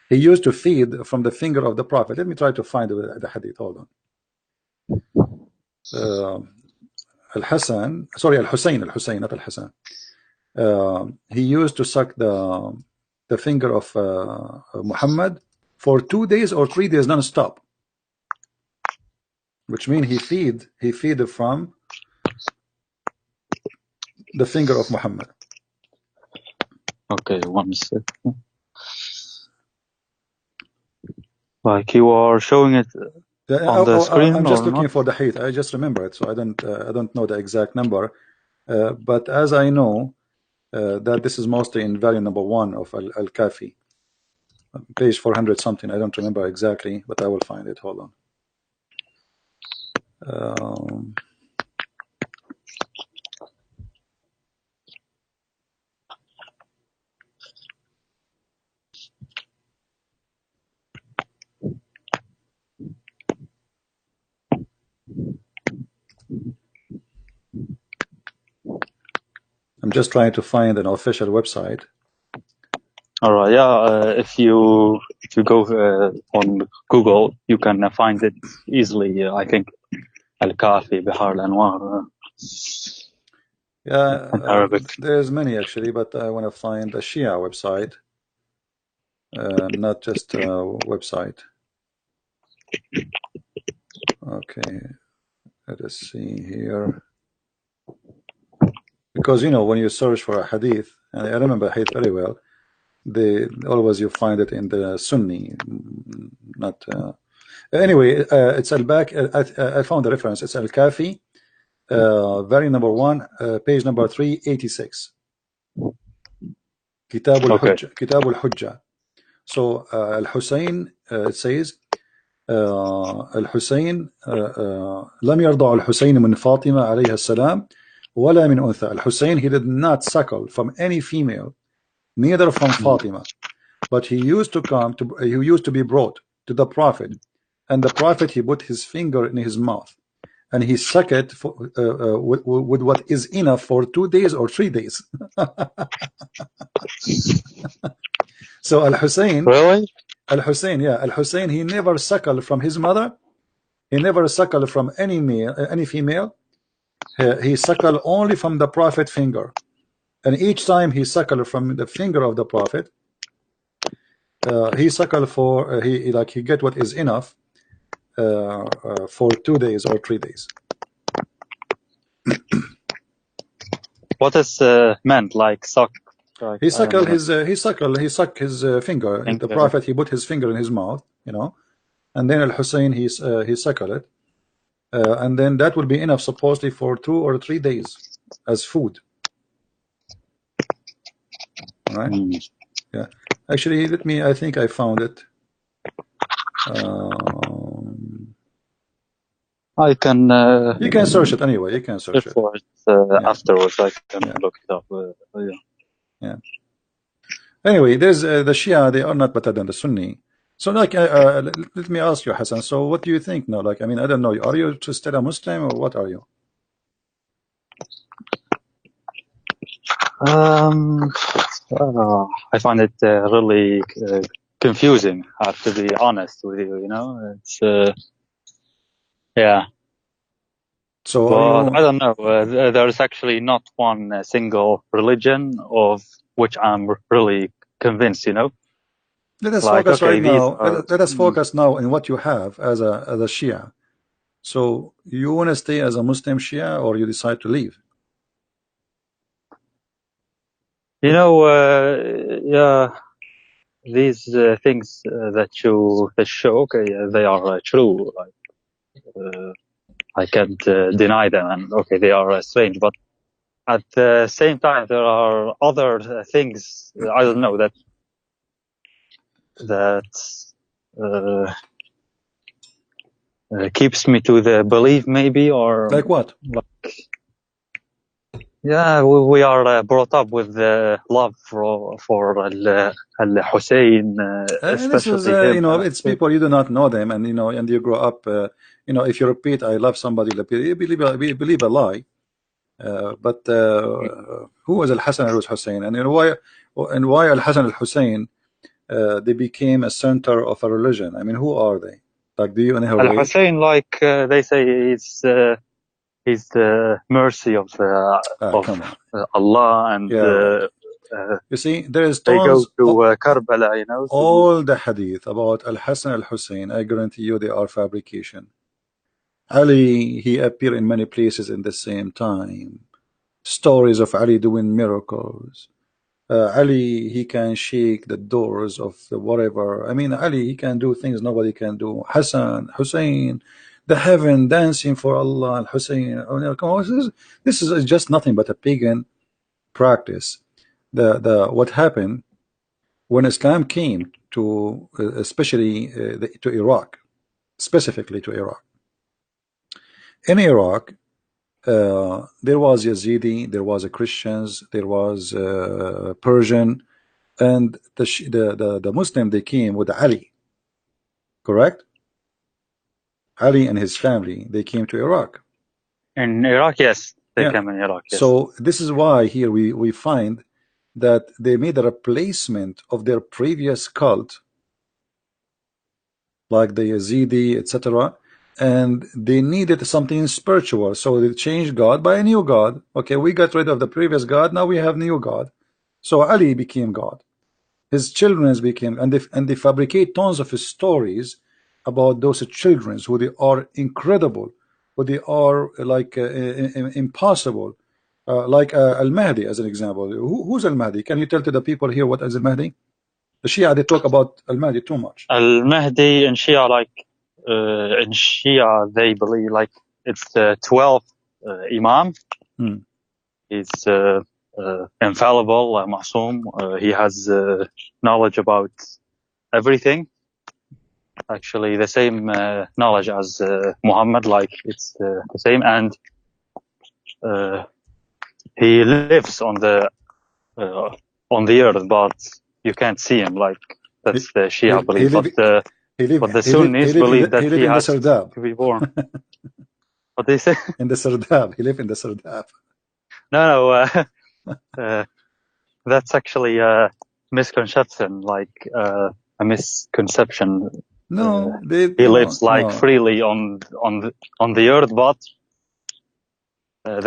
he used to feed from the finger of the Prophet. Let me try to find the hadith. Hold on. Al-Hasan, sorry, Al-Hussein, not Al-Hasan. He used to suck the finger of Muhammad for 2 days or 3 days non-stop, which means he feed from the finger of Muhammad. Okay, 1 second. Like you are showing it on the screen. I'm just or looking not? for the hadith. I just remember it, so I don't know the exact number. But as I know that this is mostly in volume number 1 of Al-Kafi, page 400 something. I don't remember exactly, but I will find it. Hold on. I'm just trying to find an official website. All right, yeah. If you go on Google, you can find it easily. I think Al-Kafi, Bihar al-Anwar. Yeah, in Arabic. there's many actually, but I want to find a Shia website, not just a website. Okay, let us see here. Because when you search for a hadith, and I remember hadith very well, always you find it in the Sunni, not. Anyway, it's al-Baq. I found the reference. It's Al-Kafi, volume number 1, page number 386. Kitab al-Hujjah. So Al-Hussein, it says, الحسين لم يرضع الحسين من فاطمة عليها السلام ولا من أنثى. Al-Hussein, he did not suckle from any female, neither from Fatima, but he used to be brought to the Prophet, and the Prophet, he put his finger in his mouth and he sucked it with what is enough for 2 days or 3 days. So Al-Hussein, Really? Al-Hussein, yeah, Al-Hussein, he never suckled from his mother. He never suckled from any female. He suckled only from the Prophet finger, and each time he suckled from the finger of the Prophet, he suckled for he get what is enough for 2 days or 3 days. What is meant like suck? Like, he sucked his finger. The Prophet, he put his finger in his mouth, and then Al-Hussein, he suckled it, and then that will be enough supposedly for 2 or 3 days as food. All right. Yeah, actually, I think I found it. I can. You can search it anyway. You can search it for it afterwards. I can look it up. Yeah. Yeah. Anyway, there's the Shia. They are not better than the Sunni. So, like, let me ask you, Hassan. So, what do you think now? Like, I mean, I don't know. Are you still a Muslim, or what are you? I find it really confusing. I have to be honest with you. You know, it's yeah. So, But I don't know. There's actually not one single religion of which I'm really convinced. You know. let us Like, focus okay, right these now. are. Let us focus now in what you have as a Shia. So, you want to stay as a Muslim Shia, or you decide to leave? You know, yeah, these things that you show, okay, they are true. Like, I can't deny them, and okay, they are strange. But at the same time, there are other things. I don't know that keeps me to the belief, maybe, or Like what? yeah, we are brought up with the love for Al Hussein, And this is, especially him. you know, it's people you do not know them, and you know, and you grow up. You know, if you repeat, "I love somebody," you believe a lie. But who was Al Hassan al Hussein, and you know why Al Hassan al Hussein they became a center of a religion? I mean, who are they? Like, do you know Al way? Hussein, like they say, is the mercy of Come on. Allah, and Yeah, right. You see, there is they go tons. to Karbala, you know. All the hadith about Al Hassan al Hussein, I guarantee you, they are fabrication. Ali, he appeared in many places in the same time. Stories of Ali doing miracles. Ali, he can shake the doors of the whatever. I mean, Ali, he can do things nobody can do. Hassan, Hussein, the heaven dancing for Allah, Al Hussein. Oh, no, come on, this is just nothing but a pagan practice. The what happened when Islam came to, especially to Iraq, specifically to Iraq. In Iraq, there was Yazidi, there was a Christians, there was Persian, and the Muslim, they came with Ali, correct? Ali and his family, they came to Iraq. In Iraq, yes, they Yeah. came in Iraq. Yes. So this is why here we find that they made a replacement of their previous cult, like the Yazidi, etc., and they needed something spiritual, so they changed God by a new God. Okay, we got rid of the previous God, now we have new God. So Ali became God. His children became, and they fabricate tons of stories about those children, who they are incredible, who they are like impossible. Like Al-Mahdi as an example. Who's Al-Mahdi? Can you tell to the people here what is Al-Mahdi? The Shia, they talk about Al-Mahdi too much. Al-Mahdi in Shia, like in Shia, they believe like it's the 12th Imam. He's infallible, Ma'soom. He has knowledge about everything. Actually, the same knowledge as Muhammad, like it's the same, and he lives on the earth, but you can't see him. Like that's the Shia belief. But the Sunnis believe that he has to be born. What they say? In the Sardab. He lived in the Sardab. No, that's actually a misconception, like a misconception. No, he lives like freely on the earth, but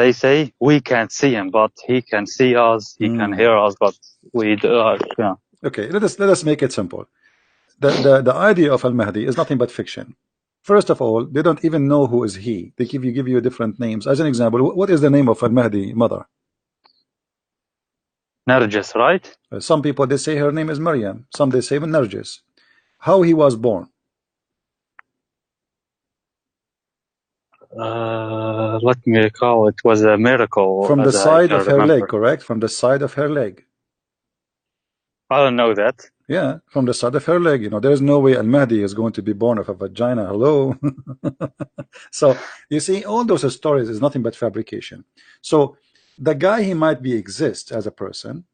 they say we can't see him, but he can see us, he can hear us, but we yeah. Okay, let us make it simple. The idea of Al-Mahdi is nothing but fiction. First of all, they don't even know who is he. They give you different names. As an example, what is the name of Al-Mahdi mother? Nargis, right? Some people, they say her name is Maryam. Some they say Nargis. How he was born? Let me recall. It was a miracle. From the side of her leg, correct? From the side of her leg. I don't know that. Yeah, from the side of her leg. You know, there's no way Al-Mahdi is going to be born of a vagina. Hello. So you see, all those stories is nothing but fabrication. So the guy, he might be exist as a person,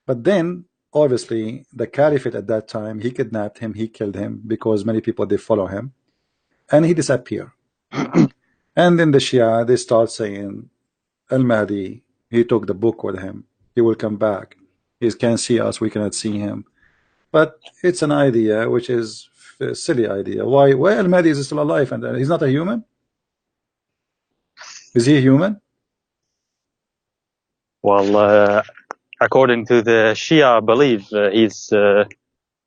But then, obviously, the caliphate at that time, he kidnapped him, he killed him, because many people, they follow him, and he disappeared. And then the Shia, they start saying, Al-Mahdi, he took the book with him, he will come back, he can see us, we cannot see him. But it's an idea which is a silly idea. Why Al-Mahdi is still alive and he's not a human? Is he human? Well, according to the Shia belief,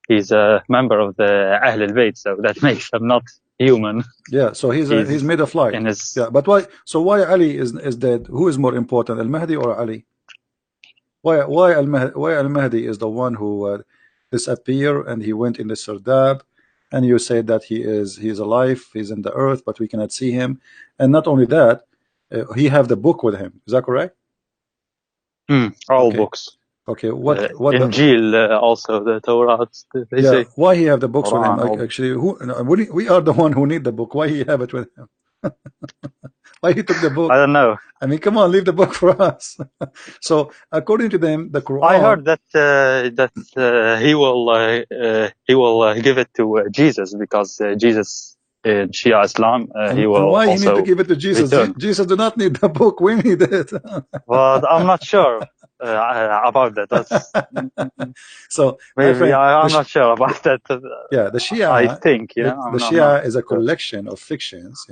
he's a member of the Ahl al-Bayt, so that makes him not human. Yeah, so he's made of light. Yeah, but why? So why Ali is dead? Who is more important, Al-Mahdi or Ali? Why Al-Mahdi is the one who disappeared and he went in the Sardab, and you say that he's alive, he's in the earth, but we cannot see him. And not only that, he have the book with him. Is that correct? All books. Okay, what Injil, also the Torah. They say. Why he have the books with him? Actually, we are the one who need the book. Why he have it with him? Why he took the book? I don't know. I mean, come on, leave the book for us. So, according to them, the Quran. I heard that he will give it to Jesus, because Jesus in Shia Islam he will. Why also he need to give it to Jesus? Jesus do not need the book. We need it. But I'm not sure about that. So maybe friend, I'm not sure about that. Yeah, the Shia. I think the Shia is a collection of fictions,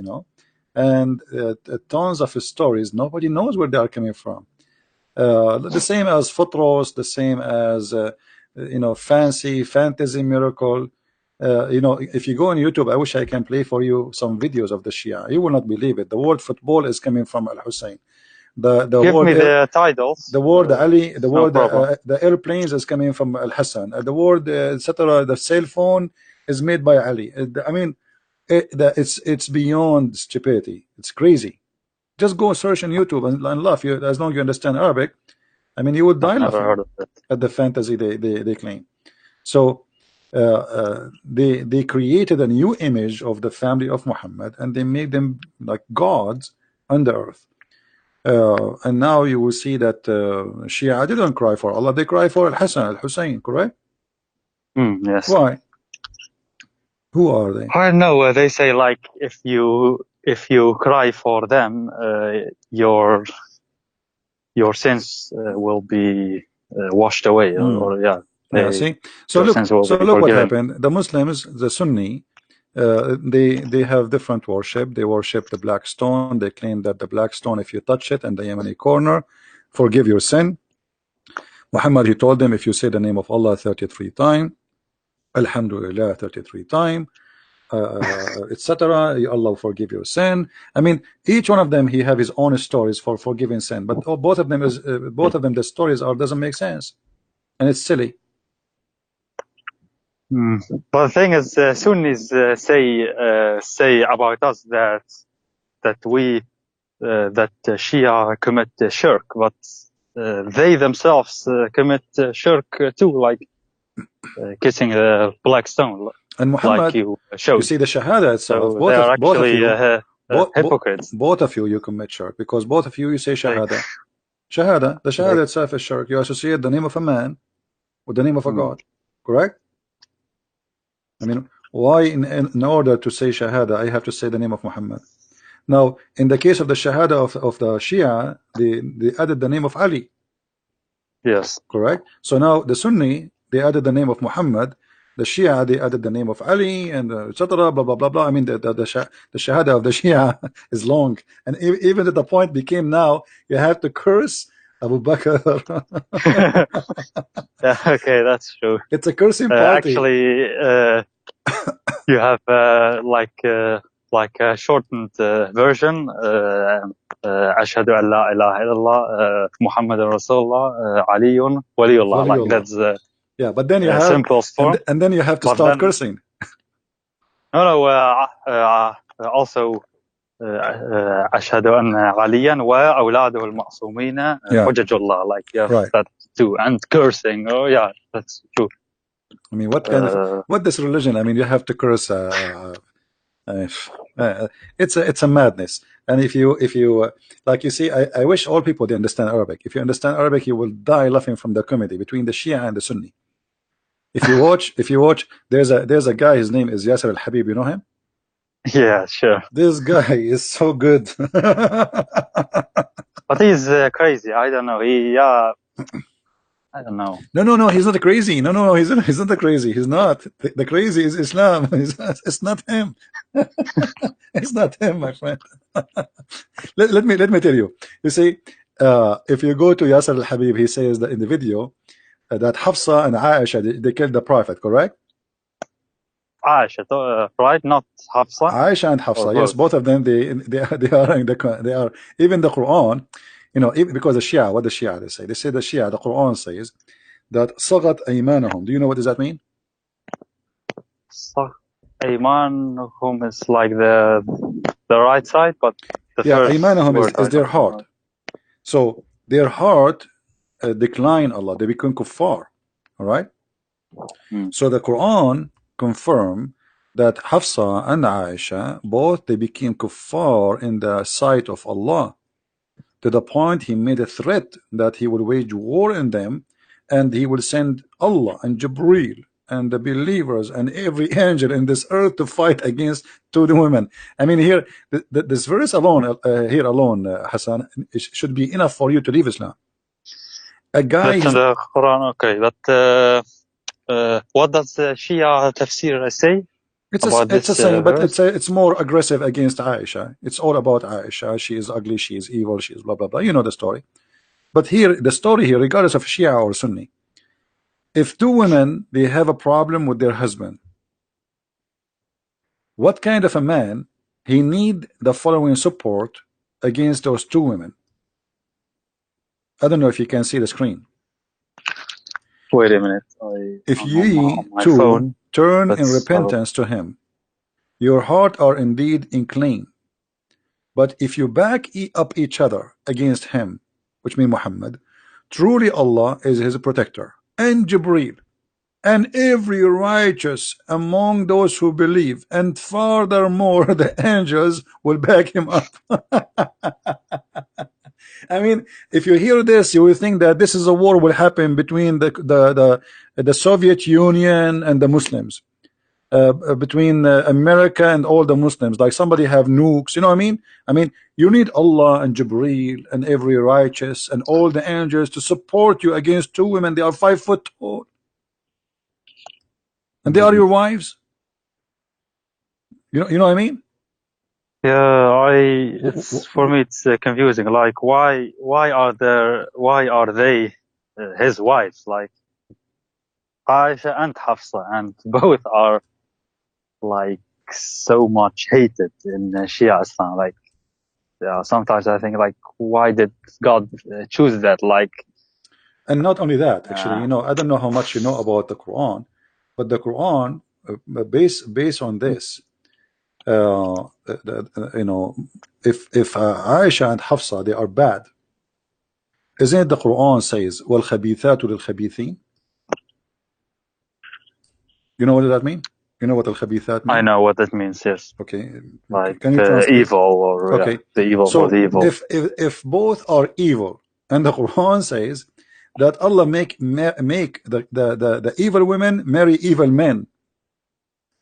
and tons of stories. Nobody knows where they are coming from. The same as Futros, the same as fantasy miracle. If you go on YouTube, I wish I can play for you some videos of the Shia. You will not believe it. The word football is coming from Al-Hussein. Give me the titles. The word Ali, the word the airplanes is coming from Al-Hassan. The word etc. The cell phone is made by Ali. I mean, it's beyond stupidity. It's crazy. Just go search on YouTube and laugh. As long as you understand Arabic, I mean, you would die laughing at the fantasy they claim. So they created a new image of the family of Muhammad, and they made them like gods on the earth. And now you will see that Shia didn't cry for Allah, they cry for Al-Hassan, Al-Hussein, correct? Yes. Why? Who are they? I don't know. They say, like, if you cry for them, your sins will be washed away, See, so look what happened. The Muslims, the Sunni, they have different worship. They worship the black stone. They claim that the black stone, if you touch it in the Yemeni corner, forgive your sin. Muhammad, he told them, if you say the name of Allah 33 times, Alhamdulillah 33 times, etc., Allah will forgive your sin. I mean, each one of them, he have his own stories for forgiving sin, but both of them the stories doesn't make sense, and it's silly. But the thing is, Sunnis say about us that Shia commit shirk, but they themselves commit shirk too, like kissing a black stone. And Muhammad, like you showed. You see the Shahada itself. So they are actually hypocrites. Both of you commit shirk, because both of you say Shahada. The Shahada itself is shirk. You associate the name of a man with the name of a God, correct? I mean, why in order to say Shahada, I have to say the name of Muhammad? Now, in the case of the Shahada of the Shia, they added the name of Ali. Yes. Correct? So now the Sunni, they added the name of Muhammad. The Shia, they added the name of Ali, and etc. Blah blah blah blah. I mean, the Shahada of the Shia is long, and even at the point became now you have to curse Abu Bakr. Yeah, okay, that's true. It's a cursing party. Actually, you have like a shortened version. Ashhadu an la ilaha illallah, Muhammadan Rasulullah, Aliyun Waliyullah. Like that's yeah, but then you have simplest form, and then you have to start cursing. No, also أشهد أن عليا وأولاده المعصومين حجج الله, like that too, and cursing. Oh yeah, that's true. I mean, what kind of what this religion? I mean, you have to curse. It's a madness. And if you like, you see, I wish all people they understand Arabic. If you understand Arabic, you will die laughing from the comedy between the Shia and the Sunni. If you watch, there's a guy. His name is Yasser Al Habib. You know him? Yeah, sure. This guy is so good. But he's crazy. I don't know. I don't know. No, he's not crazy. No, he's not crazy. He's not. The crazy is Islam. It's not him. It's not him, my friend. let me tell you. You see, if you go to Yasser Al Habib, he says that in the video that Hafsa and Aisha they killed the Prophet, correct? Aisha, right? Not Hafsa. Aisha and Hafsa, yes, both of them. They are even the Quran. You know, because the Shia, what the Shia they say? They say the Shia, the Quran says that Sagat Aymanahum. Do you know what does that mean? Aymanahum is like the right side, but the yeah, first Aymanahum is their heart. So their heart decline Allah. They become kuffar. All right. So the Quran confirm that Hafsa and Aisha both they became kuffar in the sight of Allah, to the point he made a threat that he will wage war in them, and he will send Allah and Jibreel and the believers and every angel in this earth to fight against two women. I mean, here this verse alone, Hassan, should be enough for you to leave Islam. A guy. That's in the Quran, okay, but what does the Shia tafsir say? It's a saying, but it's more aggressive against Aisha. It's all about Aisha. She is ugly, she is evil, she is blah blah blah. You know the story. But here, the story here, regardless of Shia or Sunni, if two women they have a problem with their husband, what kind of a man he need the following support against those two women? I don't know if you can see the screen. Wait a minute. If ye two turn in repentance to him, your heart are indeed inclined. But if you back up each other against him, which means Muhammad, truly Allah is his protector, and Jibreel, and every righteous among those who believe, and furthermore the angels will back him up. I mean, if you hear this, you will think that this is a war will happen between the Soviet Union and the Muslims, between America and all the Muslims, like somebody have nukes. You know what I mean? You need Allah and Jibreel and every righteous and all the angels to support you against two women. They are 5 foot tall, and they are your wives. You know what I mean? Yeah, for me it's confusing. Like, why are they his wives? Like Aisha and Hafsa, and both are like so much hated in Shia Islam. Like, sometimes I think, like, why did God choose that? Like, and not only that, actually, you know, I don't know how much you know about the Quran, but the Quran, based on this, you know, if Aisha and Hafsa they are bad, isn't it the Quran says وَالْخَبِيثَاتُ لِلْخَبِيثِينَ? You know what does that mean? You know what al-khabithat means? I know what that means, yes. Okay. Like can you translate? Evil, or okay. The evil so for the evil. If both are evil, and the Quran says that Allah make the evil women marry evil men,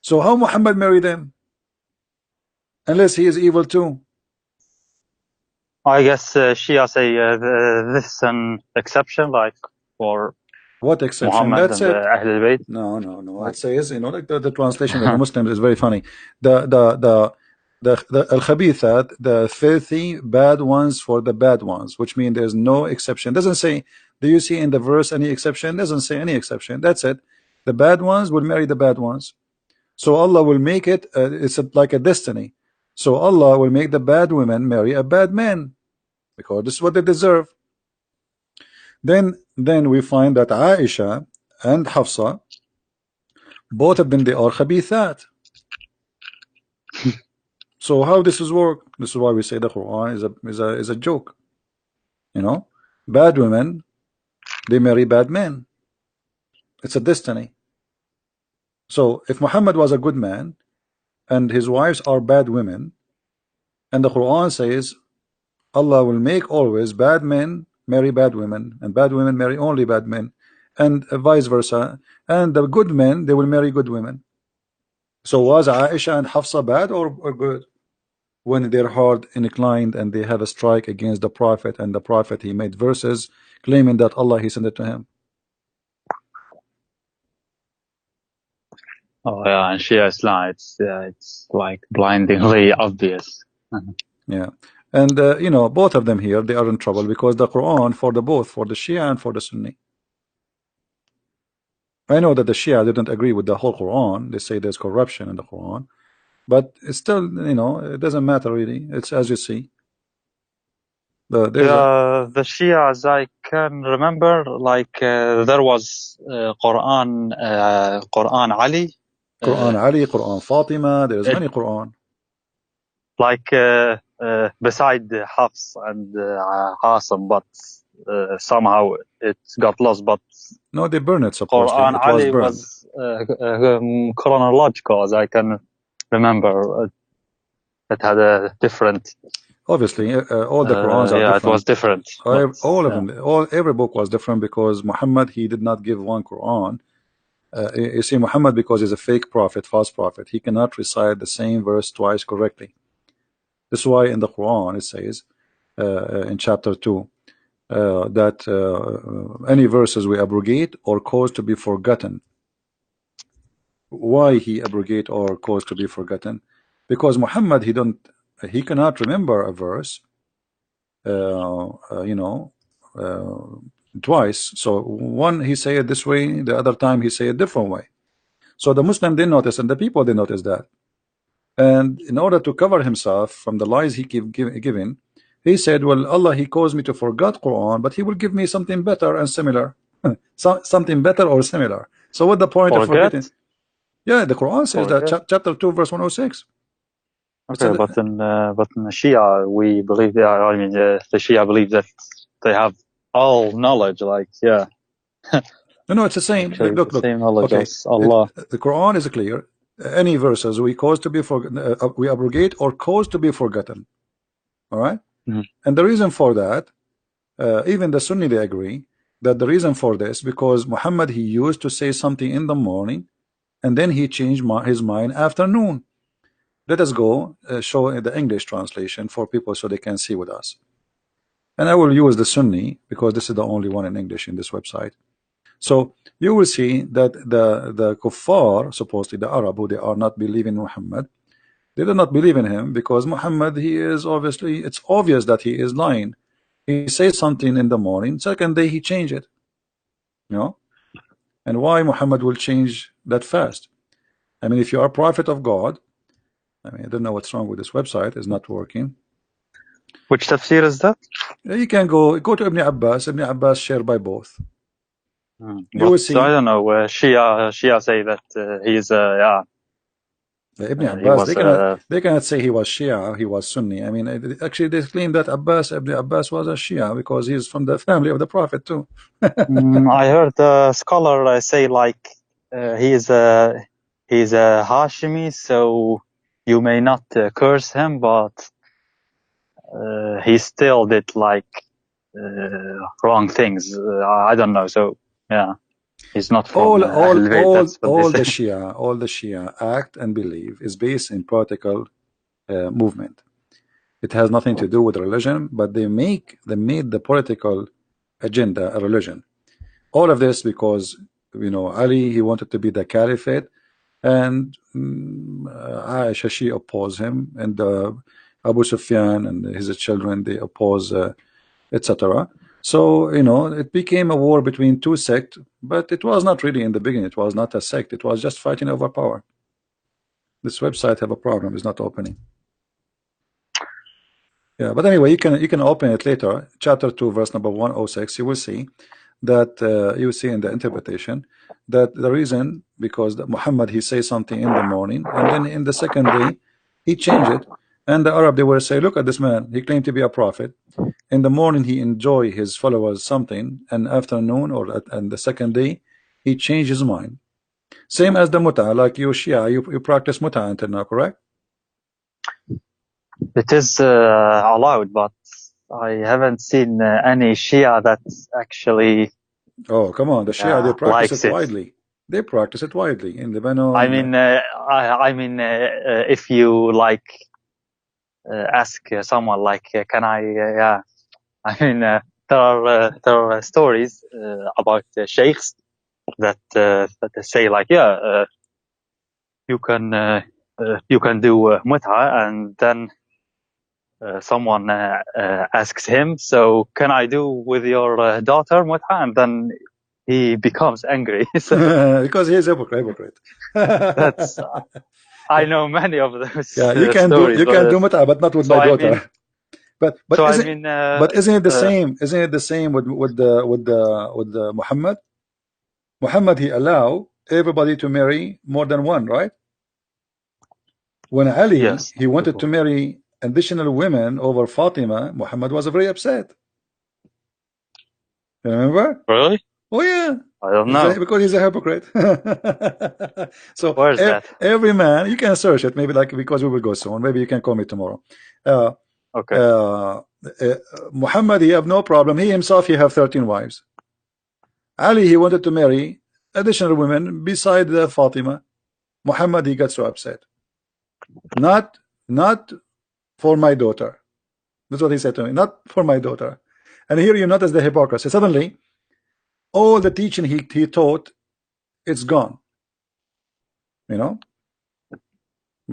so how Muhammad marry them? Unless he is evil too. I guess Shia say this is an exception, like for what exception? Muhammad That's and it. Ahl al-Bayt. No. It says, you know, like the translation of the Muslims is very funny. The al-khabithat, the filthy bad ones for the bad ones, which means there's no exception. Doesn't say. Do you see in the verse any exception? Doesn't say any exception. That's it. The bad ones will marry the bad ones. So Allah will make it. It's like a destiny. So Allah will make the bad women marry a bad man, because this is what they deserve. Then we find that Aisha and Hafsa, both of them, they are khabithat. So how this is work? This is why we say the Quran is a joke. You know, bad women, they marry bad men. It's a destiny. So if Muhammad was a good man, and his wives are bad women, and the Quran says Allah will make always bad men marry bad women, and bad women marry only bad men, and vice versa, and the good men, they will marry good women. So was Aisha and Hafsa bad or good? When their heart inclined and they have a strike against the Prophet, and the Prophet, he made verses claiming that Allah, he sent it to him. Oh yeah, and Shia Islam, it's like blindingly obvious. Yeah, and you know, both of them here, they are in trouble because the Quran for the both, for the Shia and for the Sunni. I know that the Shia didn't agree with the whole Quran. They say there's corruption in the Quran, but it's still, you know, it doesn't matter really. It's as you see. The Shias, I can remember, like there was Quran Ali, Quran Ali, Quran Fatima. There's many Quran. Like beside Hafs and Qasim, but somehow it got lost. But no, they burned it supposedly. Quran It Ali was burned. was chronological, as I can remember. It had a different. Obviously, all the Qurans are yeah, different. it was different. All of them, every book was different because Muhammad, he did not give one Quran. You see, Muhammad, because he's a fake prophet, false prophet, he cannot recite the same verse twice correctly. This is why in the Quran it says in chapter 2 that any verses we abrogate or cause to be forgotten. Why he abrogate or cause to be forgotten? Because Muhammad, he cannot remember a verse you know, twice. So one he say it this way, the other time he say it different way. So the Muslim didn't notice, and the people didn't notice that. And in order to cover himself from the lies he keep giving, he said, well, Allah, he caused me to forget Quran, but he will give me something better and similar. Something better or similar. So what the point of forgetting? Yeah, the Quran says that, chapter 2 verse 106. Okay, but in the Shia, we believe I mean, the Shia believe that they have all knowledge. Like, yeah. No, it's the same. Look, same knowledge as Allah. The Quran is clear. Any verses we cause to be we abrogate or cause to be forgotten. All right. And the reason for that, even the Sunni, they agree that the reason for this, because Muhammad, he used to say something in the morning, and then he changed his mind afternoon. Let us go show the English translation for people so they can see with us. And I will use the Sunni because this is the only one in English in this website. So you will see that the kuffar, supposedly the Arab, who they are not believing Muhammad, they do not believe in him because Muhammad, he is obviously, it's obvious that he is lying. He says something in the morning, second day he changed it. You know? And why Muhammad will change that fast? I mean, if you are a prophet of God, I mean, I don't know what's wrong with this website, it's not working. Which tafsir is that? You can go to Ibn Abbas. Ibn Abbas shared by both. You will see. I don't know. Shia say that he's yeah. Ibn Abbas, they cannot say he was Shia, he was Sunni. I mean, actually, they claim that Ibn Abbas was a Shia because he's from the family of the Prophet too. I heard a scholar say like he's a Hashimi, so you may not curse him, but he still did like wrong things. I don't know. So yeah, he's not from all the Shia act and believe is based in political movement. It has nothing to do with religion, but they made the political agenda a religion. All of this because, you know, Ali, he wanted to be the caliphate, and Aisha, she opposed him, and Abu Sufyan and his children, they oppose, etc. So, you know, it became a war between two sects, but it was not really in the beginning. It was not a sect. It was just fighting over power. This website have a problem. It's not opening. Yeah, but anyway, you can open it later. Chapter 2, verse number 106. You will see that you will see in the interpretation that the reason because Muhammad, he says something in the morning, and then in the second day he changed it. And the Arab, they will say, look at this man, he claimed to be a prophet. In the morning he enjoy his followers something, and afternoon and the second day he changed his mind. Same as the muta, like you Shia, you practice muta until now, correct? It is allowed, but I haven't seen any Shia that actually Oh, come on, the Shia, they practice likes it it. widely. They practice it widely in Lebanon. I mean, if you like ask someone like, can I? Yeah, I mean, there are stories about sheikhs that they say like, yeah, you can do mut'a, and then someone asks him, so can I do with your daughter mut'a? And then he becomes angry. So because he's a hypocrite. that's I know many of those Yeah, you can stories. do muta, but not with So my I daughter. mean, But so I isn't mean, isn't it the same? Isn't it the same with the Muhammad? Muhammad, he allow everybody to marry more than one, right? When Ali yes, he wanted to marry additional women over Fatima, Muhammad was very upset. You remember? really? Oh yeah, I don't know. because he's a hypocrite. So Where's that? every man, you can search it. Maybe like because we will go soon. Maybe you can call me tomorrow. Okay. Muhammad, he have no problem. He himself, he have 13 wives. Ali, he wanted to marry additional women beside Fatima. Muhammad, he got so upset. Not for my daughter. That's what he said to me. Not for my daughter. And here you notice the hypocrisy. Suddenly, all the teaching he taught, it's gone. You know,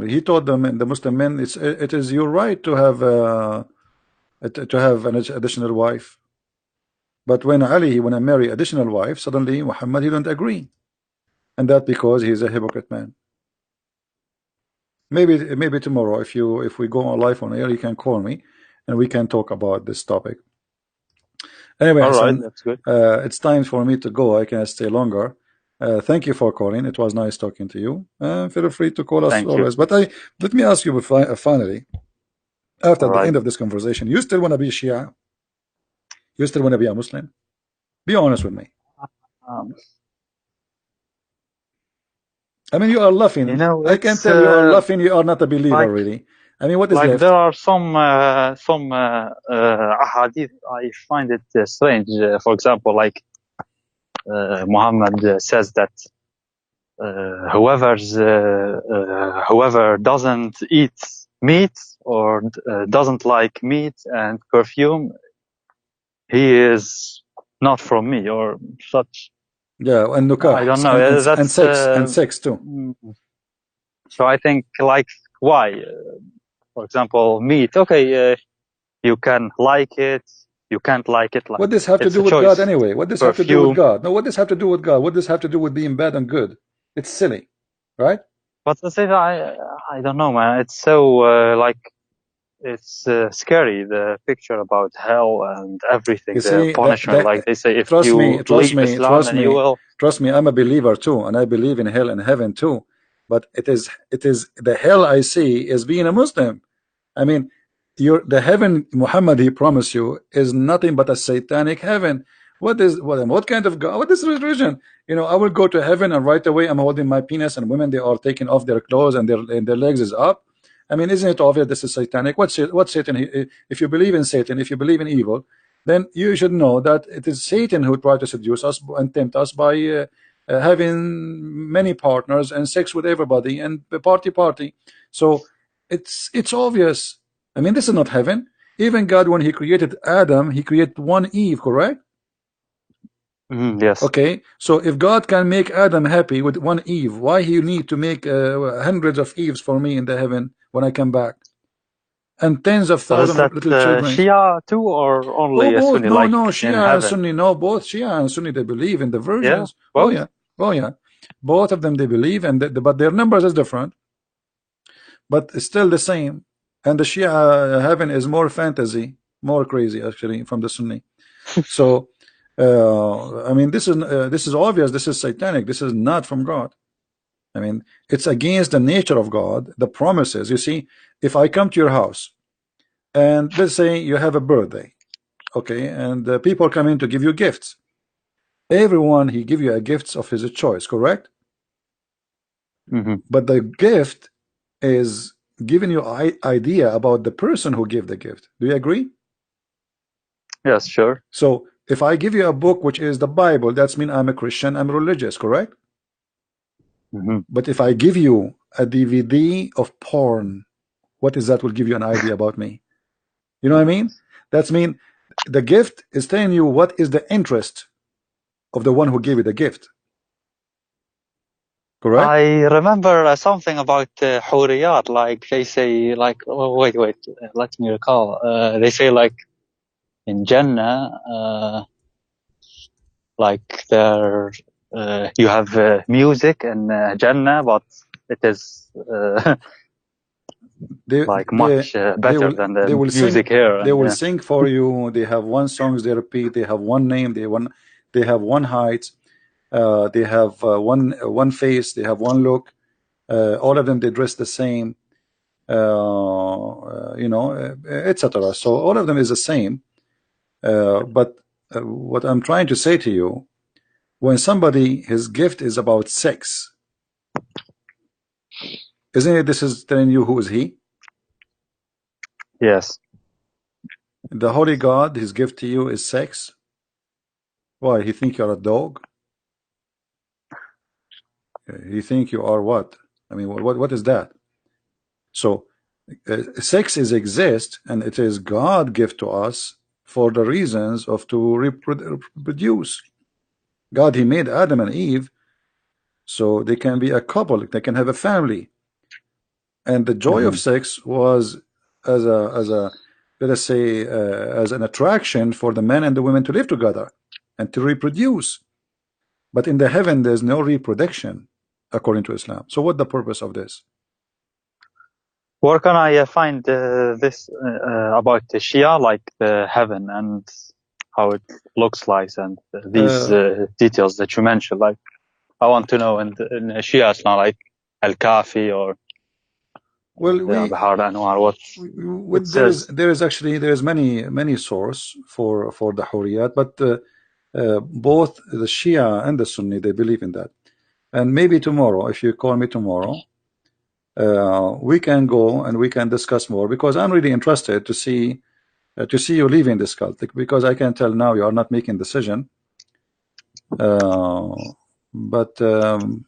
he taught them, the Muslim men, it is your right to have an additional wife. But when Ali he want to marry additional wife, suddenly Muhammad he don't agree, and that because he's a hypocrite man. Maybe tomorrow, if we go on live on air, you can call me, and we can talk about this topic. Anyway, All Hassan, right, that's good. it's time for me to go. I can stay longer. Thank you for calling. It was nice talking to you. Feel free to call us Thank you. always. But let me ask you finally, after All the right. end of this conversation, you still want to be Shia? You still want to be a Muslim? Be honest with me. I mean, you are laughing. You know, I can tell you are laughing. You are not a believer, like- really. I mean, what is like left? there are some ahadith I find it strange. For example, like Muhammad says that whoever doesn't eat meat or doesn't like meat and perfume, he is not from me, or such. Yeah, and nukah. I don't know. And sex too. So I think, like, why? For example, meat. Okay, you can like it. You can't like it. Like, what does have to it's do a with choice. God anyway? What does have to do with Perfume. God? No, what does have to do with God? What does have to do with being bad and good? It's silly, right? But the thing, I don't know, man. It's so like, it's scary, the picture about hell and everything. You The see, punishment, like they say, if trust you me, leave Islam, then you will. Trust me, I'm a believer too, and I believe in hell and heaven too. But it is the hell I see is being a Muslim. I mean, the heaven Muhammad he promised you is nothing but a satanic heaven. What kind of God? What is religion? You know, I will go to heaven and right away I'm holding my penis, and women they are taking off their clothes and their legs is up. I mean, isn't it obvious this is satanic? What Satan? If you believe in Satan, if you believe in evil, then you should know that it is Satan who tried to seduce us and tempt us by having many partners and sex with everybody and party. So it's obvious. I mean, this is not heaven. Even God, when he created Adam, he created one Eve, correct? Yes. Okay, so if God can make Adam happy with one Eve, why he need to make hundreds of Eves for me in the heaven when I come back? And tens of thousands of little children. Shia too, or only both. Sunni? No, like no, in Shia and heaven? Sunni. No, both Shia and Sunni they believe in the virgins. Yeah, Oh yeah, oh yeah. Both of them they believe, and but their numbers is different, but it's still the same. And the Shia heaven is more fantasy, more crazy actually from the Sunni. So, I mean, this is obvious. This is satanic. This is not from God. I mean, it's against the nature of God. The promises. You see, if I come to your house, and let's say you have a birthday, okay, and people come in to give you gifts. Everyone he give you a gifts of his choice, correct? But the gift is giving you idea about the person who gave the gift. Do you agree? Yes, sure. So if I give you a book which is the Bible, that's mean I'm a Christian, I'm religious, correct? But if I give you a DVD of porn, what is that will give you an idea about me? You know what I mean? That's mean the gift is telling you what is the interest of the one who gave you the gift. Correct? I remember something about Huriyat, like they say, like, oh, wait, let me recall. They say, like, in Jannah, like there, you have music in Jannah, but it is like much better than the music here. They will sing for you. They have one songs they repeat. They have one name. They have one height. They have one face. They have one look. All of them they dress the same. You know, etc. So all of them is the same. But what I'm trying to say to you, when somebody his gift is about sex, isn't it? This is telling you who is he? Yes. The Holy God, his gift to you is sex. Why? He think you're a dog? He think you are what? I mean, what is that? So sex is exist, and it is God gift to us for the reasons of to reproduce. God, he made Adam and Eve so they can be a couple, they can have a family. And the joy of sex was as a let us say as an attraction for the men and the women to live together and to reproduce. But in the heaven there's no reproduction according to Islam. So what the purpose of this? Where can I find this about the Shia, like the heaven and how it looks like, and these details that you mentioned? Like, I want to know in Shia Islam, like Al-Kafi or Bahar Anwar. What there is actually many source for the Hurriyat, but both the Shia and the Sunni they believe in that. And maybe tomorrow, if you call me tomorrow, we can go and we can discuss more, because I'm really interested to see you leaving this cult, because I can tell now you are not making decision. But and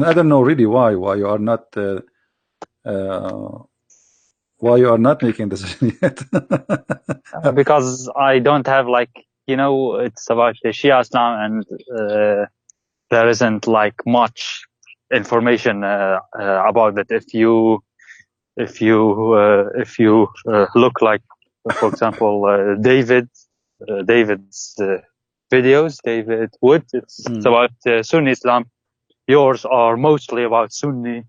I don't know really why you are not making decision yet. Because I don't have, like, you know, it's about the Shia Islam, and there isn't like much information about it. If you look, like, for example, David's videos, David Wood, it's about Sunni Islam. Yours are mostly about Sunni.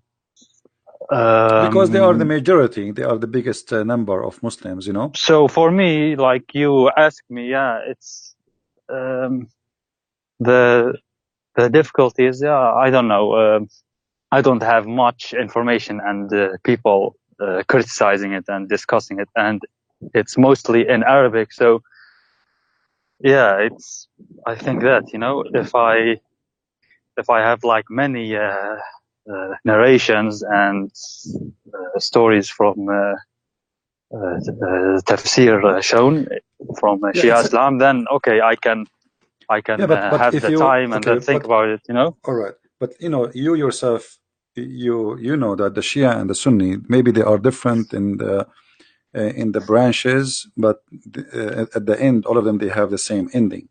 Because they are the majority, they are the biggest number of Muslims, you know. So for me, like you asked me, yeah, it's the difficulty is, I don't know. I don't have much information, and people criticizing it and discussing it, and it's mostly in Arabic. So yeah, I think that, you know, if I have like many narrations and stories from tafsir shown from Shia Islam, then okay, I can but have the time and then think about it, you know. All right, but you know, you yourself, you know that the Shia and the Sunni, maybe they are different in the branches, but at the end, all of them, they have the same ending.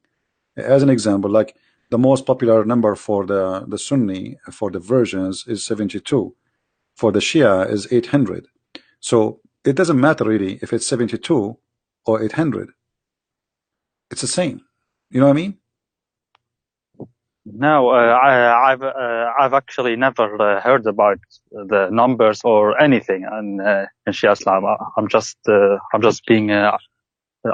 As an example, like the most popular number for the Sunni for the versions is 72. For the Shia is 800. So it doesn't matter really if it's 72 or 800. It's the same. You know what I mean? No, I've actually never heard about the numbers or anything in Shia Islam. I'm just being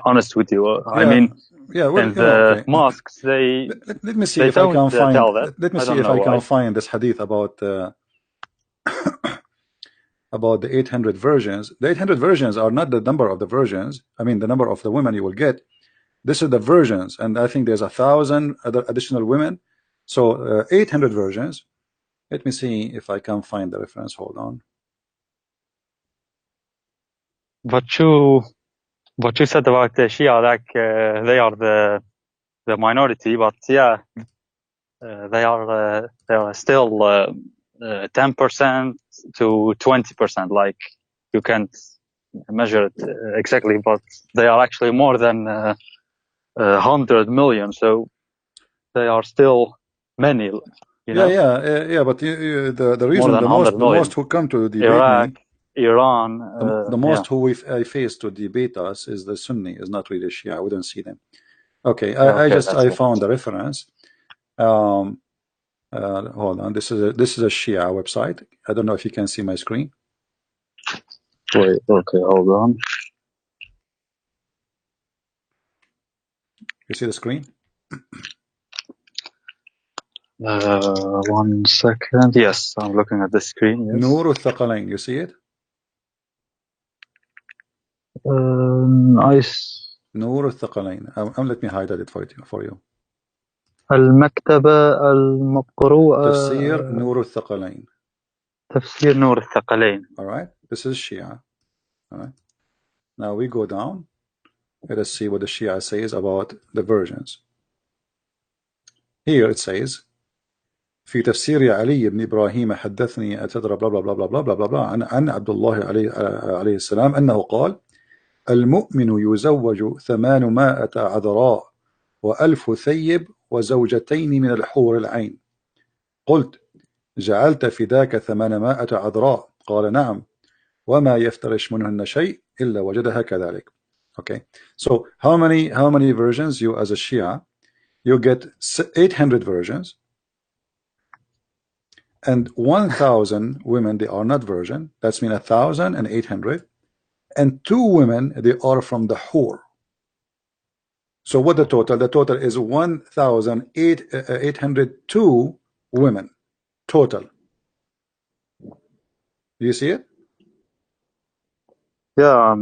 honest with you. I mean, well, in the mosques, they let me see if I can find. Let me see if I can find this hadith about about the 800 versions. The 800 versions are not the number of the versions. I mean, the number of the women you will get. This is the versions, and I think there's 1,000 other additional women. So 800 versions, Let me see if I can find the reference. Hold on. But you said about the Shia, like they are the minority, but yeah, they are still 10% to 20%. Like you can't measure it exactly, but they are actually more than 100 million. So they are still many. You know? Yeah. But the reason than the 100 million. most who come to debate Iraq, me, Iran, the most who I face to debate us is the Sunni, is not really Shia. I wouldn't see them. Okay, I found the reference. Hold on. This is a Shia website. I don't know if you can see my screen. Wait, okay, hold on. You see the screen? 1 second. Yes, I'm looking at the screen. Yes. Nur al-Thaqalain. You see it? Nur al-Thaqalain. Let me highlight it for you. المكتبة المقروءة. تفسير نور الثقلين. تفسير نور الثقلين. All right. This is Shia. All right. Now we go down. Let us see what the Shia says about the versions. Here it says في تفسير علي بن إبراهيم حدثني أتدرى بلا بلا بلا بلا بلا بلا بلا عن عبد الله عليه السلام أنه قال المؤمن يزوج 800 عذراء و1000 ثيب وزوجتين من الحور العين. قلت جعلت فداك 800 عذراء؟ قال نعم وما يفترش منهن شيء إلا وجدها كذلك. Okay, so how many versions you as a Shia? You get 800 versions, and 1,000 women, they are not virgin. That's mean 1,800, and 2 women, they are from the Hur. So what the total? The total is 1,802 women total. Do you see it? Yeah,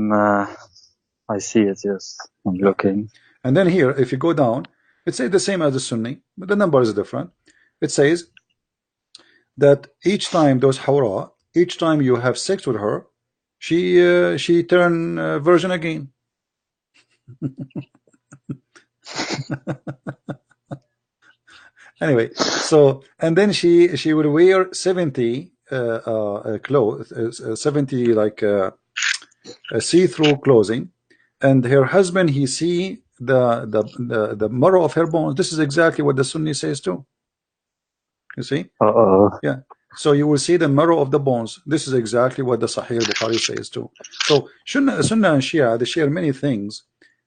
I see it. Yes, I'm looking. And then here, if you go down, it says the same as the Sunni, but the number is different. It says that each time those Hawra, each time you have sex with her, she turn virgin again. Anyway, so and then she would wear 70 clothes, 70 like see-through clothing, and her husband, he see the marrow of her bones. This is exactly what the Sunni says too. You see? Yeah. So you will see the marrow of the bones. This is exactly what the Sahih Bukhari says too. So Sunnah and Shia, they share many things.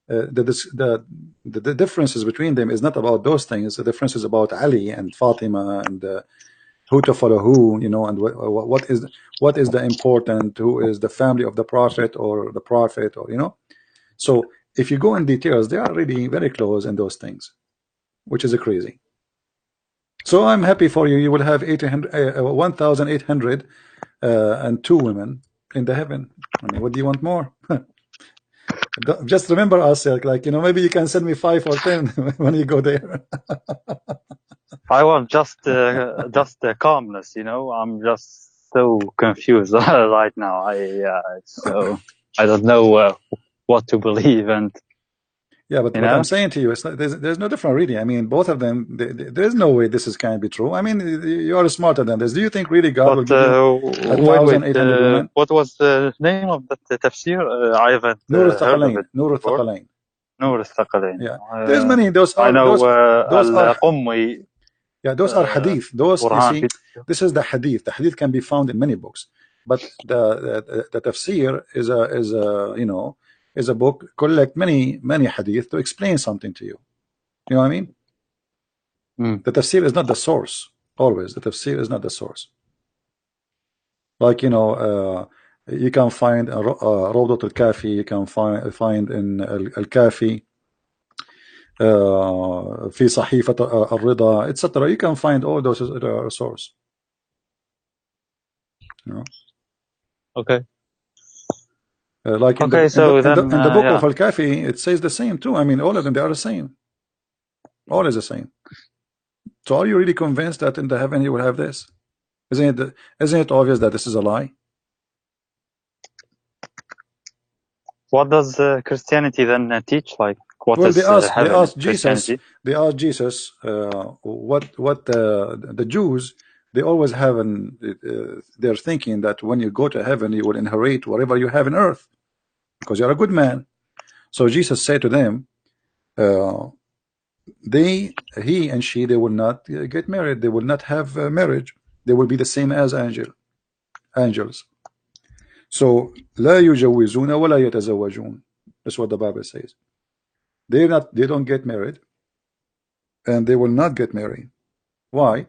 The differences between them is not about those things. The difference is about Ali and Fatima and who to follow who, you know, and what is the important, who is the family of the Prophet or the Prophet, or you know. So if you go in details, they are really very close in those things, which is crazy. So I'm happy for you. You will have 1,800 and 2 women in the heaven. I mean, what do you want more? Just remember us, like, you know, maybe you can send me 5 or 10 when you go there. I want just calmness, you know. I'm just so confused right now. So I don't know what to believe, and yeah, but what I'm saying to you is there's no different reading. I mean, both of them, there's no way this can be true. I mean, you are smarter than this. Do you think really God will give you 1,800 women? What was the name of the tafsir? I haven't Nur heard of it. Nur al-Thaqalain. Nur al-Thaqalain. Yeah, there's many. Those are Al-Qummi. Yeah, those are hadith. Those, you see, this is the hadith. The hadith can be found in many books, but the tafsir is a you know, is a book collect many hadith to explain something to you. You know what I mean? The tafsir is not the source. Always, the tafsir is not the source. Like, you know, you can find Rawdat al-Kafi. You can find in al-Kafi. في صحيفة الرضا, etc. You can find all those sources. You know? Okay. Like in the book of Al-Kafi, it says the same too. I mean, all of them, they are the same. All is the same. So are you really convinced that in the heaven you will have this? Isn't it obvious that this is a lie? What does Christianity then teach? Like, what Well, is they heaven in asked Jesus. Christianity? They asked Jesus what the Jews, they always have they're thinking that when you go to heaven you will inherit whatever you have in earth because you're a good man. So Jesus said to them, he and she, they will not get married. They will not have marriage. They will be the same as angels. So لا يجوزون ولا يتزوجون. That's what the Bible says. They don't get married, and they will not get married. Why?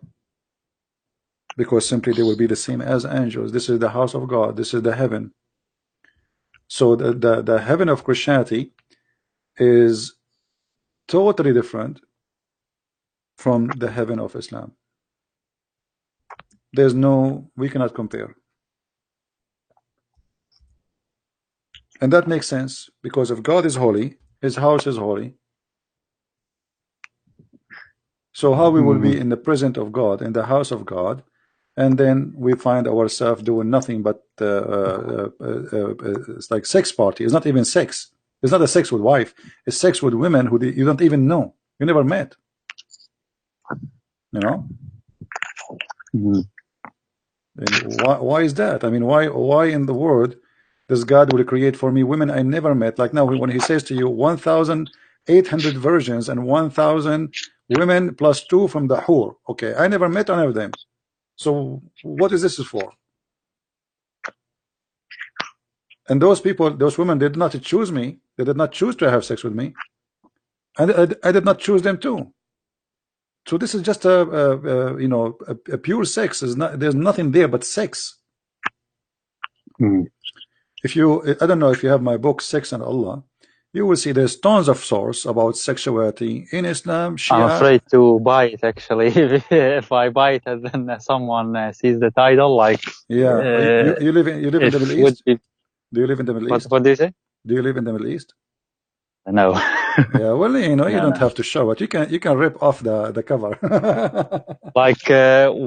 Because simply they will be the same as angels. This is the house of God. This is the heaven. So the heaven of Christianity is totally different from the heaven of Islam. We cannot compare. And that makes sense because if God is holy, his house is holy. So how we will be in the presence of God, in the house of God, and then we find ourselves doing nothing but it's like sex party. It's not even sex. It's not a sex with wife. It's sex with women who you don't even know. You never met. You know? Why is that? I mean, why in the world does God will create for me women I never met? Like now, when he says to you 1,800 virgins and 1,000 women plus 2 from the Hur. Okay, I never met any of them. So what is this for? And those people, those women did not choose me. They did not choose to have sex with me. I did not choose them too. So this is just a pure sex. There's nothing there but sex. If you, I don't know if you have my book Sex and Allah, you will see there's tons of source about sexuality in Islam, Shia. I'm afraid to buy it actually. If I buy it and then someone sees the title, like you live in the Middle East. Do you live in the Middle East? What do you say? Do you live in the Middle East? No. Yeah, well, you don't have to show it. You can rip off the cover. Like,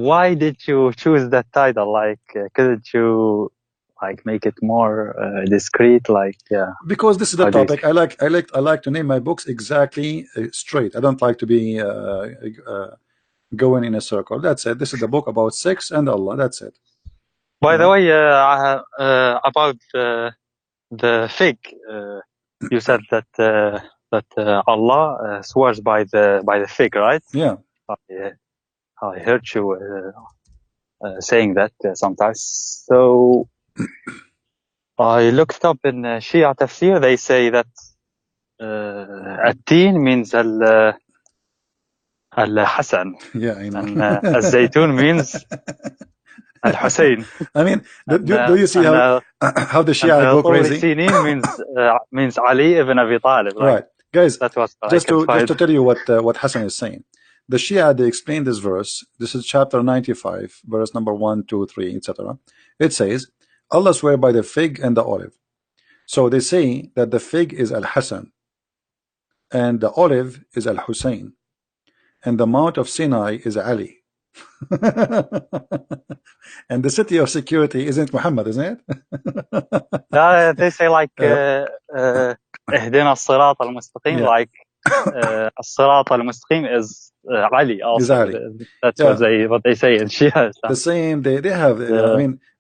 why did you choose that title? Like, couldn't you like make it more discreet? Like, yeah. Because this is the topic. I like to name my books exactly straight. I don't like to be going in a circle. That's it. This is the book about sex and Allah. That's it. By the way, about the fig, you said that Allah swears by the fig, right? Yeah. I heard you saying that sometimes. So I looked up in Shia Tafsir. They say that At-Tin means Al-Hasan. Yeah, I know. And Al-Zaytun means Al-Hussein. I mean, do you see how the Shia go crazy? Sinin means Ali ibn Abi Talib. Like, right, guys. That was just to tell you what Hassan is saying. The Shia, they explain this verse. This is chapter 95, verse number 1, 2, 3, etc. It says, Allah swear by the fig and the olive. So they say that the fig is Al-Hasan and the olive is Al-Hussein and the Mount of Sinai is Ali. And the city of security isn't Muhammad, isn't it? They say like اهدنا الصراط المستقيم, like الصراط المستقيم is Ali also. Exactly. That's what they say in Shia. The same, they have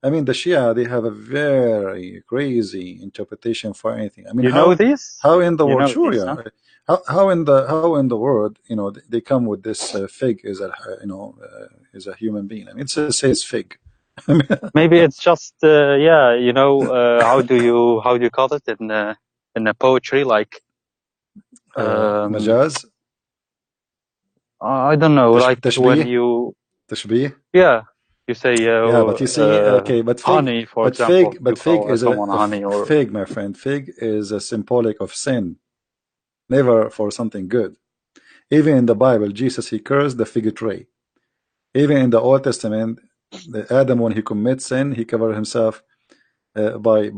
I mean the Shia, they have a very crazy interpretation for anything. I mean, you know this? How in the world? Sure, this, yeah. Huh? How in the world, they come with this fig is is a human being. I mean, it says fig. Maybe it's just how do you call it in the poetry, like Majaz? I don't know, like when you Tashbih? Yeah, you say but you see, okay, but fig, honey, for example. Fig is honey, or fig, my friend. Fig is a symbolic of sin, never for something good. Even in the Bible, Jesus, he cursed the fig tree. Even in the Old Testament, Adam, when he commits sin, he covered himself by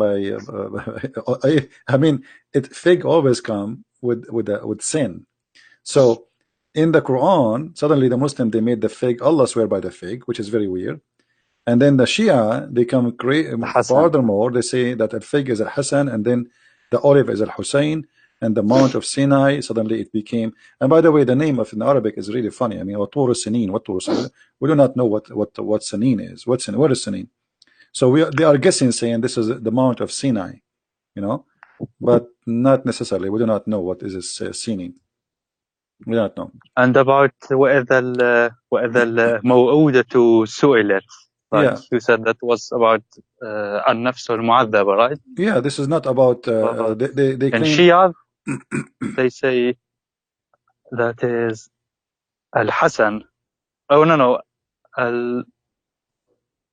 I mean, fig always come with sin. So in the Quran, suddenly the Muslim, they made the fig, Allah swear by the fig, which is very weird. And then the Shia, they come Hassan. furthermore, they say that al-fig is al-Hassan, and then the olive is al-Hussein, and the Mount of Sinai, suddenly it became, and by the way, the name of in Arabic is really funny. I mean, what Sinin, we do not know what Sinin is. What is Sinin? So they are guessing, saying this is the Mount of Sinai, you know, but not necessarily. We do not know what is this Sinin. We do not know. And about وإذا الموءودة سئلت. Like Yeah. you said that was about النفس المعذبة, right? Yeah, this is not about they in claim. Shia they say that is Al-Hassan. Oh no,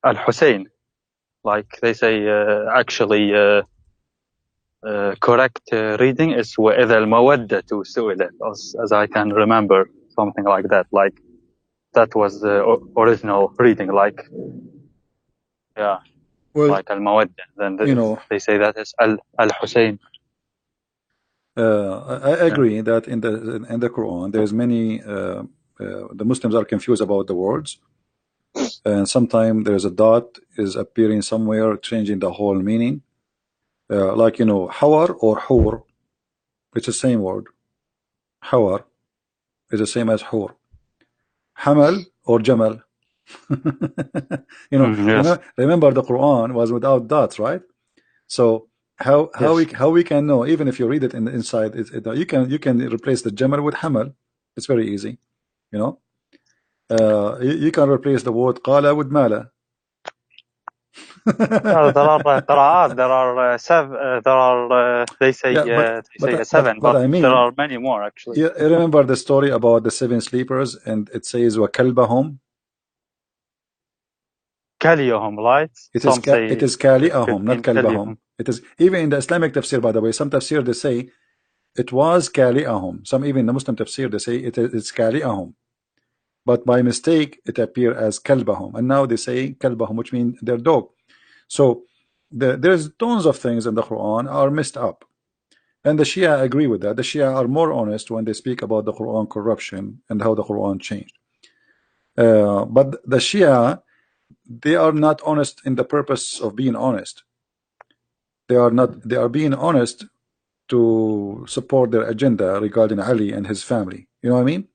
Al-Hussein. Like they say actually correct reading is وإذا المودة سئلت, as I can remember, something like that. Like that was the original reading, like yeah, Well, like al-mawadda. Then you know, they say that is al-Hussein. I agree that in the Quran there's many the Muslims are confused about the words, and sometimes there's a dot is appearing somewhere changing the whole meaning, like, you know, hawar or hur, it's the same word. Hawar is the same as hur. Hamal or jamal. You know, Yes. remember the Quran was without dots, right? So how we can know, even if you read it inside, you can replace the jamal with hamal. It's very easy, you know. You can replace the word qala with mala. There are qira'at, they say seven, but I mean, there are many more actually. You remember the story about the 7 sleepers, and it says wa kalbahum. Kaliyahum, right? It is kali'ahum, not kalbahum. It is even in the Islamic tafsir, by the way. Some tafsir they say it was kali'ahum. Some even in the Muslim tafsir they say it's kali'ahum, but by mistake it appeared as kalbahum, and now they say kalbahum, which means their dog. So there's tons of things in the Quran are messed up, and the Shia agree with that. The Shia are more honest when they speak about the Quran corruption and how the Quran changed. But the Shia, they are not honest in the purpose of being honest. They are being honest to support their agenda regarding Ali and his family. You know what I mean?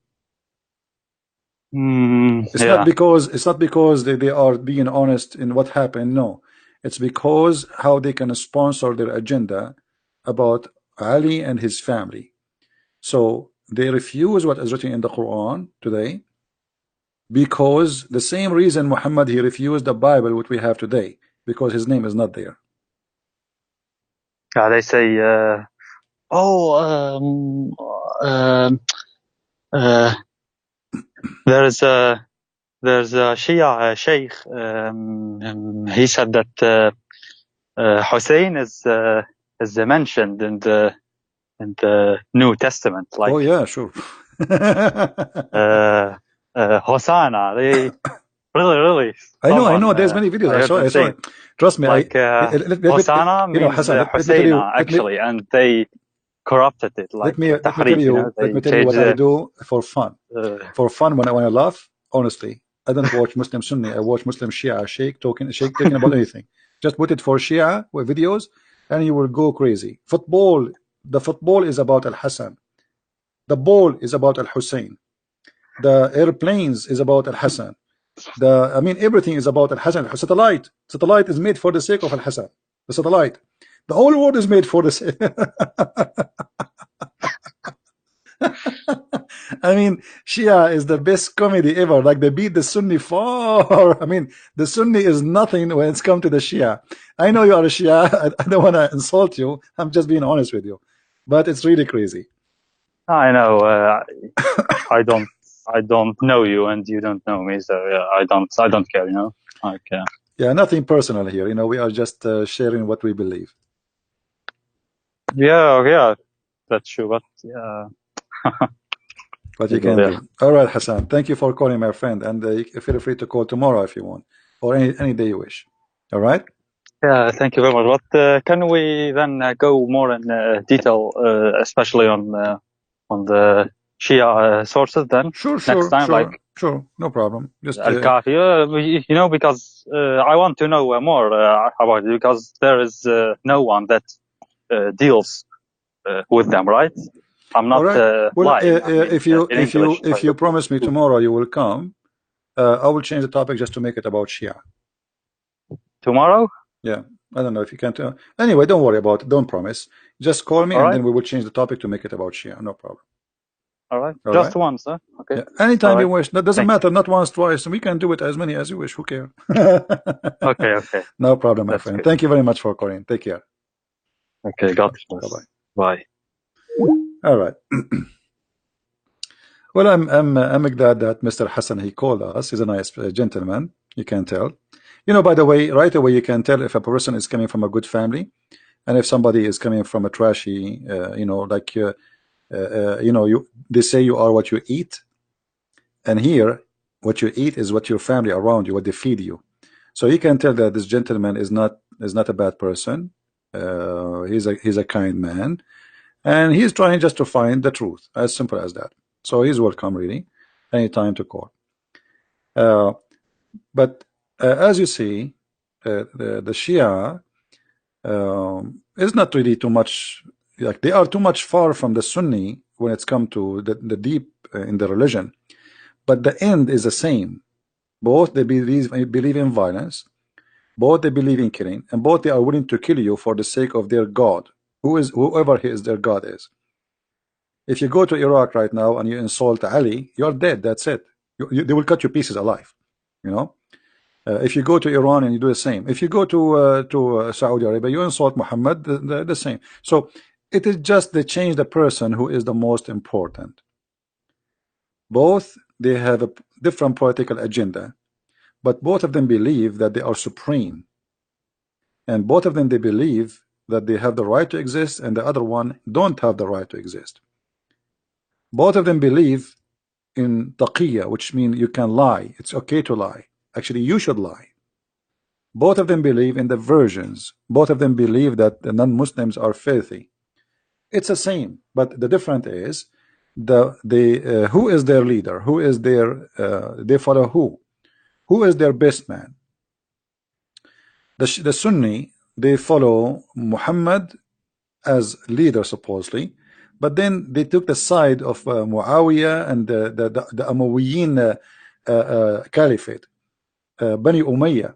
It's not because they are being honest in what happened. No, it's because how they can sponsor their agenda about Ali and his family. So they refuse what is written in the Quran today, because the same reason Muhammad, he refused the Bible which we have today, because his name is not there. They say there's a Shia sheikh, he said that Hussein is mentioned in the New Testament. Like, oh yeah, sure. Hosanna, they really. I know. There's many videos. I saw it. Trust me. Like Hosanna means Hussein actually, and they corrupted it. Like, let me tell you what I do for fun. For fun, when I laugh, honestly, I don't watch Muslim Sunni. I watch Muslim Shia Sheikh talking about anything. Just put it for Shia with videos, and you will go crazy. Football. The football is about Al-Hassan. The ball is about Al-Hussein. The airplanes is about Al-Hassan. I mean, everything is about Al-Hassan. Satellite is made for the sake of Al-Hassan. The satellite, the whole world is made for the sake. I mean, Shia is the best comedy ever. Like, they beat the Sunni far. I mean, the Sunni is nothing when it's come to the Shia. I know you are a Shia. I don't want to insult you. I'm just being honest with you, but it's really crazy. I know. I don't know you, and you don't know me, so yeah, I don't care, you know. Like, yeah, nothing personal here. You know, we are just sharing what we believe. Yeah, that's true. But yeah. What you can do. All right, Hassan. Thank you for calling, my friend, and feel free to call tomorrow if you want, or any day you wish. All right. Yeah, thank you very much. But can we then go more in detail, especially on the Shia sources then? Sure. Next time, like Sure, no problem. Just Al-Kafi, you know, because I want to know more about it, because there is no one that deals with them, right? I'm all not right. Well, lying. I mean, if you promise me tomorrow you will come, I will change the topic just to make it about Shia. Tomorrow? Yeah, I don't know if you can tell. Anyway, don't worry about it. Don't promise. Just call me, All and right. then we will change the topic to make it about Shia. No problem. All right. All Just right. once, huh? Okay. Yeah. Anytime All you right. wish. That doesn't Thank matter. Not once, twice. We can do it as many as you wish. Who cares? Okay. Okay. No problem, my That's friend. good. Thank you very much for calling. Take care. Okay. God Bye bless. bye. Bye. All right. Well, I'm glad that Mr. Hassan, he called us. He's a nice gentleman. You can tell. You know, by the way, right away you can tell if a person is coming from a good family, and if somebody is coming from a trashy, you know, like you know, they say you are what you eat, and here what you eat is what your family around you, what they feed you. So you can tell that this gentleman is not a bad person. He's a kind man, and he's trying just to find the truth. As simple as that. So he's welcome, really, anytime to call. But as you see, the Shia is not really too much, like they are too much far from the Sunni when it's come to the deep in the religion. But the end is the same. Both they believe in violence, both they believe in killing, and both they are willing to kill you for the sake of their God, whoever their God is. If you go to Iraq right now and you insult Ali, you're dead. That's it. They will cut you pieces alive. You know. If you go to Iran and you do the same. If you go to Saudi Arabia, you insult Muhammad, the same. So it is just they change the person who is the most important. Both they have a different political agenda, but both of them believe that they are supreme, and both of them they believe that they have the right to exist, and the other one don't have the right to exist. Both of them believe in taqiyya, which means you can lie. It's okay to lie. Actually, you should lie. Both of them believe in the versions. Both of them believe that the non-Muslims are filthy. It's the same, but the difference is who is their leader? Who is their they follow who? Who is their best man? The Sunni, they follow Muhammad as leader supposedly, but then they took the side of Muawiyah and the Umayyan caliphate, Bani Umayyah,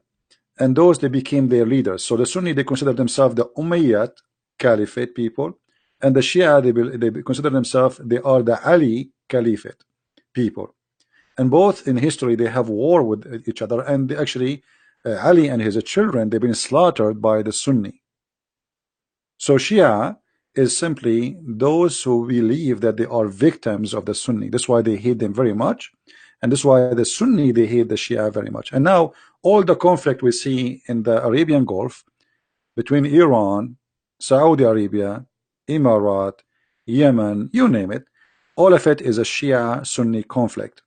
and those they became their leaders. So the Sunni, they consider themselves the Umayyad caliphate people, and the Shia, they consider themselves they are the Ali caliphate people. And both in history they have war with each other, and they actually Ali and his children, they've been slaughtered by the Sunni. So Shia is simply those who believe that they are victims of the Sunni. That's why they hate them very much, and that's why the Sunni, they hate the Shia very much. And now all the conflict we see in the Arabian Gulf between Iran, Saudi Arabia, Emirat, Yemen, you name it, all of it is a Shia-Sunni conflict.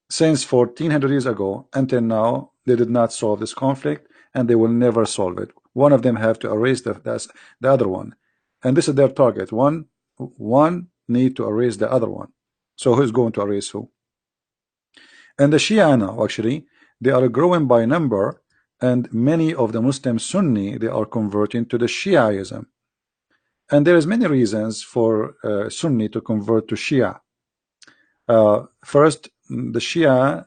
Since 1400 years ago until now, they did not solve this conflict, and they will never solve it. One of them have to erase the other one, and this is their target. One need to erase the other one. So who's going to erase who? And the Shia now, actually, they are growing by number, and many of the Muslim Sunni, they are converting to the Shiaism. And there is many reasons for Sunni to convert to Shia. First, the Shia,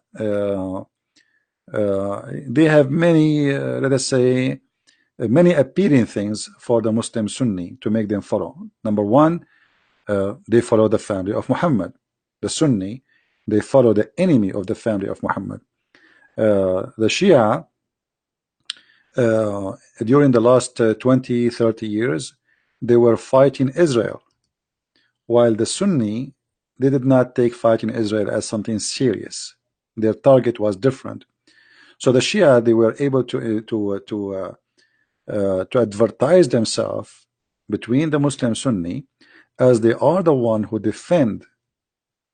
they have many, let us say, many appealing things for the Muslim Sunni to make them follow. Number one, they follow the family of Muhammad. The Sunni, they follow the enemy of the family of Muhammad. The Shia, during the last 20-30 years, they were fighting Israel, while the Sunni, they did not take fighting Israel as something serious. Their target was different. So the Shia, they were able to advertise themselves between the Muslim Sunni as they are the one who defend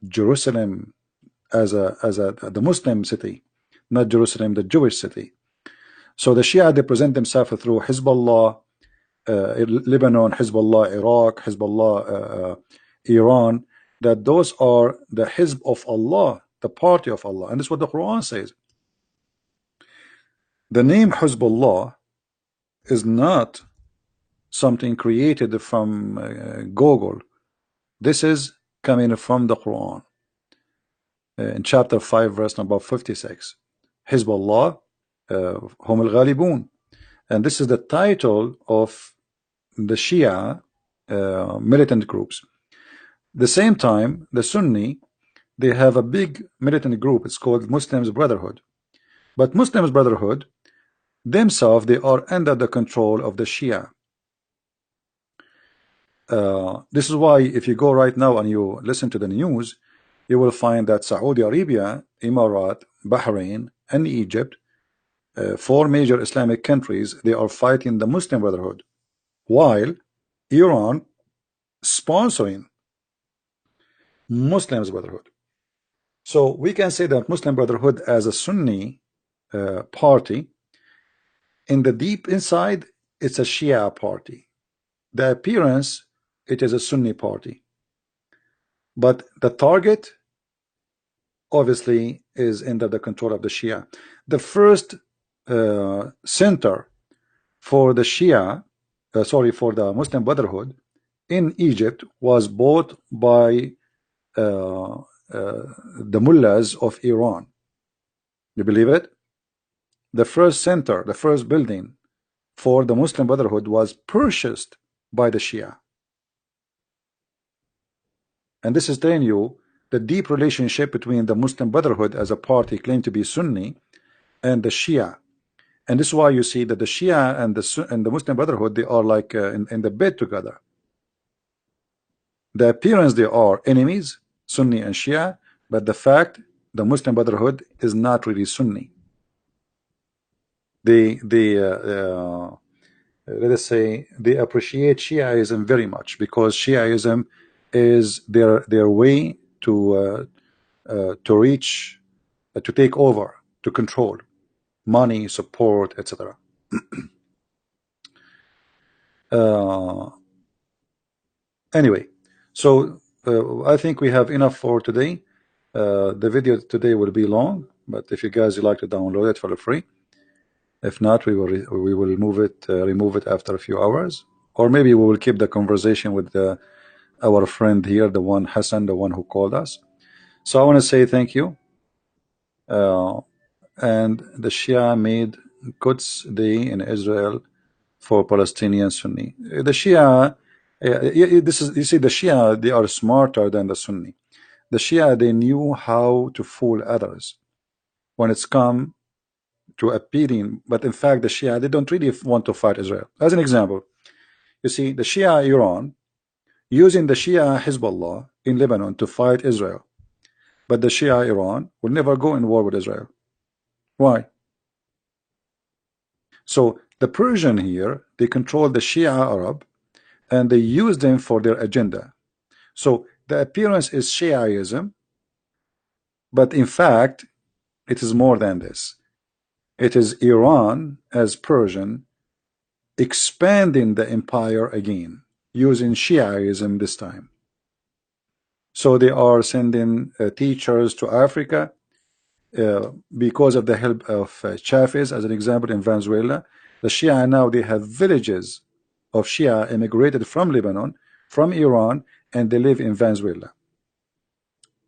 Jerusalem as the Muslim city, not Jerusalem, the Jewish city. So the Shia, they present themselves through Hezbollah, Lebanon, Hezbollah, Iraq, Hezbollah, Iran. that those are the Hizb of Allah, the party of Allah, and this is what the Quran says. The name Hizbullah is not something created from Google. This is coming from the Quran in chapter 5 verse number 56. Hizbullah hum al-Ghalibun, and this is the title of the Shia militant groups. The same time, the Sunni, they have a big militant group. It's called Muslims Brotherhood. But Muslims Brotherhood themselves, they are under the control of the Shia. This is why if you go right now and you listen to the news, you will find that Saudi Arabia, Emirat, Bahrain, and Egypt, 4 major Islamic countries, they are fighting the Muslim Brotherhood, while Iran sponsoring Muslims Brotherhood. So we can say that Muslim Brotherhood as a Sunni party, in the deep inside, it's a Shia party. The appearance, it is a Sunni party. But the target, obviously, is under the control of the Shia. The first center for the Shia, for the Muslim Brotherhood in Egypt was bought by the mullahs of Iran. You believe it? The first center, the first building for the Muslim Brotherhood was purchased by the Shia. And this is telling you the deep relationship between the Muslim Brotherhood as a party claimed to be Sunni and the Shia. And this is why you see that the Shia and the Muslim Brotherhood, they are like in the bed together. The appearance, they are enemies, Sunni and Shia, but the fact, the Muslim Brotherhood is not really Sunni. Let us say they appreciate Shiaism very much, because Shiaism is their way to reach, to take over, to control money, support, etc. Anyway, so I think we have enough for today. The video today will be long, but if you guys would like to download it, feel free. If not, we will remove it after a few hours, or maybe we will keep the conversation with our friend here, the one Hassan, the one who called us. So I want to say thank you. And the Shia made Quds Day in Israel for Palestinian Sunni. The Shia, you see, the Shia, they are smarter than the Sunni. The Shia, they knew how to fool others when it's come to appealing, but in fact the Shia, they don't really want to fight Israel. As an example, you see the Shia Iran using the Shia Hezbollah in Lebanon to fight Israel, but the Shia Iran will never go in war with Israel. Why? So the Persian here, they control the Shia Arab and they use them for their agenda. So the appearance is Shiaism, but in fact it is more than this. It is Iran as Persian expanding the empire again, using Shiaism this time. So they are sending teachers to Africa because of the help of Chavez, as an example, in Venezuela. The Shia now, they have villages of Shia immigrated from Lebanon, from Iran, and they live in Venezuela.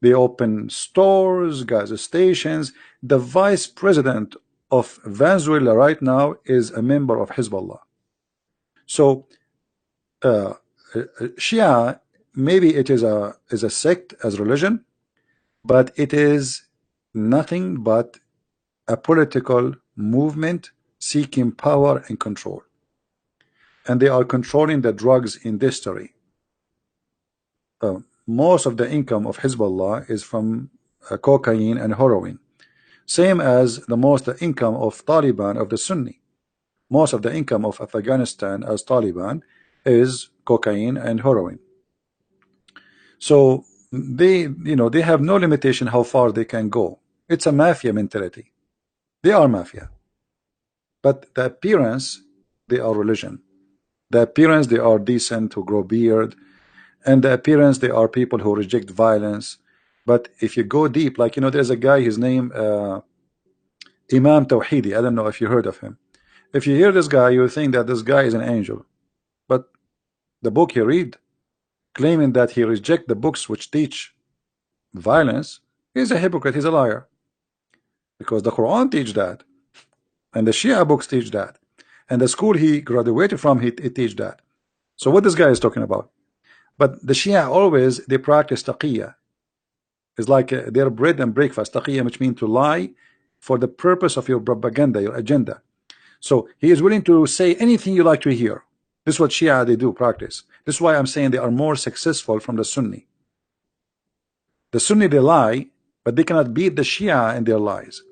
They open stores, gas stations. The vice president of Venezuela right now is a member of Hezbollah. So Shia, maybe it is a sect as religion, but it is nothing but a political movement seeking power and control, and they are controlling the drugs industry. Most of the income of Hezbollah is from cocaine and heroin, same as the most income of Taliban, of the Sunni. Most of the income of Afghanistan as Taliban is cocaine and heroin. So they have no limitation how far they can go. It's a mafia mentality. They are mafia, but the appearance, they are religion. The appearance, they are decent, to grow beard And the appearance, they are people who reject violence. But if you go deep, like, you know, there's a guy, his name Imam Tawhidi. I don't know if you heard of him. If you hear this guy, you think that this guy is an angel. But the book he read, claiming that he reject the books which teach violence, he's a hypocrite, he's a liar. Because the Quran teach that, and the Shia books teach that, and the school he graduated from, it teach that. So what this guy is talking about? But the Shia always, they practice taqiyya. It's like their bread and breakfast. Taqiyya, which means to lie for the purpose of your propaganda, your agenda. So he is willing to say anything you like to hear. This is what Shia they do practice. This is why I'm saying they are more successful from the Sunni. The Sunni, they lie, but they cannot beat the Shia in their lies.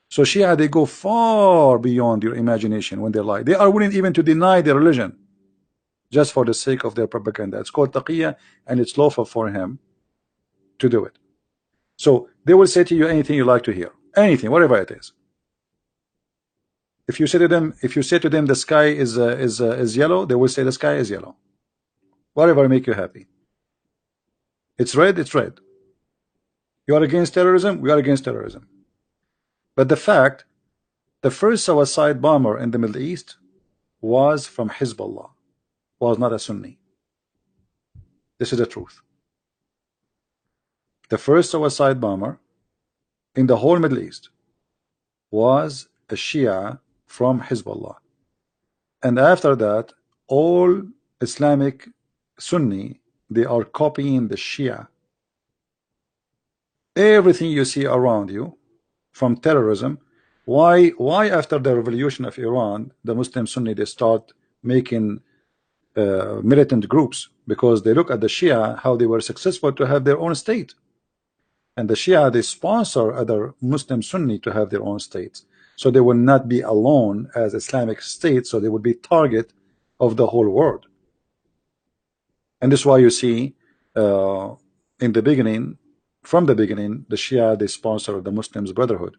So Shia, they go far beyond your imagination when they lie. They are willing even to deny their religion just for the sake of their propaganda. It's called taqiyya, and it's lawful for him to do it. So they will say to you anything you like to hear, anything, whatever it is. If you say to them, the sky is yellow, they will say the sky is yellow. Whatever make you happy. It's red, it's red. You are against terrorism, we are against terrorism. But the fact, the first suicide bomber in the Middle East was from Hezbollah, was not a Sunni. This is the truth. The first suicide bomber in the whole Middle East was a Shia from Hezbollah. And after that, all Islamic Sunni, they are copying the Shia. Everything you see around you from terrorism, why after the revolution of Iran, the Muslim Sunni, they start making militant groups? Because they look at the Shia, how they were successful to have their own state. And the Shia, they sponsor other Muslim Sunni to have their own states. So they will not be alone as Islamic state, so they will be target of the whole world. And this is why you see in the beginning, from the beginning, the Shia, they sponsor the Muslims Brotherhood.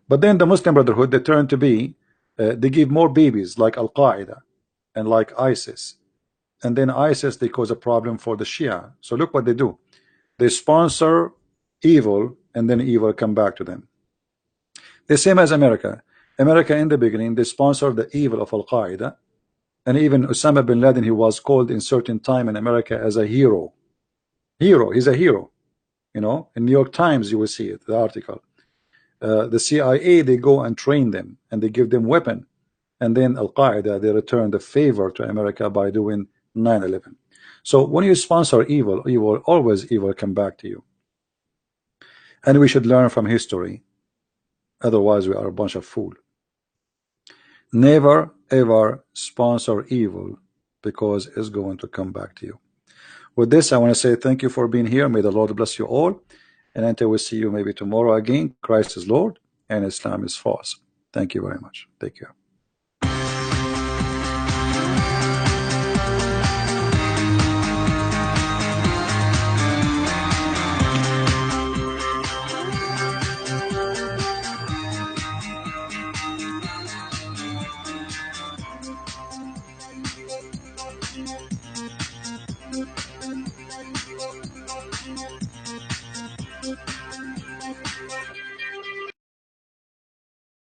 But then the Muslim Brotherhood, they turn to be, they give more babies like Al-Qaeda and like ISIS. And then ISIS, they cause a problem for the Shia. So look what they do. They sponsor evil, and then evil come back to them. The same as America. America in the beginning, they sponsored the evil of Al-Qaeda, and even Osama bin Laden, he was called in certain time in America as a hero. He's a hero. You know, in New York Times you will see it, the article. The CIA, they go and train them, and they give them weapon, and then Al-Qaeda, they return the favor to America by doing 9/11. So when you sponsor evil, always evil come back to you. And we should learn from history. Otherwise, we are a bunch of fools. Never ever sponsor evil, because it's going to come back to you. With this, I want to say thank you for being here. May the Lord bless you all. And until we see you maybe tomorrow again, Christ is Lord and Islam is false. Thank you very much. Take care.